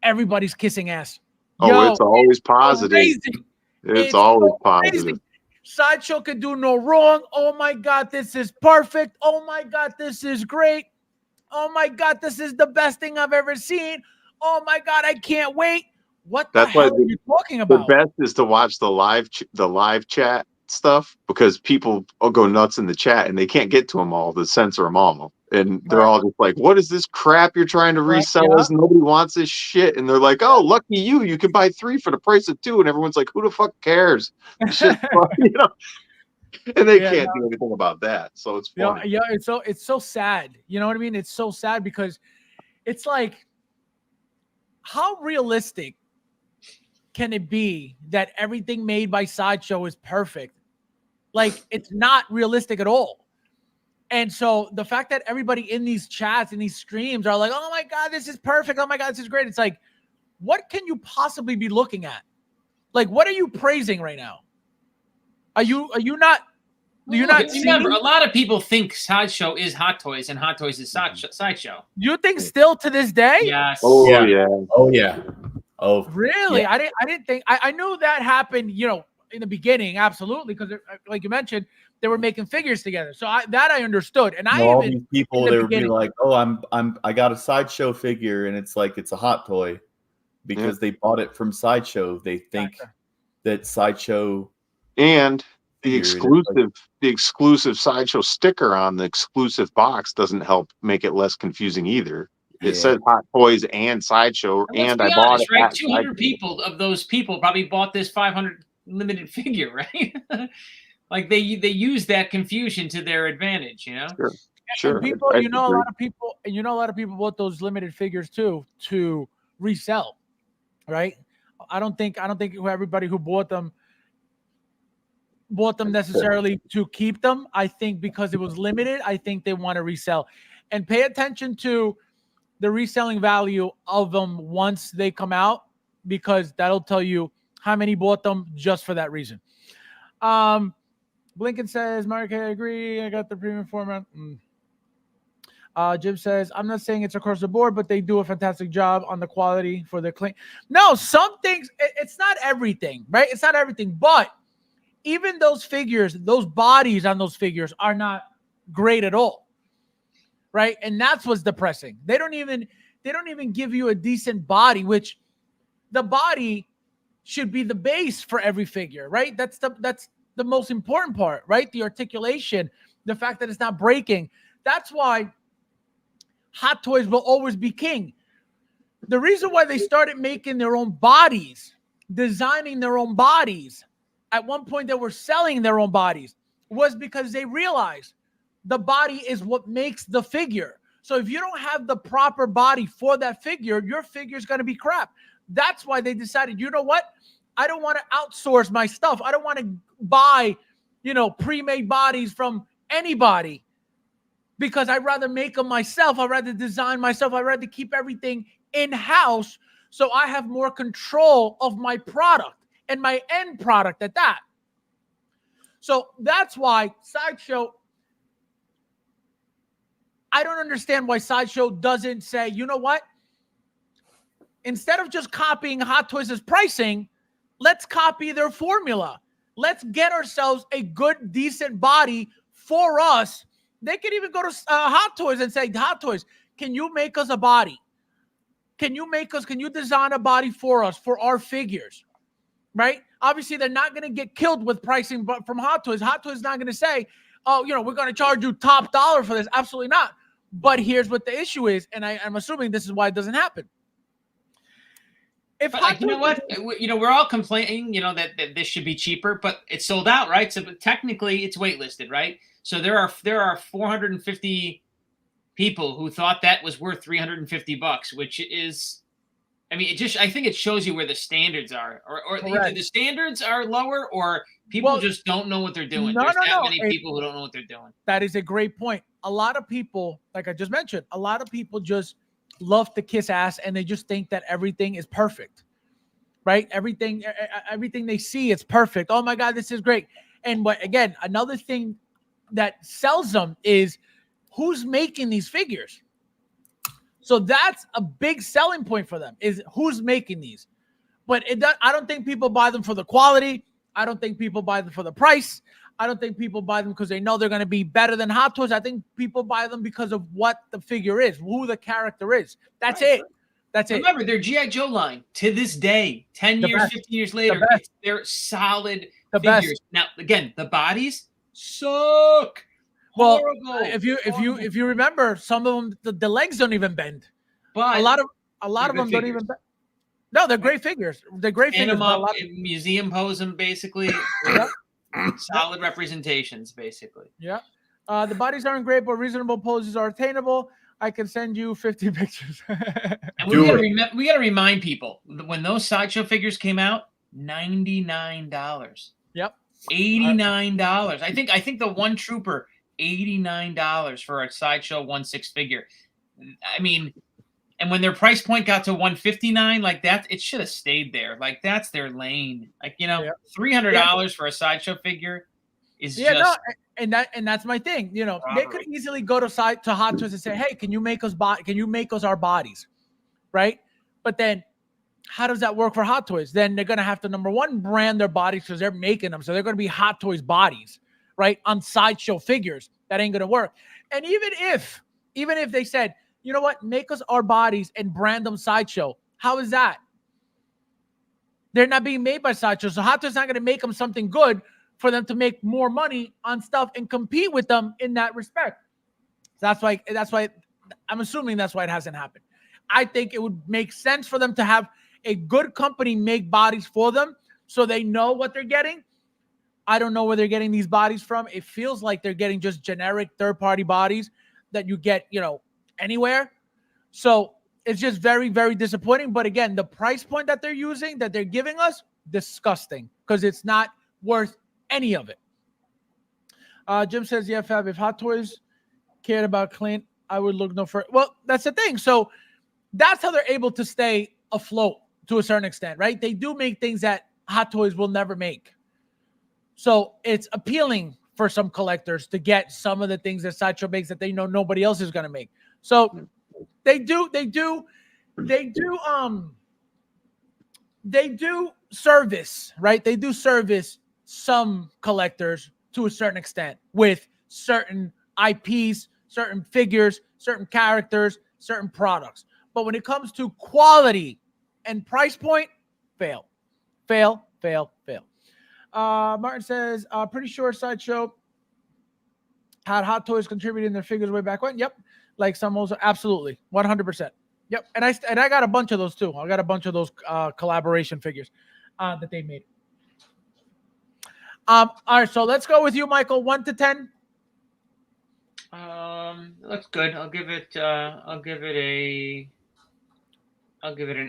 everybody's kissing ass. Oh, it's always positive. Amazing. It's always positive. Amazing. Sideshow could do no wrong. Oh my God, this is perfect. Oh my God, this is great. Oh my God, this is the best thing I've ever seen. Oh my God, I can't wait. What the hell are you talking about? The best is to watch the live chat stuff, because people will go nuts in the chat and they can't get to them all, to censor them all. And they're all just like, what is this crap you're trying to resell us? Nobody wants this shit. And they're like, oh, lucky you can buy 3 for the price of 2. And everyone's like, who the fuck cares? Shit, and they can't do anything about that. So it's funny. It's so sad. You know what I mean? It's so sad because it's like, how realistic can it be that everything made by Sideshow is perfect? Like, it's not realistic at all. And so the fact that everybody in these chats and these streams are like, oh my God, this is perfect. Oh my God, this is great. It's like, what can you possibly be looking at? Like, what are you praising right now? Are you not? Do you not see? Remember, a lot of people think Sideshow is Hot Toys and Hot Toys is Sideshow. You think still to this day? Yes. Oh yeah. Oh yeah. Oh really? Yeah. I didn't think. I knew that happened. In the beginning, absolutely, because like you mentioned, they were making figures together. So I understood. And all these people, they would be like, "Oh, I got a Sideshow figure, and it's like it's a Hot Toy," because they bought it from Sideshow. They think that Sideshow and the exclusive Sideshow sticker on the exclusive box doesn't help make it less confusing either. It says Hot Toys and Sideshow, and I bought it. Right, 200 people of those people probably bought this 500 limited figure, right? Like they use that confusion to their advantage, Sure. And people, a lot of people bought those limited figures too to resell, right? I don't think everybody who bought them necessarily to keep them. I think because it was limited, I think they want to resell. And pay attention to the reselling value of them once they come out, because that'll tell you how many bought them just for that reason. Blinken says, Mark, I agree. I got the premium format. Jim says, I'm not saying it's across the board, but they do a fantastic job on the quality for the clean. No, some things, it's not everything, right? It's not everything, but even those figures, those bodies on those figures are not great at all, right? And that's what's depressing. They don't even give you a decent body, which the body should be the base for every figure, right? That's the most important part, right? The articulation, the fact that it's not breaking. That's why Hot Toys will always be king. The reason why they started making their own bodies, designing their own bodies, at one point they were selling their own bodies, was because they realized the body is what makes the figure. So if you don't have the proper body for that figure, your figure is going to be crap. That's why they decided, you know what? I don't want to outsource my stuff. I don't want to buy, pre-made bodies from anybody, because I'd rather make them myself. I'd rather design myself. I'd rather keep everything in-house so I have more control of my product and my end product at that. So that's why Sideshow, I don't understand why Sideshow doesn't say, you know what? Instead of just copying Hot Toys' pricing, let's copy their formula. Let's get ourselves a good, decent body for us. They could even go to Hot Toys and say, Hot Toys, can you make us a body? Can you design a body for us, for our figures, right? Obviously, they're not going to get killed with pricing but from Hot Toys. Hot Toys is not going to say, oh, we're going to charge you top dollar for this. Absolutely not. But here's what the issue is, and I'm assuming this is why it doesn't happen. If you know what, we're all complaining, that this should be cheaper, but it's sold out, right? So technically, it's waitlisted, right? So there are 450 people who thought that was worth $350, which is, I think it shows you where the standards are, or either the standards are lower, or people just don't know what they're doing. There's that many people who don't know what they're doing. That is a great point. A lot of people, like I just mentioned, a lot of people just love to kiss ass, and they just think that everything is perfect, right? Everything they see is perfect. Oh my God, this is great. And but again, another thing that sells them is who's making these figures. So that's a big selling point for them, is who's making these. But I don't think people buy them for the quality. I don't think people buy them for the price. I don't think people buy them because they know they're going to be better than Hot Toys. I think people buy them because of what the figure is, who the character is. That's it. That's it. Remember, their G.I. Joe line, to this day, 10 years, 15 years later, they're solid figures. Now, again, the bodies suck. Well, horrible. If you remember, some of them, the legs don't even bend. But a lot of them don't even bend. No, they're great figures. They're great figures. Them up, museum pose them, basically. Solid representations, basically. Yeah. The bodies aren't great, but reasonable poses are attainable. I can send you 50 pictures. And we got to remind people, when those Sideshow figures came out, $99. Yep. $89. I think the one Trooper, $89 for a Sideshow 1/6 figure. I mean, and when their price point got to $159, like that, it should have stayed there. Like that's their lane. Like, $300 for a Sideshow figure is just. And that's my thing. They could easily go to Hot Toys and say, "Hey, can you make us our bodies?" Right? But then, how does that work for Hot Toys? Then they're gonna have to, number one, brand their bodies because they're making them, so they're gonna be Hot Toys bodies, right? On Sideshow figures, that ain't gonna work. And even if they said, you know what, make us our bodies and brand them Sideshow, how is that? They're not being made by Sideshow, so Hot Toys not gonna make them something good for them to make more money on stuff and compete with them in that respect. That's why I'm assuming that's why it hasn't happened. I think it would make sense for them to have a good company make bodies for them so they know what they're getting. I don't know where they're getting these bodies from. It feels like they're getting just generic third-party bodies that you get, anywhere. So it's just very, very disappointing. But again, the price point that they're using, that they're giving us, disgusting, because it's not worth any of it. Jim says, yeah, Fab, if Hot Toys cared about Clint, I would look no further. Well, that's the thing. So that's how they're able to stay afloat to a certain extent, right? They do make things that Hot Toys will never make. So it's appealing for some collectors to get some of the things that Sideshow makes that they know nobody else is going to make. So they do service, right? They do service some collectors to a certain extent with certain IPs, certain figures, certain characters, certain products. But when it comes to quality and price point, fail. Martin says, pretty sure Sideshow had Hot Toys contributing their figures way back when. Yep. Like some also, absolutely. 100%. Yep. And I got a bunch of those too. I got a bunch of those collaboration figures that they made. All right, so let's go with you, Michael. 1 to 10. Looks good. I'll give it an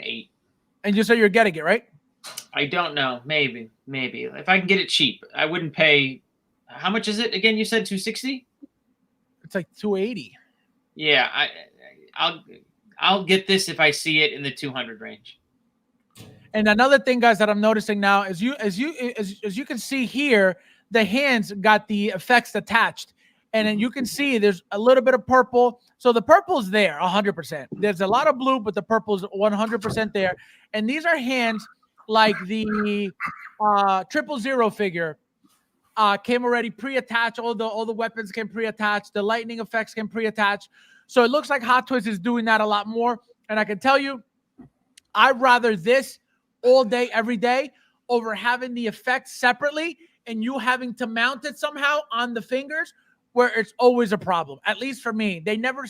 8. And you say you're getting it, right? I don't know. Maybe. If I can get it cheap, I wouldn't pay. How much is it again? You said 260. It's like 280. Yeah, I'll get this if I see it in the 200 range. And another thing, guys, that I'm noticing now is as you can see here, the hands got the effects attached, and then you can see there's a little bit of purple. So the purple's there 100%. There's a lot of blue, but the purple's 100% there. And these are hands like the 000 figure came already pre-attached. All the weapons came pre-attached. The lightning effects came pre-attached. So it looks like Hot Toys is doing that a lot more. And I can tell you, I'd rather this all day, every day, over having the effects separately and you having to mount it somehow on the fingers, where it's always a problem. At least for me, they never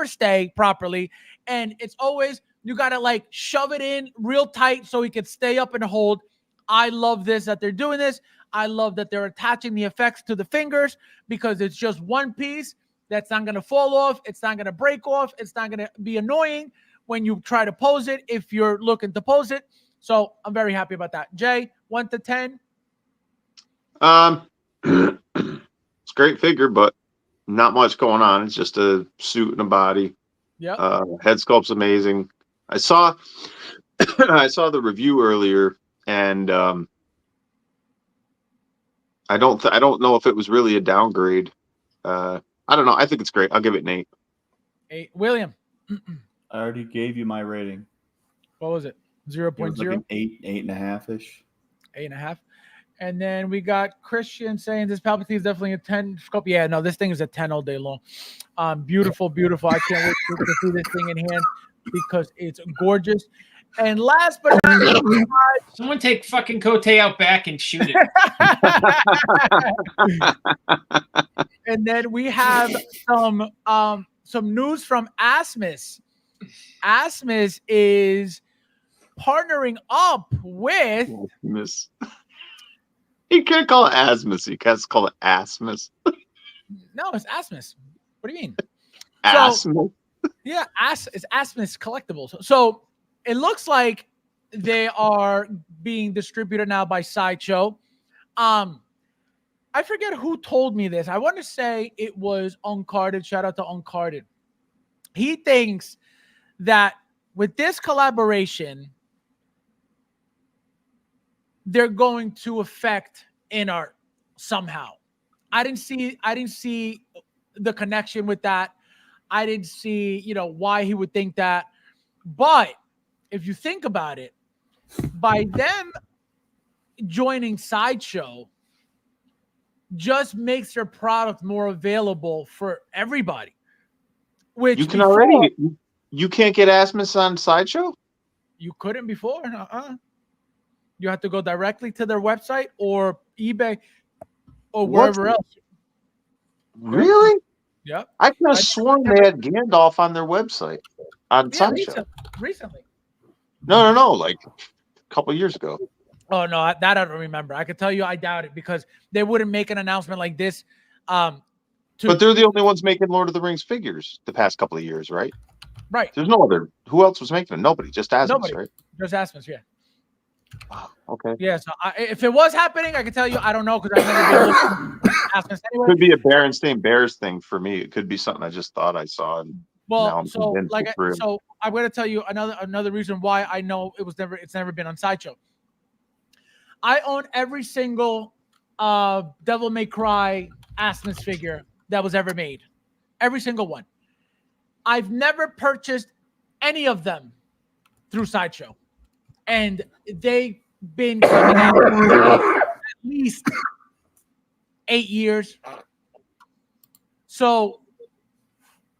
stay properly, and it's always you gotta like shove it in real tight so it can stay up and hold. I love this that they're doing this. I love that they're attaching the effects to the fingers because it's just one piece that's not gonna fall off. It's not gonna break off. It's not gonna be annoying when you try to pose it if you're looking to pose it. So I'm very happy about that. Jay, 1 to 10. It's a great figure, but not much going on. It's just a suit and a body. Yeah. Head sculpt's amazing. I saw the review earlier, and I don't know if it was really a downgrade. I don't know. I think it's great. I'll give it an 8. 8. William. I already gave you my rating. What was it? 0.0? Like an 8.5-ish. 8.5. And then we got Christian saying this Palpatine is definitely a 10 scope. Yeah, no, this thing is a 10 all day long. Beautiful. I can't wait to see this thing in hand because it's gorgeous. And last but not least, someone take fucking Cote out back and shoot it. And then we have some news from Asmus. Asmus is partnering up with Asmus. You can't call it Asmus. You can't call it Asmus. No, it's Asmus. What do you mean? Asmus. Yeah, it's Asmus Collectibles. So it looks like they are being distributed now by Sideshow. I forget who told me this. I want to say it was Uncarded. Shout out to Uncarded. He thinks that with this collaboration, they're going to affect in art somehow. I didn't see the connection with that. I didn't see, why he would think that. But if you think about it, by them joining Sideshow just makes their product more available for everybody. Which you can you can't get Asmus on Sideshow? You couldn't before. You have to go directly to their website or eBay or wherever else. Really? Yep. I could have sworn they had Gandalf on their website on Sideshow. Recently. No, like a couple of years ago. Oh no, that I don't remember. I could tell you I doubt it because they wouldn't make an announcement like this. But they're the only ones making Lord of the Rings figures the past couple of years, right? Right. There's no other. Who else was making them? Nobody. Just Asmus, right? Just Asmus, yeah. Okay. Yeah, so if it was happening, I can tell you I don't know because I've never been Asmus anyway. Could be a Berenstain Bears thing for me. It could be something I just thought I saw and Well, I'm so convinced like, it's real. so I'm going to tell you another reason why I know it's never been on Sideshow. I own every single Devil May Cry Asmus figure that was ever made, every single one. I've never purchased any of them through Sideshow, and they've been coming out at least 8 years. So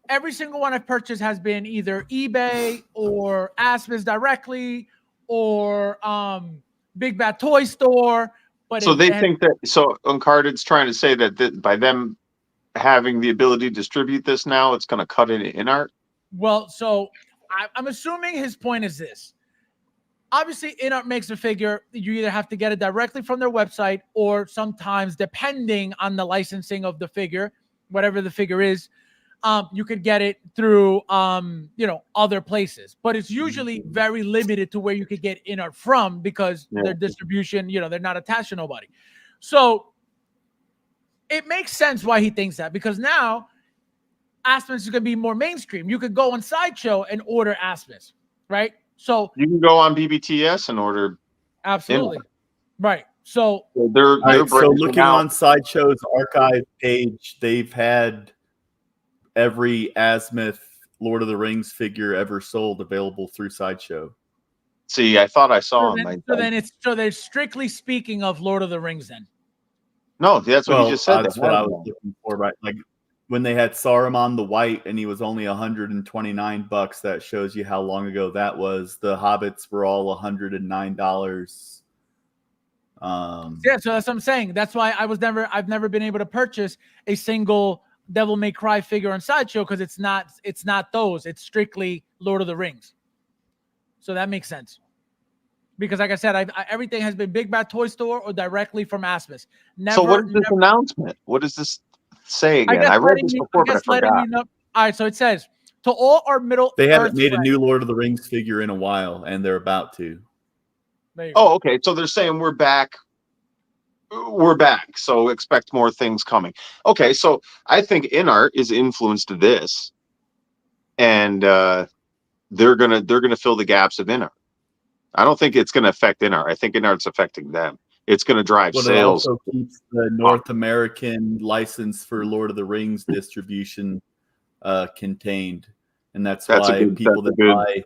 every single one I've purchased has been either eBay or Asmus directly or Big Bad Toy Store. But So they think that Uncarded's trying to say that by them having the ability to distribute this now, it's going to cut into in art. Well, so I'm assuming his point is this. Obviously, InArt makes a figure. You either have to get it directly from their website, or sometimes, depending on the licensing of the figure, whatever the figure is, you could get it through other places. But it's usually very limited to where you could get InArt from, because their distribution, they're not attached to nobody. So it makes sense why he thinks that, because now Asmus is going to be more mainstream. You could go on Sideshow and order Asmus, right? So you can go on BBTS and order. Absolutely. Right. So they're so looking on Sideshow's archive page, they've had every Asmus Lord of the Rings figure ever sold available through Sideshow. See, I thought I saw them. So they're strictly speaking of Lord of the Rings then. No, that's what you just said. That's what I was looking for, right? Like when they had Saruman the White and he was only $129, that shows you how long ago that was. The Hobbits were all $109. Yeah, so that's what I'm saying. That's why I've never been able to purchase a single Devil May Cry figure on Sideshow, because it's not those. It's strictly Lord of the Rings. So that makes sense. Because like I said, everything has been Big Bad Toy Store or directly from Asmus. So what is this announcement? What does this say again? I read this before, but I forgot. All right, so it says, to all our Middle They haven't Earth made friends. a new Lord of the Rings figure in a while, and they're about to. Oh, okay. So they're saying we're back. We're back. So expect more things coming. Okay, so I think InArt is influenced to this, and they're gonna fill the gaps of InArt. I don't think it's gonna affect InArt. I think InArt's affecting them. It's gonna drive sales. It also keeps the North American license for Lord of the Rings distribution contained, and that's why people that buy,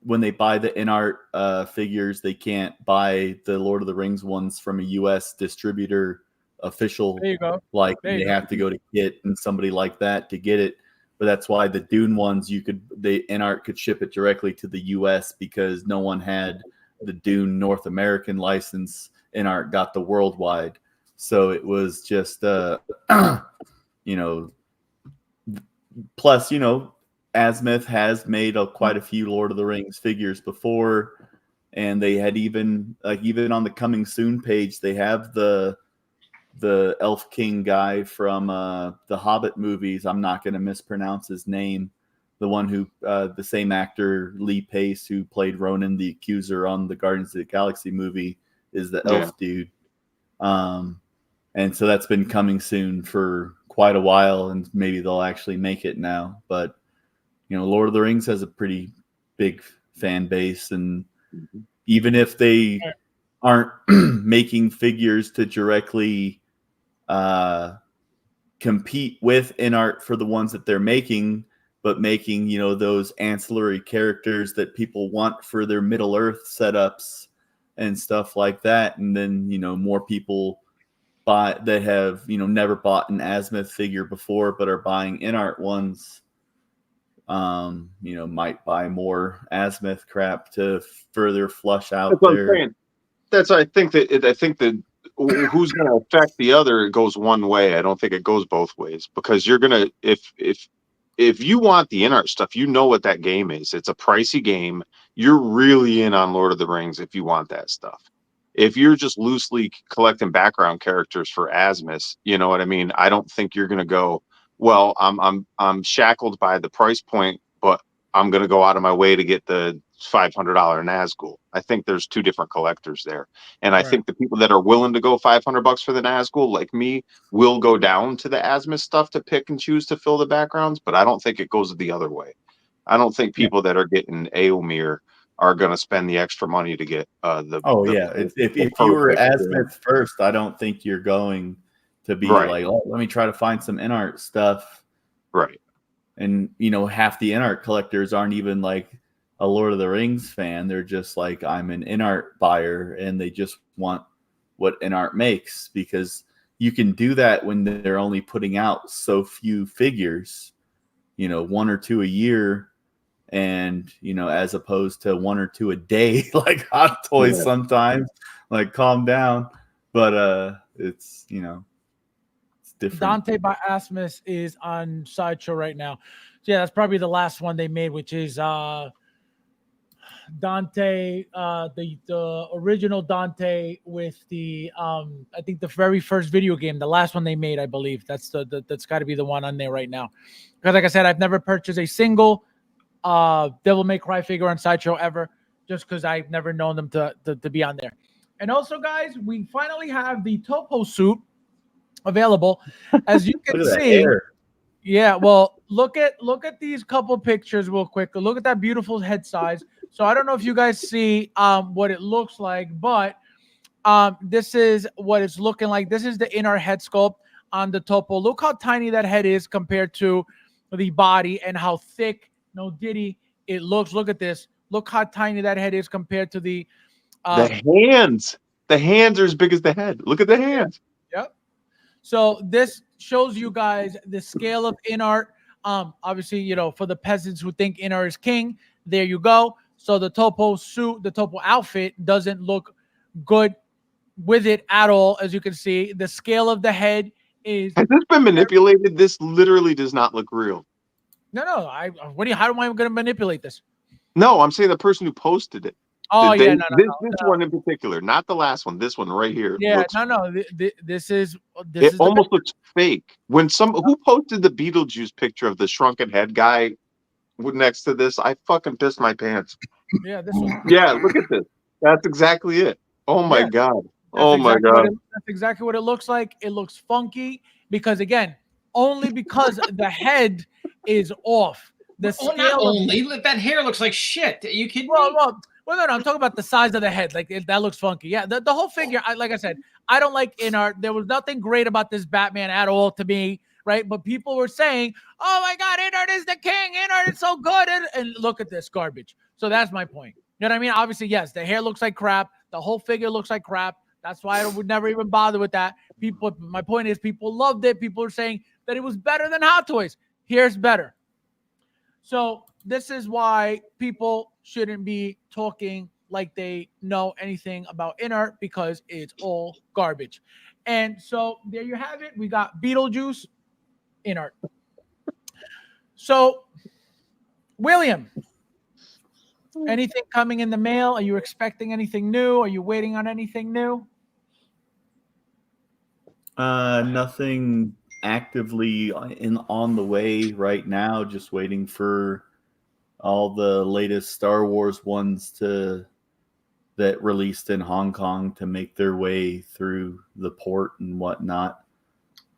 when they buy the InArt figures, they can't buy the Lord of the Rings ones from a U.S. distributor official. There you go. Like they have to go to Kit and somebody like that to get it. But that's why the Dune ones, InArt could ship it directly to the U.S. because no one had the Dune North American license. InArt got the worldwide. So it was just, plus, Asmus has made quite a few Lord of the Rings figures before, and they had even on the coming soon page, they have the Elf King guy from the Hobbit movies. I'm not going to mispronounce his name. The one who, the same actor, Lee Pace, who played Ronan the Accuser on the Guardians of the Galaxy movie, is the elf dude. And so that's been coming soon for quite a while, and maybe they'll actually make it now. But Lord of the Rings has a pretty big fan base, and even if they aren't making figures to directly compete with InArt for the ones that they're making, but making those ancillary characters that people want for their Middle Earth setups and stuff like that, and then more people that have never bought an Asmus figure before but are buying InArt ones, might buy more Asmus crap to further flush out their. I think that who's going to affect the other goes one way. I don't think it goes both ways, because you're gonna if you want the InArt stuff, what that game is. It's a pricey game. You're really in on Lord of the Rings if you want that stuff. If you're just loosely collecting background characters for Asmus, you know what I mean? I don't think you're gonna go, well, I'm shackled by the price point, but I'm gonna go out of my way to get the $500 Nazgul. I think there's two different collectors there, and I Right. think the people that are willing to go $500 for the Nazgul, like me, will go down to the Asmus stuff to pick and choose to fill the backgrounds. But I don't think it goes the other way. I don't think people that are getting Aomir are going to spend the extra money to get If you were Asmith first, I don't think you're going to be like, oh, let me try to find some in-art stuff. Right. And, half the in-art collectors aren't even like a Lord of the Rings fan. They're just like, I'm an in-art buyer, and they just want what in-art makes, because you can do that when they're only putting out so few figures, 1 or 2 a year. And, as opposed to 1 or 2 a day, like Hot Toys sometimes, like calm down. But it's, it's different. Dante by Asmus is on Sideshow right now. So yeah, that's probably the last one they made, which is Dante, the original Dante with the I think the very first video game, the last one they made, I believe. That's that's got to be the one on there right now. Because like I said, I've never purchased a single Devil May Cry figure on Sideshow ever, just because I've never known them to be on there. And also, guys, we finally have the Topo suit available, as you can see. Yeah, well, look at these couple pictures real quick. Look at that beautiful head size. So I don't know if you guys see what it looks like, but this is what it's looking like. This is the inner head sculpt on the Topo. Look how tiny that head is compared to the body, and how thick, no diddy, it looks. Look at this. Look how tiny that head is compared to the hands. The hands are as big as the head. Look at the hands. Yep. So this shows you guys the scale of in-art. Obviously, for the peasants who think in-art is king, there you go. So the Topo suit, the Topo outfit doesn't look good with it at all. As you can see, the scale of the head is... Has this been manipulated? This literally does not look real. No. How am I going to manipulate this? No, I'm saying the person who posted it. Oh, this no. one in particular, not the last one. This one right here. Yeah, This is almost looks fake. When who posted the Beetlejuice picture of the shrunken head guy next to this, I fucking pissed my pants. Yeah, this one. Yeah, look at this. That's exactly it. Oh my god. That's exactly what it looks like. It looks funky because, again, only because the head is off. The scale not only that hair looks like shit. Are you kidding me? Well, no, I'm talking about the size of the head. Like, that looks funky. Yeah, the whole figure, like I said, I don't like in-art. There was nothing great about this Batman at all to me, right? But people were saying, oh my God, in-art is the king. In-art is so good. And look at this garbage. So that's my point. You know what I mean? Obviously, yes, the hair looks like crap. The whole figure looks like crap. That's why I would never even bother with that. My point is, people loved it. People are saying that it was better than Hot Toys. Here's better. So this is why people shouldn't be talking like they know anything about in-art, because it's all garbage. And so there you have it. We got Beetlejuice in-art. So, William, anything coming in the mail? Are you expecting anything new? Are you waiting on anything new? Nothing actively on the way right now. Just waiting for all the latest Star Wars ones that released in Hong Kong to make their way through the port and whatnot.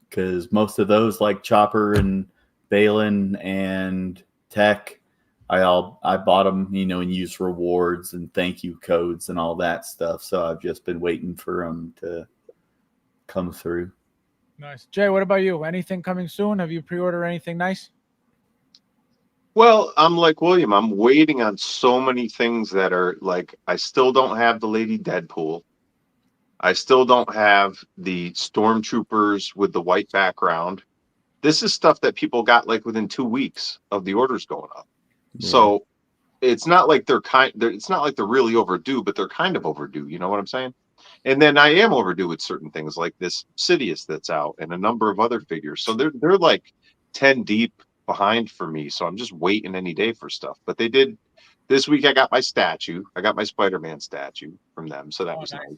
Because most of those, like Chopper and Balin and Tech, I bought them, and used rewards and thank you codes and all that stuff. So I've just been waiting for them to come through. Nice. Jay, what about you? Anything coming soon? Have you pre-ordered anything nice? Well, I'm like William. I'm waiting on so many things that are like, I still don't have the Lady Deadpool. I still don't have the Stormtroopers with the white background. This is stuff that people got like within 2 weeks of the orders going up. Yeah. So it's not like it's not like they're really overdue, but they're kind of overdue. You know what I'm saying? And then I am overdue with certain things like this Sidious that's out and a number of other figures. So they're like 10 deep behind for me. So I'm just waiting any day for stuff. But they did this week. I got my statue. I got my Spider-Man statue from them. So that was nice.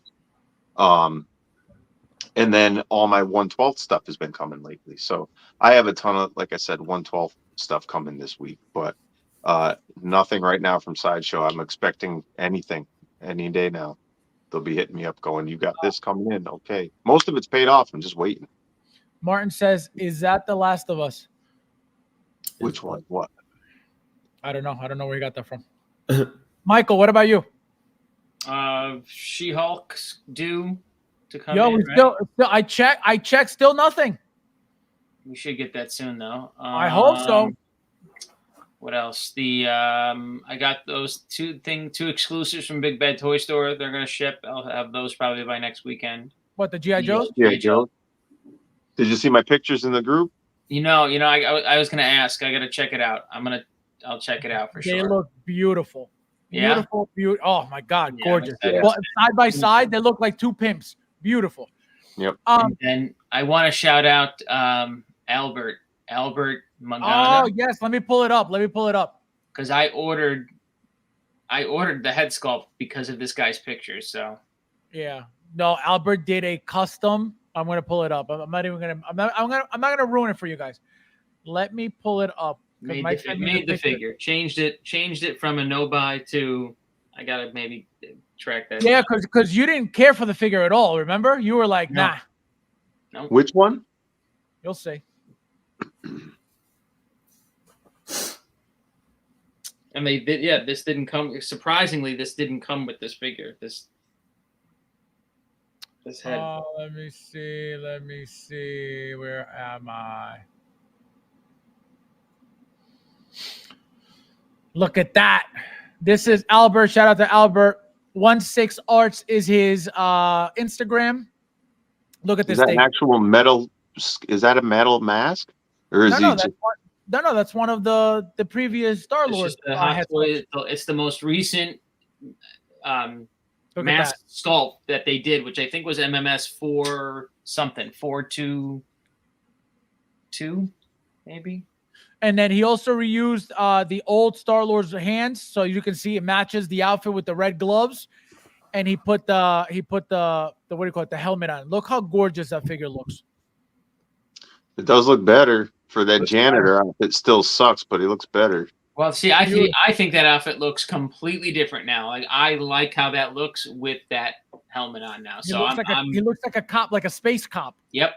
And then all my 1/12 stuff has been coming lately. So I have a ton of, like I said, 1/12 stuff coming this week. But nothing right now from Sideshow. I'm expecting anything any day now. They'll be hitting me up going, "You got this coming in." Okay. Most of it's paid off. I'm just waiting. Martin says, "Is that The Last of Us?" Which one? What? I don't know. I don't know where you got that from. Michael, what about you? She-Hulk's due to come Yo, in, we right? still I checked, still nothing. We should get that soon, though. I hope so. What else? I got those two exclusives from Big Bad Toy Store. They're gonna ship. I'll have those probably by next weekend. What, the G.I. Joes? Yeah, Joe. Did you see my pictures in the group? I was gonna ask. I gotta check it out. I'll check it out for sure. They look beautiful. Yeah? Beautiful. Oh my God, Yeah, gorgeous. I'm Well, side by side, they look like two pimps. Beautiful. Yep. And I want to shout out Albert Mangana. Oh yes, let me pull it up. Because I ordered the head sculpt because of this guy's pictures. So Yeah. No, Albert did a custom. I'm gonna pull it up. I'm not gonna ruin it for you guys. Let me pull it up. made the figure. Changed it from a no buy to I gotta maybe track that. Yeah, because you didn't care for the figure at all. Remember, you were like, nah. No. Which one? You'll see. And they did. Yeah, this didn't come. Surprisingly, this didn't come with this figure. This head. Let me see. Where am I? Look at that. This is Albert. Shout out to Albert. 16 Arts is his Instagram. Look at this Is that thing. an actual metal? Is that a metal mask? Or is No, that's one of the previous Star-Lord. It's the most recent mask sculpt that they did, which I think was MMS 422 maybe. And then he also reused the old Star-Lord's hands, so you can see it matches the outfit with the red gloves. And he put the what do you call it, the helmet on. Look how gorgeous that figure looks. It does look better for that janitor outfit. Still sucks, but he looks better. Well, see, I think that outfit looks completely different now. Like I like how that looks with that helmet on now. He looks like a cop, like a space cop. Yep.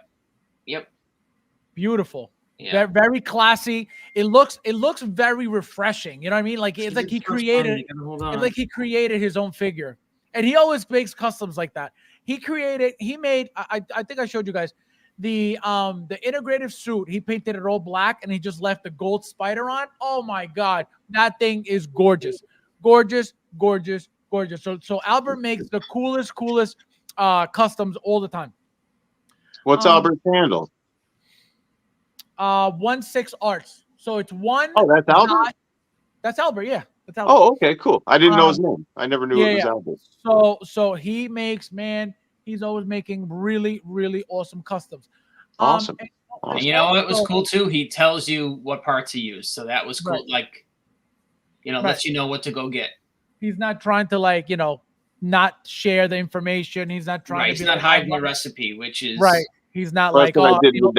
Beautiful. Yeah. Very classy. It looks very refreshing. You know what I mean? Like it's like he created his own figure. And he always makes customs like that. He made I think I showed you guys the integrative suit. He painted it all black and he just left the gold spider on. Oh my God, that thing is gorgeous. Gorgeous. So Albert makes the coolest customs all the time. What's Albert's handle? 16 Arts. So it's one. Oh, that's Albert? That's Albert, yeah. That's Albert. Oh, okay, cool. I didn't know his name. I never knew it was Albert. So he makes, he's always making really, really awesome customs. Awesome. And you know what was cool too? He tells you what parts he used. So that was cool. Right. Like, lets you know what to go get. He's not trying to not share the information. He's not trying to He's not hiding the recipe, which is right. He's not That's what I did with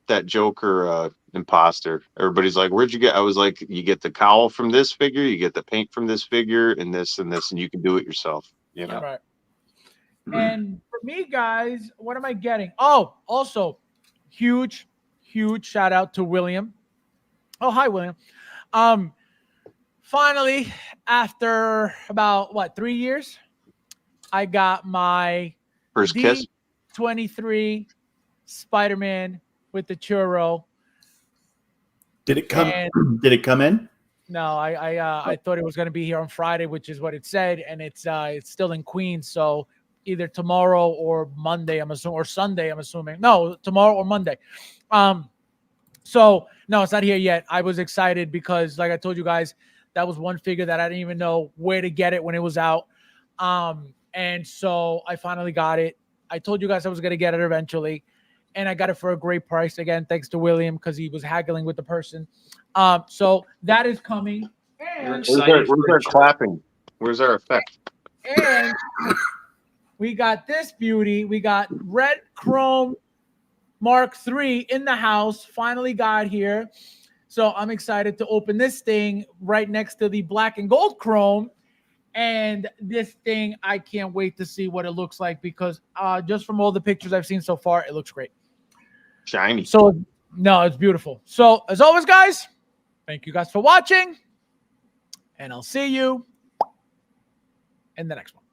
that Joker imposter. Everybody's like, where'd you get? I was like, you get the cowl from this figure, you get the paint from this figure, and this, and you can do it yourself. Right. And for me, guys, what am I getting? Oh, also, huge shout out to William. Oh, hi, William. Finally, after about 3 years, I got my first kiss. D23 Spider-Man with the churro. Did it come in? No, I thought it was going to be here on Friday, which is what it said, and it's still in Queens. So either tomorrow or Monday, I'm assuming, or Sunday, I'm assuming. No, tomorrow or Monday. So no, it's not here yet. I was excited because, like I told you guys, that was one figure that I didn't even know where to get it when it was out. And so I finally got it. I told you guys I was going to get it eventually, and I got it for a great price. Again, thanks to William, because he was haggling with the person. So that is coming. And where's our clapping? Where's our effect? And we got this beauty. We got Red Chrome Mark III in the house. Finally got here. So I'm excited to open this thing right next to the black and gold chrome. And this thing, I can't wait to see what it looks like because just from all the pictures I've seen so far, it looks great. Shiny. So, no, it's beautiful. So, as always, guys, thank you guys for watching. And I'll see you in the next one.